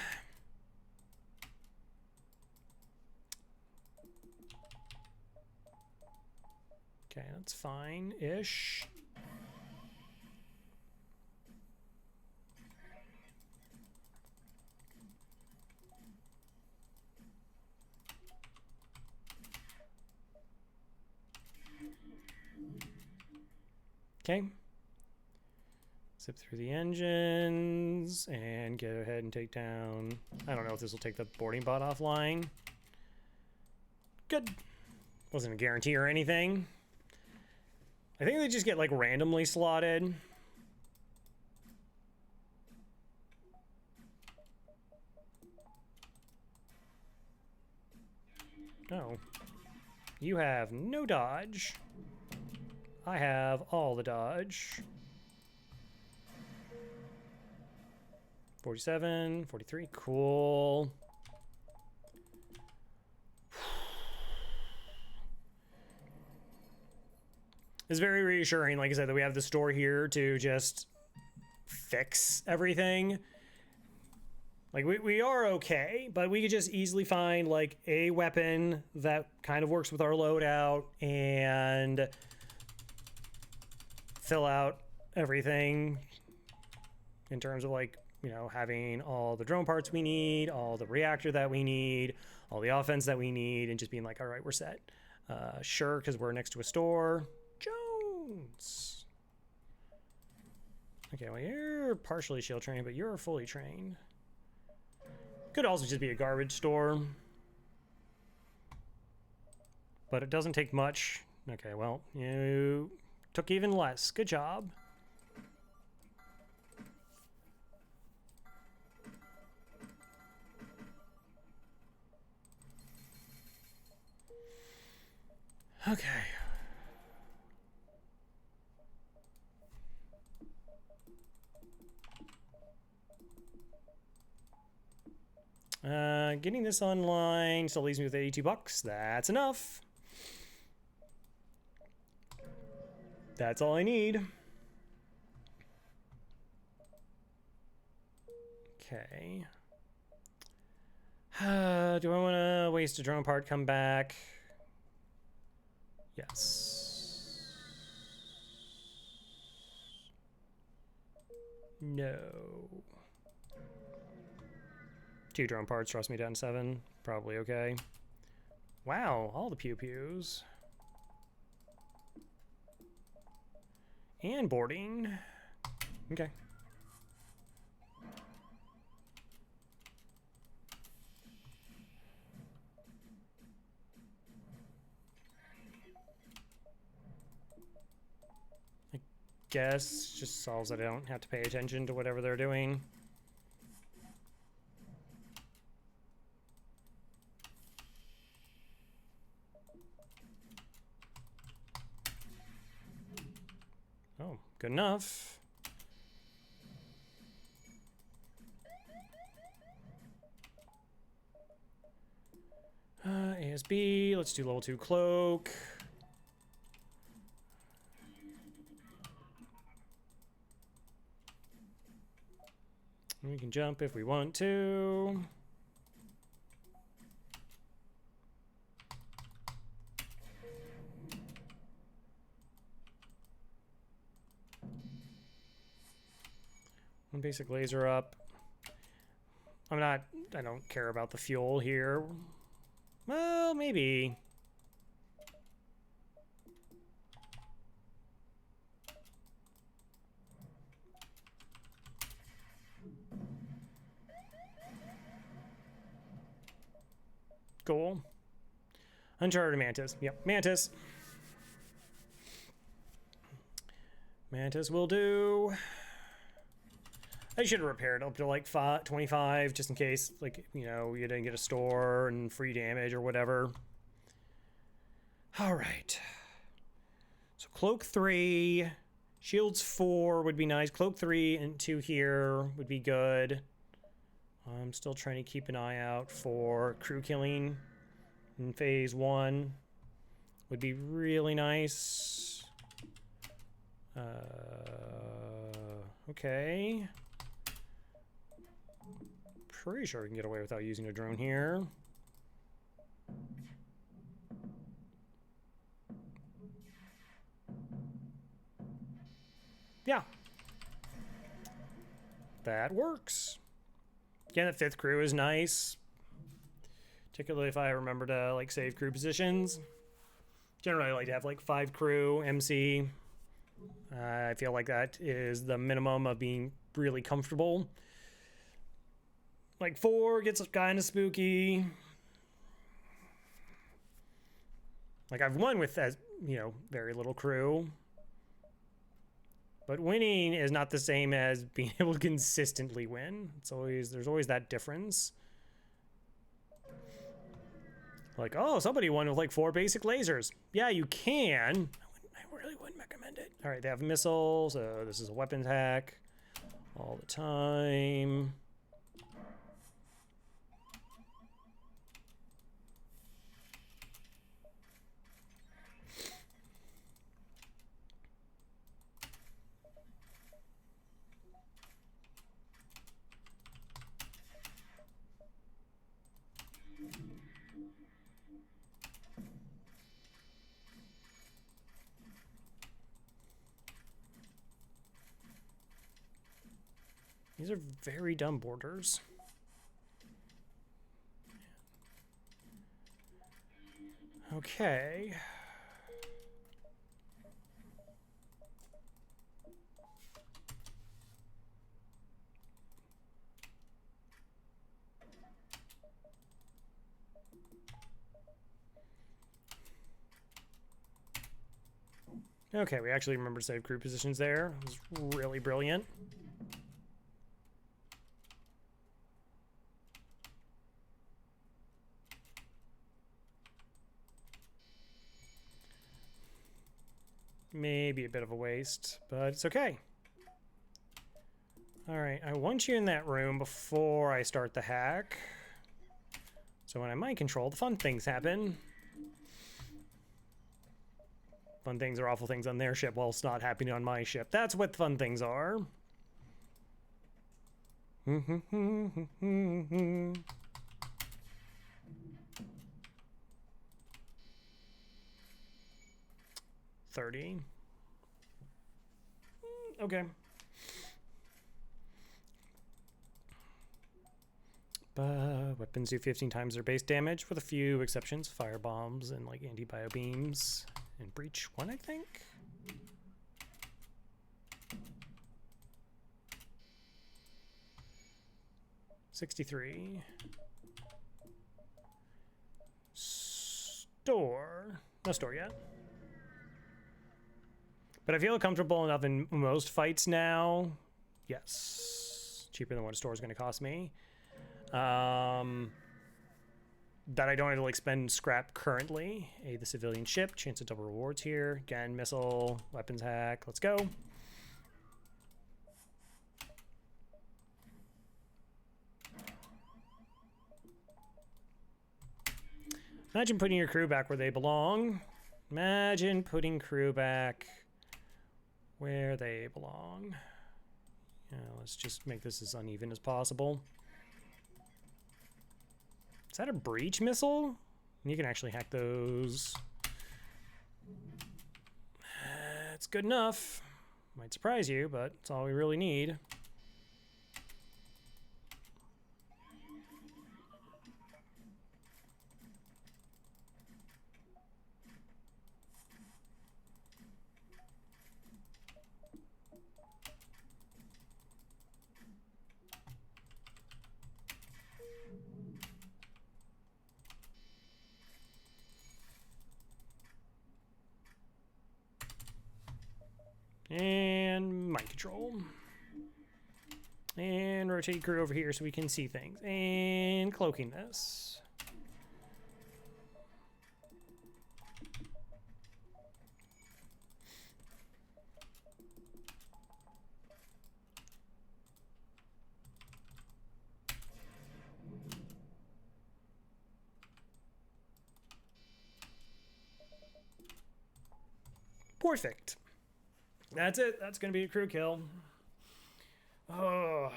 Okay, that's fine-ish. Okay. Zip through the engines and go ahead and take down... I don't know if this will take the boarding bot offline. Good. Wasn't a guarantee or anything. I think they just get, like, randomly slotted. Oh. You have no dodge. I have all the dodge. 47, 43, cool. It's very reassuring, like I said, that we have the store here to just fix everything. Like, we are okay, but we could just easily find, like, a weapon that kind of works with our loadout and fill out everything in terms of, like, you know, having all the drone parts we need, all the reactor that we need, all the offense that we need, and just being like, all right, we're set. Sure, because we're next to a store. Jones. Okay, well, you're partially shield trained, but you're fully trained. Could also just be a garbage store. But it doesn't take much. Okay, well, you took even less. Good job. Okay. Getting this online still leaves me with 82 bucks. That's enough. That's all I need. Okay. Do I want to waste a drone part, come back? Yes. No. 2 drone parts, trust me, down to 7. Probably okay. Wow, all the pew-pews. And boarding. Okay. I guess just solves that I don't have to pay attention to whatever they're doing. Oh, good enough. ASB, let's do level 2 cloak. We can jump if we want to. One basic laser up. I don't care about the fuel here. Well, maybe. Cool. Uncharted Mantis. Yep, Mantis. Mantis will do. I should have repaired up to like 25 just in case, like, you know, you didn't get a store and free damage or whatever. All right. So Cloak 3, Shields 4 would be nice. Cloak 3 and 2 here would be good. I'm still trying to keep an eye out for crew killing in phase 1. Would be really nice. Okay. Pretty sure we can get away without using a drone here. Yeah. That works. Again, the 5th crew is nice. Particularly if I remember to like save crew positions. Generally I like to have like 5 crew, MC. I feel like that is the minimum of being really comfortable. Like 4 gets kind of spooky. Like I've won with, as you know, very little crew. But winning is not the same as being able to consistently win. There's always that difference. Like, oh, somebody won with like 4 basic lasers. Yeah, you can. I really wouldn't recommend it. All right, they have missiles. So this is a weapons hack all the time. These are very dumb borders. Okay. Okay, we actually remember to save crew positions there. It was really brilliant. Maybe a bit of a waste, but it's okay. All right, I want you in that room before I start the hack. So when I mind control, the fun things happen. Fun things are awful things on their ship while it's not happening on my ship. That's what fun things are. 30. Okay. Weapons do 15 times their base damage, with a few exceptions. Fire bombs and like anti-bio beams. And breach 1, I think. $63. Store. No store yet. But I feel comfortable enough in most fights now. Yes. Cheaper than what a store is going to cost me. That I don't have to like spend scrap currently. Aid the civilian ship. Chance of double rewards here. Again, missile, weapons hack. Let's go. Imagine putting your crew back where they belong. Imagine putting crew back where they belong. Yeah, let's just make this as uneven as possible. Is that a breach missile? You can actually hack those. That's good enough. Might surprise you, but it's all we really need. And rotate crew over here so we can see things. And cloaking this. Perfect. That's it. That's going to be a crew kill. Oh.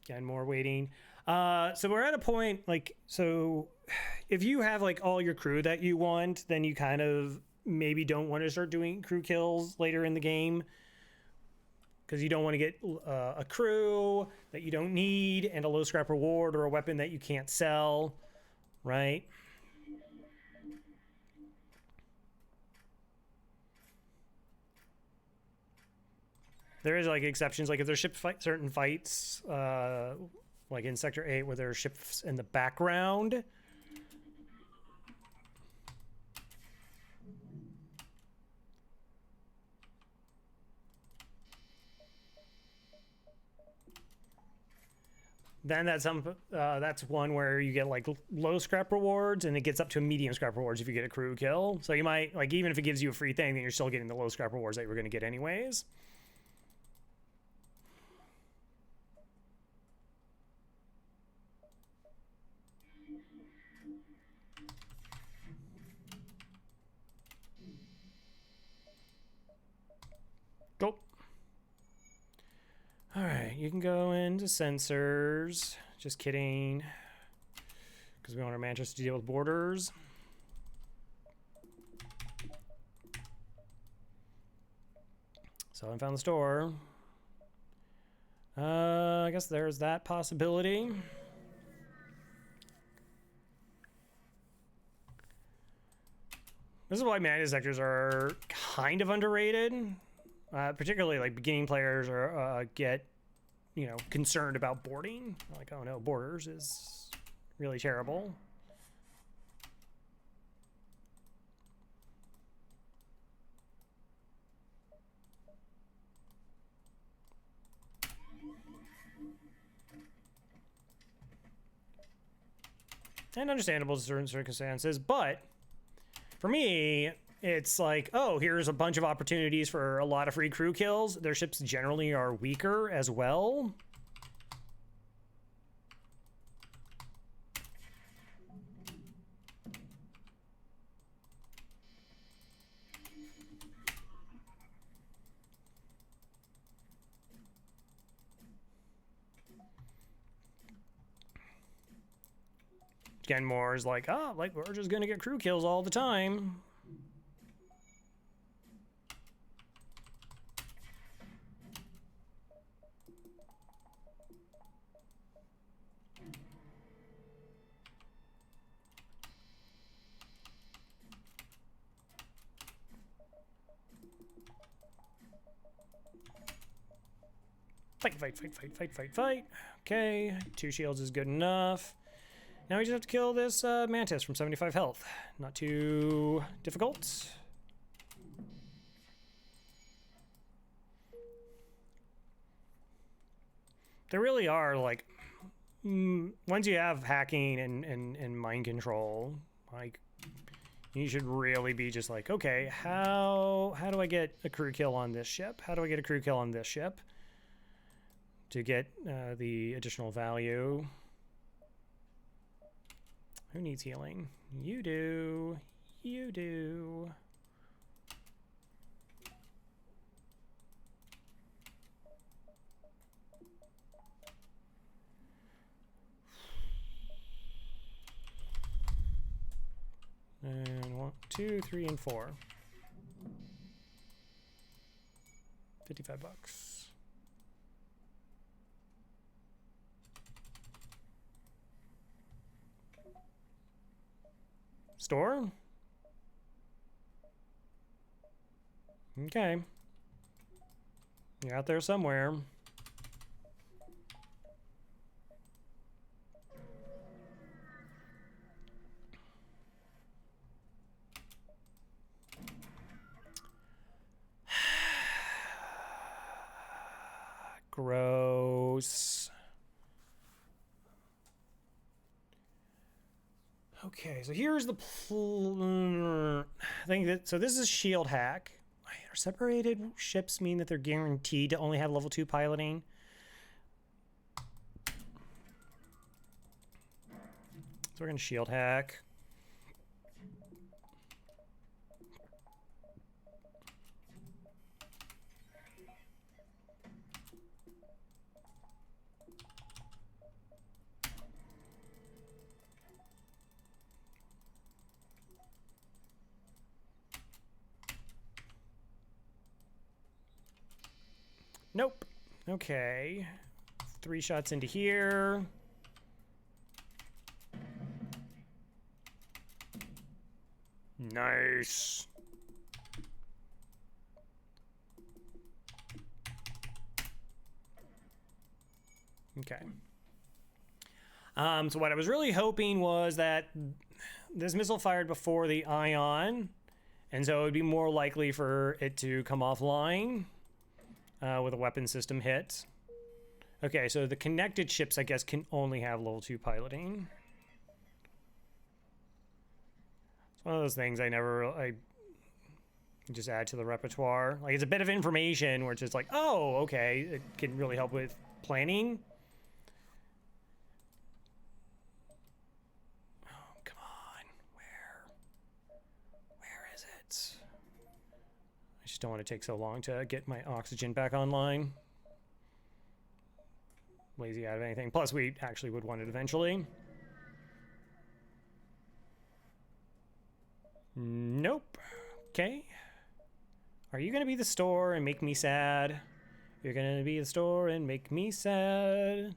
Again, more waiting. So we're at a point, like, so if you have, like, all your crew that you want, then you kind of maybe don't want to start doing crew kills later in the game. Because you don't want to get a crew that you don't need and a low scrap reward or a weapon that you can't sell, right? There is like exceptions, like if there's ship fight, certain fights, like in Sector 8 where there are ships in the background. Then that's one where you get like low scrap rewards, and it gets up to medium scrap rewards if you get a crew kill. So you might, like, even if it gives you a free thing, then you're still getting the low scrap rewards that you were going to get anyways. Go. All right, you can go into sensors. Just kidding. Because we want our mantis to deal with borders. So I found the store. I guess there's that possibility. This is why mantis sectors are kind of underrated. Particularly like beginning players are get, you know, concerned about boarding. Like, oh no, borders is really terrible. And understandable in certain circumstances, but for me, it's like, oh, here's a bunch of opportunities for a lot of free crew kills. Their ships generally are weaker as well. Genmore is like, oh, like, we're just gonna get crew kills all the time. Fight, fight, fight, fight, fight, fight, fight. Okay, 2 shields is good enough. Now we just have to kill this mantis from 75 health. Not too difficult. There really are, like, once you have hacking and mind control, like, you should really be just like, okay, how do I get a crew kill on this ship? How do I get a crew kill on this ship to get the additional value? Who needs healing? You do. You do. And 1, 2, 3, and 4. 55 bucks. Store? Okay. You're out there somewhere. Gross. Okay, so here's the thing that, so this is shield hack. Are separated ships mean that they're guaranteed to only have level 2 piloting? So we're gonna shield hack. Nope. Okay. 3 shots into here. Nice. Okay. So what I was really hoping was that this missile fired before the ion, and so it would be more likely for it to come offline with a weapon system hit. Okay, so the connected ships, I guess, can only have level 2 piloting. It's one of those things I just add to the repertoire. Like, it's a bit of information where it's just like, oh, okay, it can really help with planning. Oh, come on. Where is it? I just don't want to take so long to get my oxygen back online. Lazy out of anything. Plus, we actually would want it eventually. Nope. Okay. Are you gonna be the store and make me sad? You're gonna be the store and make me sad.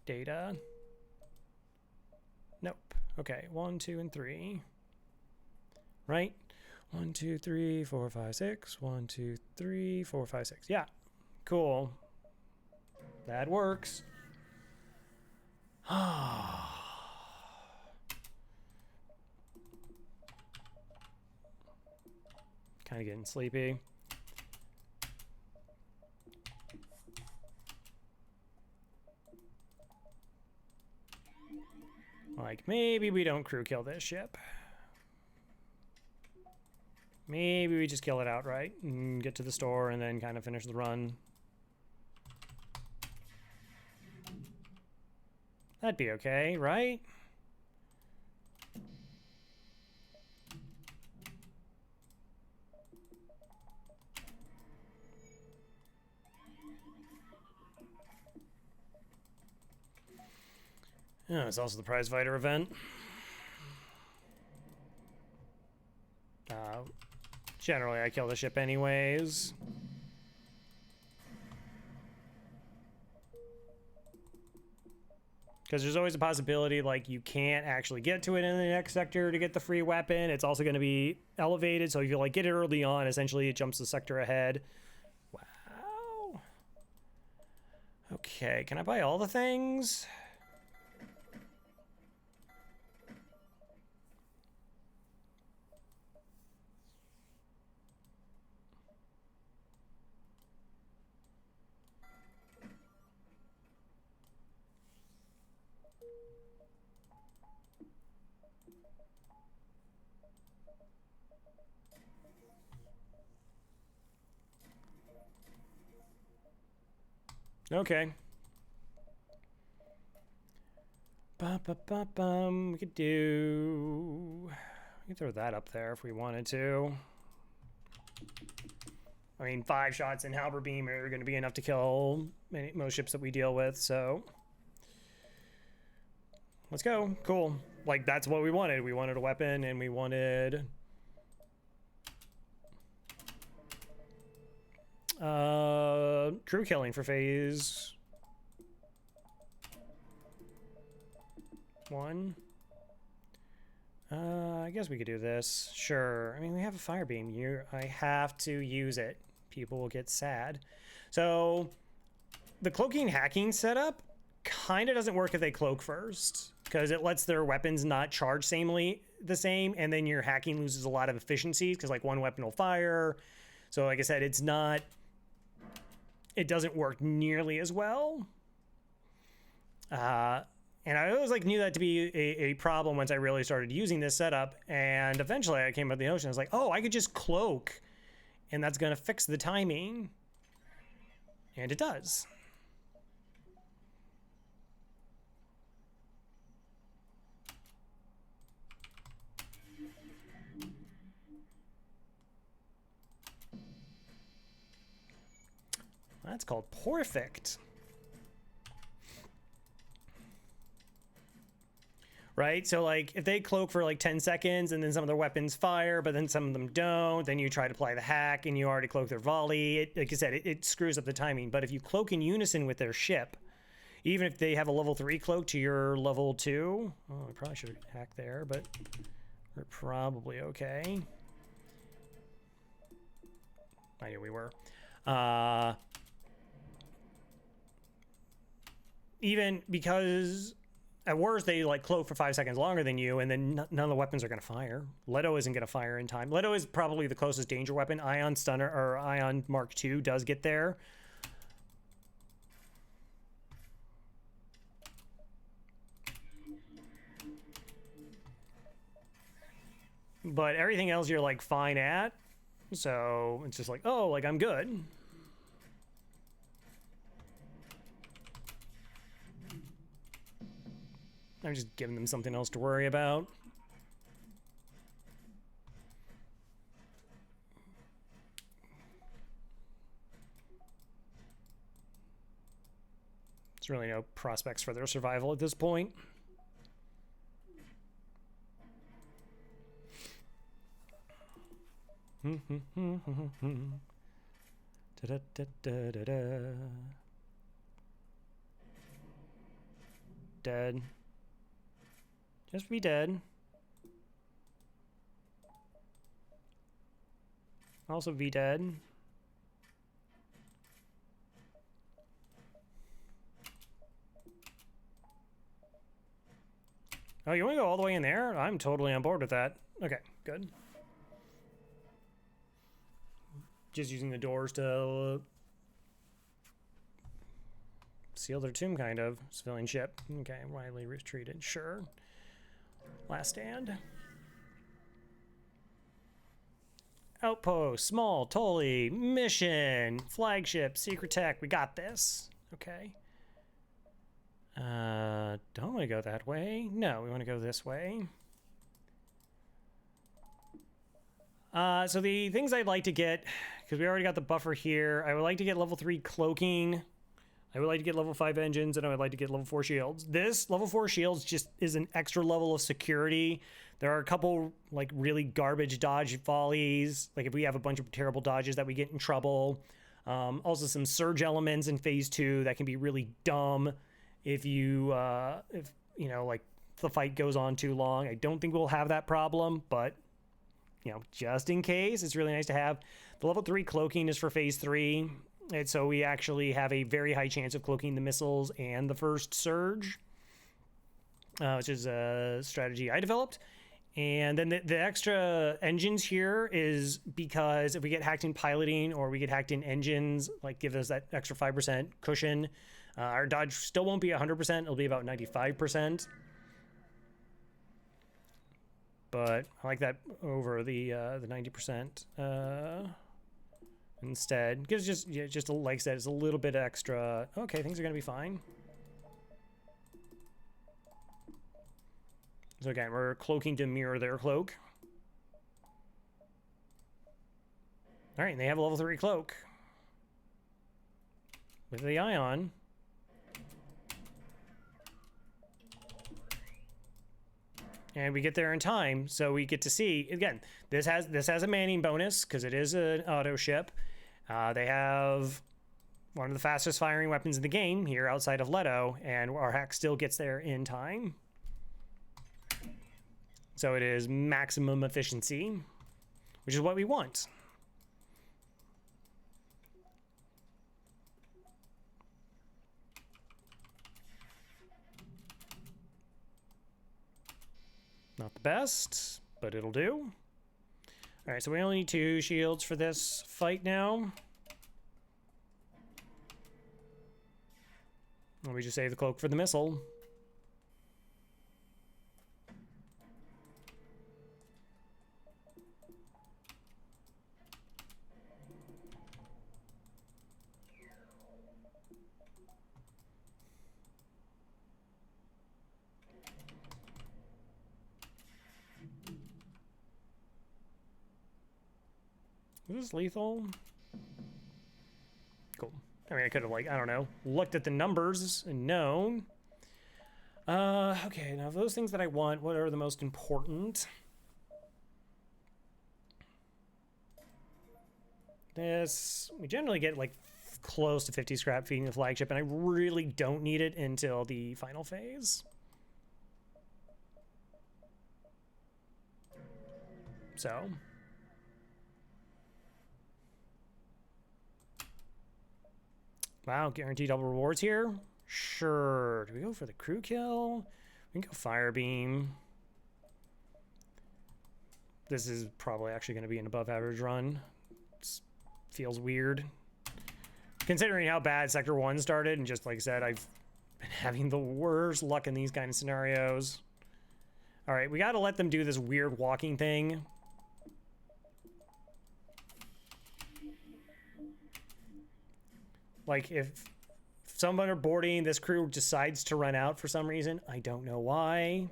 Data. Nope. Okay, 1, 2, and 3. Right? 1, 2, 3, 4, 5, 6. 1, 2, 3, 4, 5, 6. Yeah. Cool. That works. Kind of getting sleepy. Like, maybe we don't crew kill this ship. Maybe we just kill it outright and get to the store and then kind of finish the run. That'd be okay, right? Yeah, it's also the prize fighter event. Generally, I kill the ship anyways. Because there's always a possibility, like, you can't actually get to it in the next sector to get the free weapon. It's also going to be elevated, so if you, like, get it early on, essentially it jumps the sector ahead. Wow. Okay, can I buy all the things? Okay. We could throw that up there if we wanted to. I mean, 5 shots in halberd beam are going to be enough to kill most ships that we deal with, so let's go. Cool. Like, that's what we wanted. We wanted a weapon, and we wanted crew killing for phase 1. I guess we could do this. Sure. I mean, we have a fire beam. I have to use it. People will get sad. So the cloaking hacking setup kind of doesn't work if they cloak first, because it lets their weapons not charge the same, and then your hacking loses a lot of efficiencies because, like, one weapon will fire. So like I said, it's not it doesn't work nearly as well. And I always like knew that to be a problem once I really started using this setup. And eventually I came up with the notion, I was like, oh, I could just cloak and that's going to fix the timing. And it does. That's called perfect. Right? So like if they cloak for like 10 seconds and then some of their weapons fire, but then some of them don't, then you try to apply the hack and you already cloak their volley. Like I said, it screws up the timing. But if you cloak in unison with their ship, even if they have a level 3 cloak to your level 2, oh, I probably should hack there, but we're probably okay. I knew we were. Even because at worst they like cloak for 5 seconds longer than you, and then none of the weapons are going to fire. Leto isn't going to fire in time. Leto is probably the closest danger weapon. Ion Stunner or Ion Mark II does get there. But everything else you're like fine at. So it's just like, oh, like I'm good. I'm just giving them something else to worry about. There's really no prospects for their survival at this point. Dead. Just be dead. Also be dead. Oh, you want to go all the way in there? I'm totally on board with that. Okay, good. Just using the doors to seal their tomb, kind of. Civilian ship. Okay, widely retreated. Sure. Last stand. Outpost, small, Tully, mission, flagship, secret tech. We got this. Okay. Don't want to go that way. No, we want to go this way. So the things I'd like to get, because we already got the buffer here, I would like to get level 3 cloaking. I would like to get level 5 engines, and I would like to get level 4 shields. This level 4 shields just is an extra level of security. There are a couple like really garbage dodge volleys. Like if we have a bunch of terrible dodges that we get in trouble. Also some surge elements in phase 2 that can be really dumb if you know, like the fight goes on too long. I don't think we'll have that problem, but you know, just in case, it's really nice to have. The level 3 cloaking is for phase 3. And so we actually have a very high chance of cloaking the missiles and the first surge, which is a strategy I developed. And then the extra engines here is because if we get hacked in piloting or we get hacked in engines, like give us that extra 5% cushion. Our dodge still won't be 100%. It'll be about 95%. But I like that over the 90%. Instead, because just like I said, it's a little bit extra. Okay, things are gonna be fine. So again, we're cloaking to mirror their cloak. All right, and they have a level 3 cloak with the ion. And we get there in time, so we get to see again. This has a manning bonus because it is an auto ship. They have one of the fastest firing weapons in the game here outside of Leto, and our hack still gets there in time. So it is maximum efficiency, which is what we want. Not the best, but it'll do. All right, so we only need 2 shields for this fight now. Let me just save the cloak for the missile. Is this lethal? Cool. I mean, I could have, like, I don't know, looked at the numbers and known. Okay, now those things that I want, what are the most important? This, we generally get, like, close to 50 scrap feeding the flagship, and I really don't need it until the final phase. So... Wow, guaranteed double rewards here? Sure. Do we go for the crew kill? We can go fire beam. This is probably actually going to be an above average run. It feels weird. Considering how bad Sector 1 started, and just like I said, I've been having the worst luck in these kind of scenarios. Alright, we got to let them do this weird walking thing. Like, if someone are boarding, this crew decides to run out for some reason. I don't know why.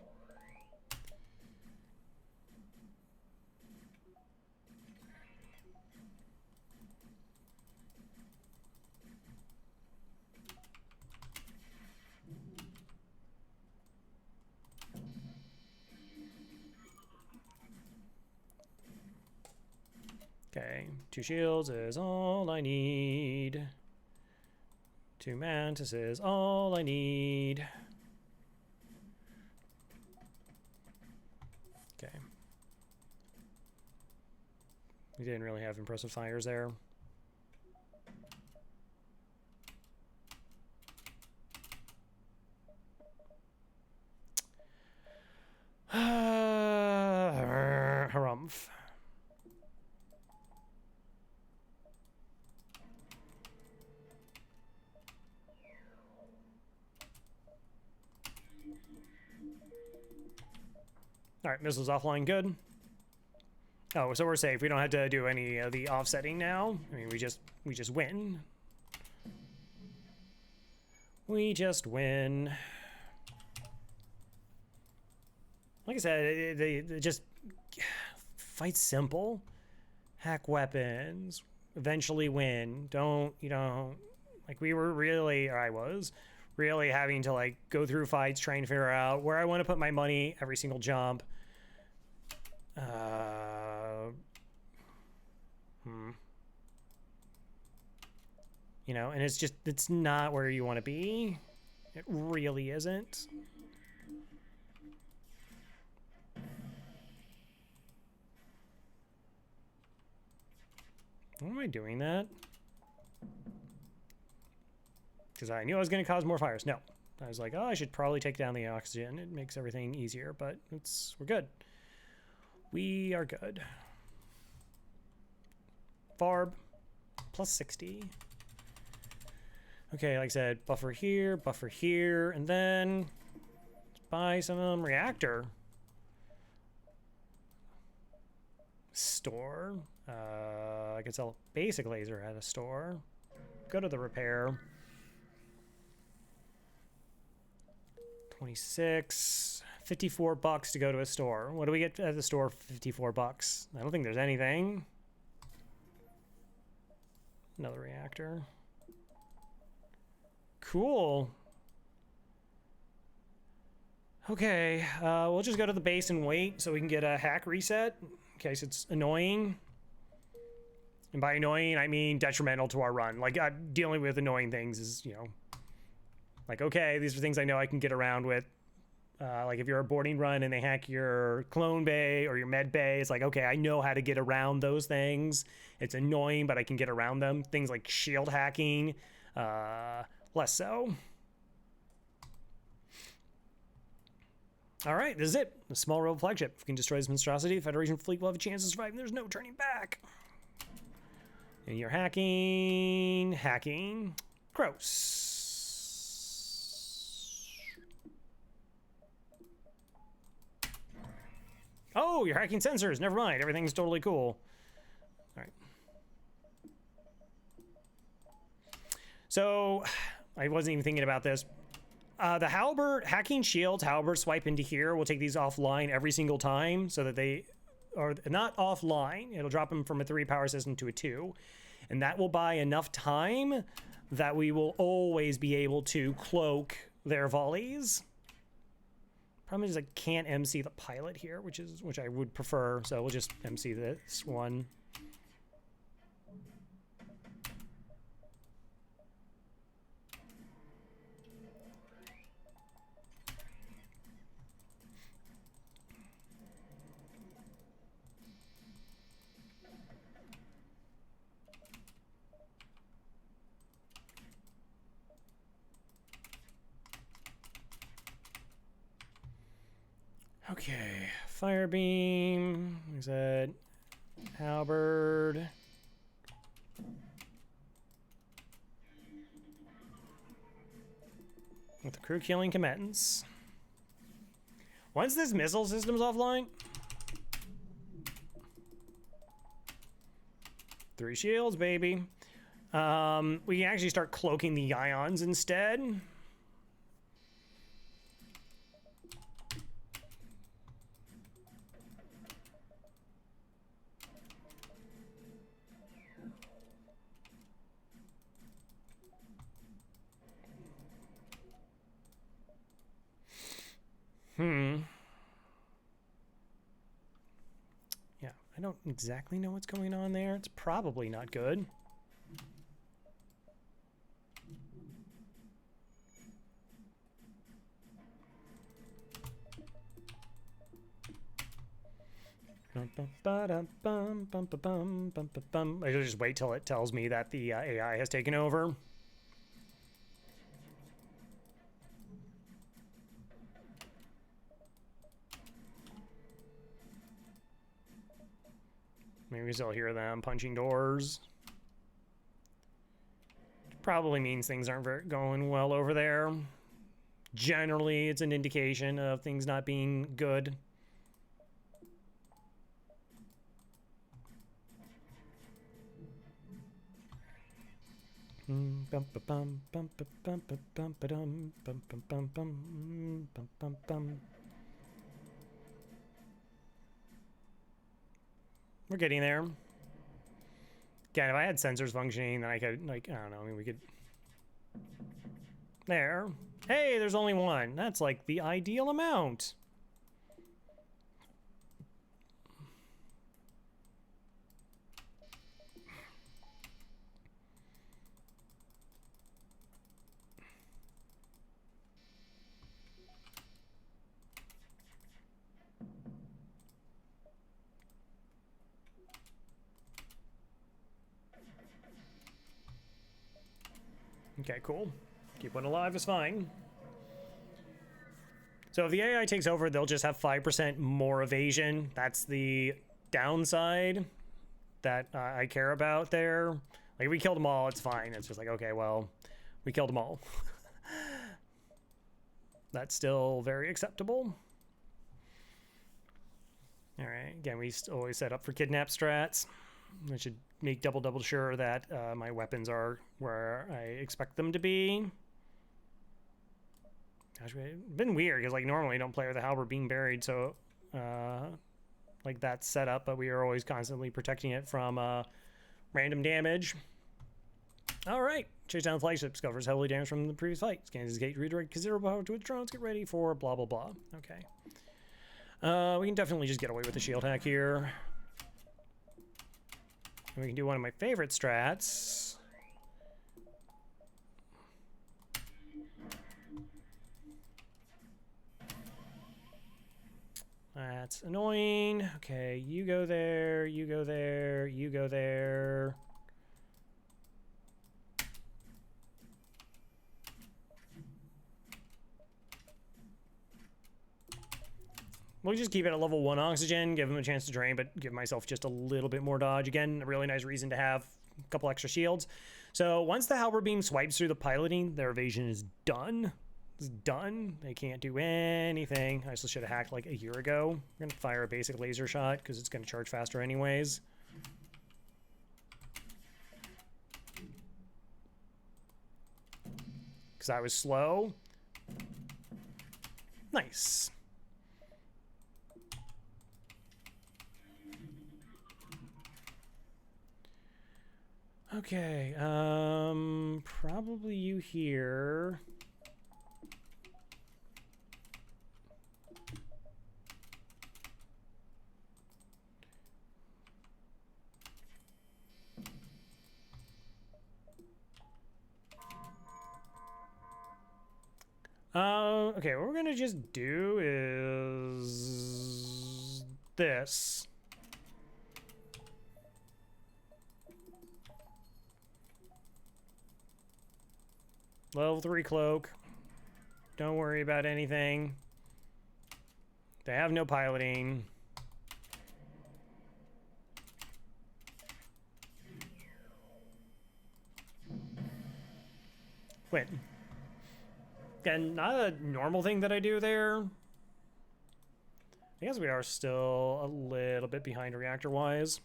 Okay, 2 shields is all I need. 2 mantises, all I need. Okay. We didn't really have impressive fires there. Harumph. All right, missiles offline, good. Oh, so we're safe. We don't have to do any of the offsetting now. I mean, we just win. We just win. Like I said, they just fight simple. Hack weapons. Eventually win. Don't, you know, like we were really, or I was really having to like go through fights, trying to figure out where I want to put my money every single jump. You know, and it's not where you want to be. It really isn't. Why am I doing that? Because I knew I was going to cause more fires. No. I was like, oh, I should probably take down the oxygen. It makes everything easier, but we're good. We are good. Farb, plus 60. Okay, like I said, buffer here, and then let's buy some reactor. Store. I could sell a basic laser at a store. Go to the repair. 26, 54 bucks to go to a store. What do we get at the store for 54 bucks? I don't think there's anything. Another reactor. Cool. Okay, we'll just go to the base and wait so we can get a hack reset in case it's annoying. And by annoying, I mean detrimental to our run. Like, dealing with annoying things is, you know, like, okay, these are things I know I can get around with. Like, if you're a boarding run and they hack your clone bay or your med bay, it's like, okay, I know how to get around those things. It's annoying, but I can get around them. Things like shield hacking, less so. All right, this is it. The small rebel flagship. If we can destroy this monstrosity, the Federation fleet will have a chance to survive, and there's no turning back. And you're hacking. Gross. Oh, you're hacking sensors. Never mind. Everything's totally cool. All right. So, I wasn't even thinking about this. The halberd, hacking shields, halberd swipe into here will take these offline every single time so that they are not offline. It'll drop them from a 3 power system to a 2. And that will buy enough time that we will always be able to cloak their volleys. Problem is I can't MC the pilot here, which I would prefer. So we'll just MC this one. Okay, fire beam, like I said, halberd. With the crew killing commence. Once this missile system's offline, 3 shields, baby. We can actually start cloaking the ions instead. Yeah, I don't exactly know what's going on there. It's probably not good. I should just wait till it tells me that the AI has taken over. Maybe we still hear them punching doors. Probably means things aren't going well over there. Generally, it's an indication of things not being good. We're getting there. Again, if I had sensors functioning, then I could, like, I don't know, I mean, we could... There. Hey, there's only one. That's, like, the ideal amount. Okay, cool. Keep one alive is fine. So if the AI takes over, they'll just have 5% more evasion. That's the downside that I care about there. Like, we killed them all, it's fine. It's just like, okay, well, we killed them all. That's still very acceptable. All right, again, we always set up for kidnap strats. I should make double sure that my weapons are where I expect them to be. Gosh, it's been weird because, like, normally I don't play with the halberd being buried, so like that's set up, but we are always constantly protecting it from random damage. All right, chase down the flagship, discovers heavily damaged from the previous fight. Scans his gate, redirect considerable power to its drones. Get ready for blah blah blah. Okay, we can definitely just get away with the shield hack here. And we can do one of my favorite strats. That's annoying. Okay, you go there, you go there, you go there. We'll just keep it at level 1 oxygen, give him a chance to drain, but give myself just a little bit more dodge. Again, a really nice reason to have a couple extra shields. So once the halberd beam swipes through the piloting, their evasion is done. It's done. They can't do anything. I should have hacked like a year ago. I'm going to fire a basic laser shot because it's going to charge faster anyways. Because I was slow. Nice. Okay, probably you here. Okay, what we're gonna just do is this. Level 3 cloak. Don't worry about anything. They have no piloting. Wait. Again, not a normal thing that I do there. I guess we are still a little bit behind reactor-wise.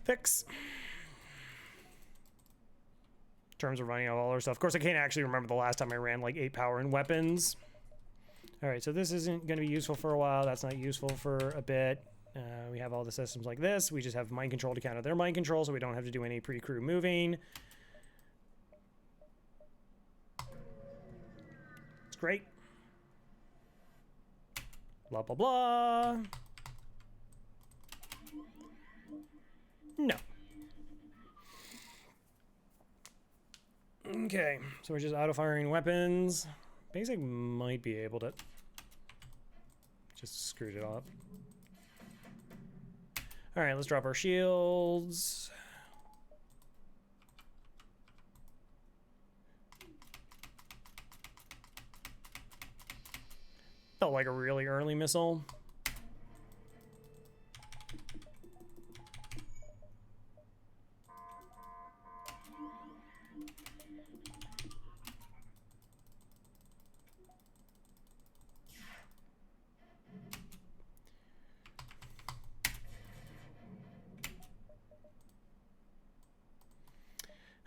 Fix. In terms of running out all our stuff. Of course, I can't actually remember the last time I ran like 8 power and weapons. All right, so this isn't going to be useful for a while. That's not useful for a bit. We have all the systems like this. We just have mind control to counter their mind control, so we don't have to do any pre-crew moving. It's great. Blah, blah, blah. No. Okay, so we're just auto-firing weapons. Basic might be able to... Just screwed it up. Alright, let's drop our shields. Felt like a really early missile.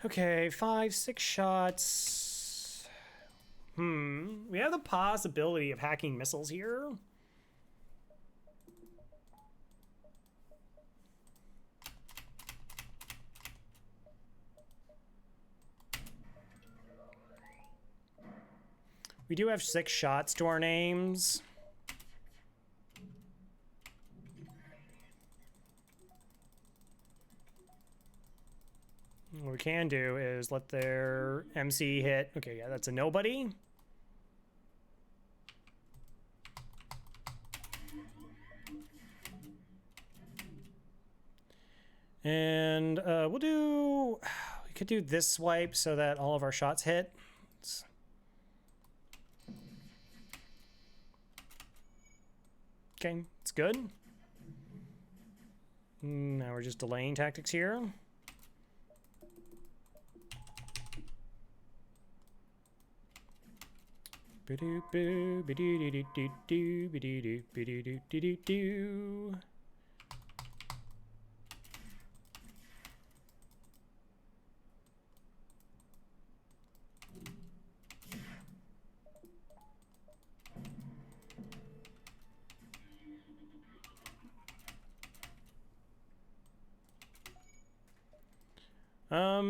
Okay, 5, 6 shots. We have the possibility of hacking missiles here. We do have 6 shots to our names. What we can do is let their MC hit. Okay, yeah, that's a nobody. And we could do this swipe so that all of our shots hit. Okay, it's good. Now we're just delaying tactics here.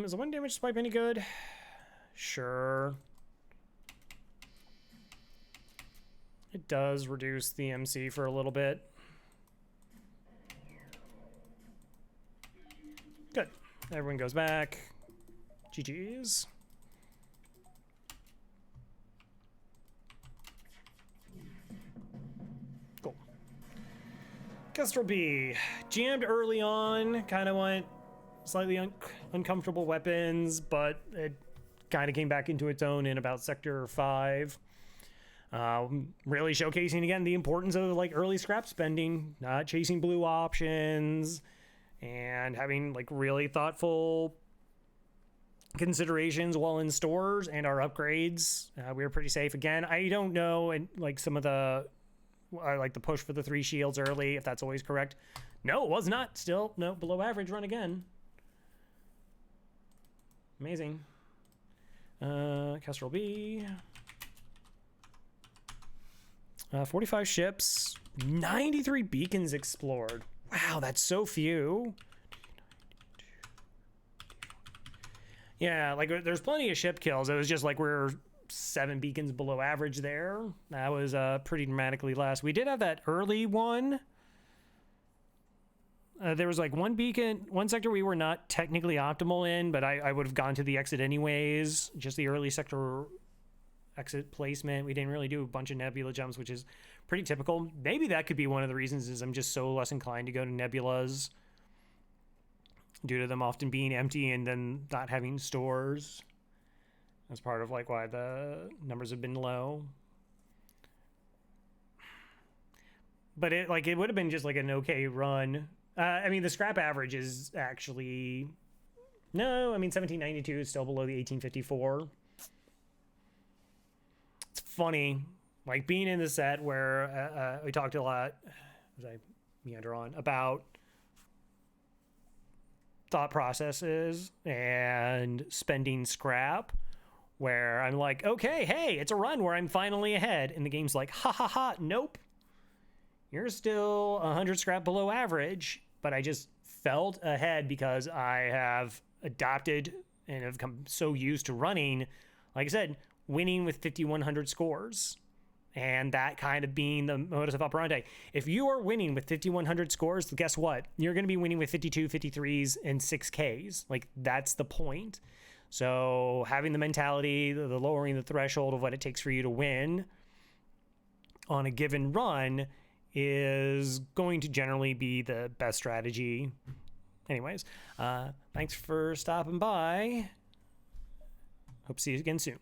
Is the 1 damage swipe any good? Sure. It does reduce the MC for a little bit. Good. Everyone goes back. GG's. Cool. Kestrel B. Jammed early on. Kind of went slightly uncomfortable weapons, but it kind of came back into its own in about Sector 5. Really showcasing again the importance of like early scrap spending, not chasing blue options, and having like really thoughtful considerations while in stores and our upgrades, we were pretty safe. Again, I don't know, and like some of the like the push for the 3 shields early, if that's always correct. No, it was not. Still, no, below average run again. Amazing. Kestrel B. 45 ships, 93 beacons explored. Wow, that's so few. Yeah, like there's plenty of ship kills. It was just like we're 7 beacons below average there. That was pretty dramatically less. We did have that early one. There was like one beacon, one sector we were not technically optimal in, but I would have gone to the exit anyways. Just the early sector exit placement. We didn't really do a bunch of nebula jumps, which is pretty typical. Maybe that could be one of the reasons is I'm just so less inclined to go to nebulas due to them often being empty and then not having stores. That's part of like why the numbers have been low. But it would have been just like an okay run. I mean, the scrap average is actually no. I mean, 1792 is still below the 1854. It's funny, like being in the set where we talked a lot, as I meander on, about thought processes and spending scrap, where I'm like, okay, hey, it's a run where I'm finally ahead, and the game's like, ha ha ha, nope, you're still 100 scrap below average, but I just felt ahead because I have adopted and have come so used to running, like I said, winning with 5,100 scores. And that kind of being the modus of operandi. If you are winning with 5,100 scores, guess what? You're going to be winning with 52, 53s, and 6Ks. Like, that's the point. So having the mentality, the lowering the threshold of what it takes for you to win on a given run is going to generally be the best strategy. Anyways, thanks for stopping by. Hope to see you again soon.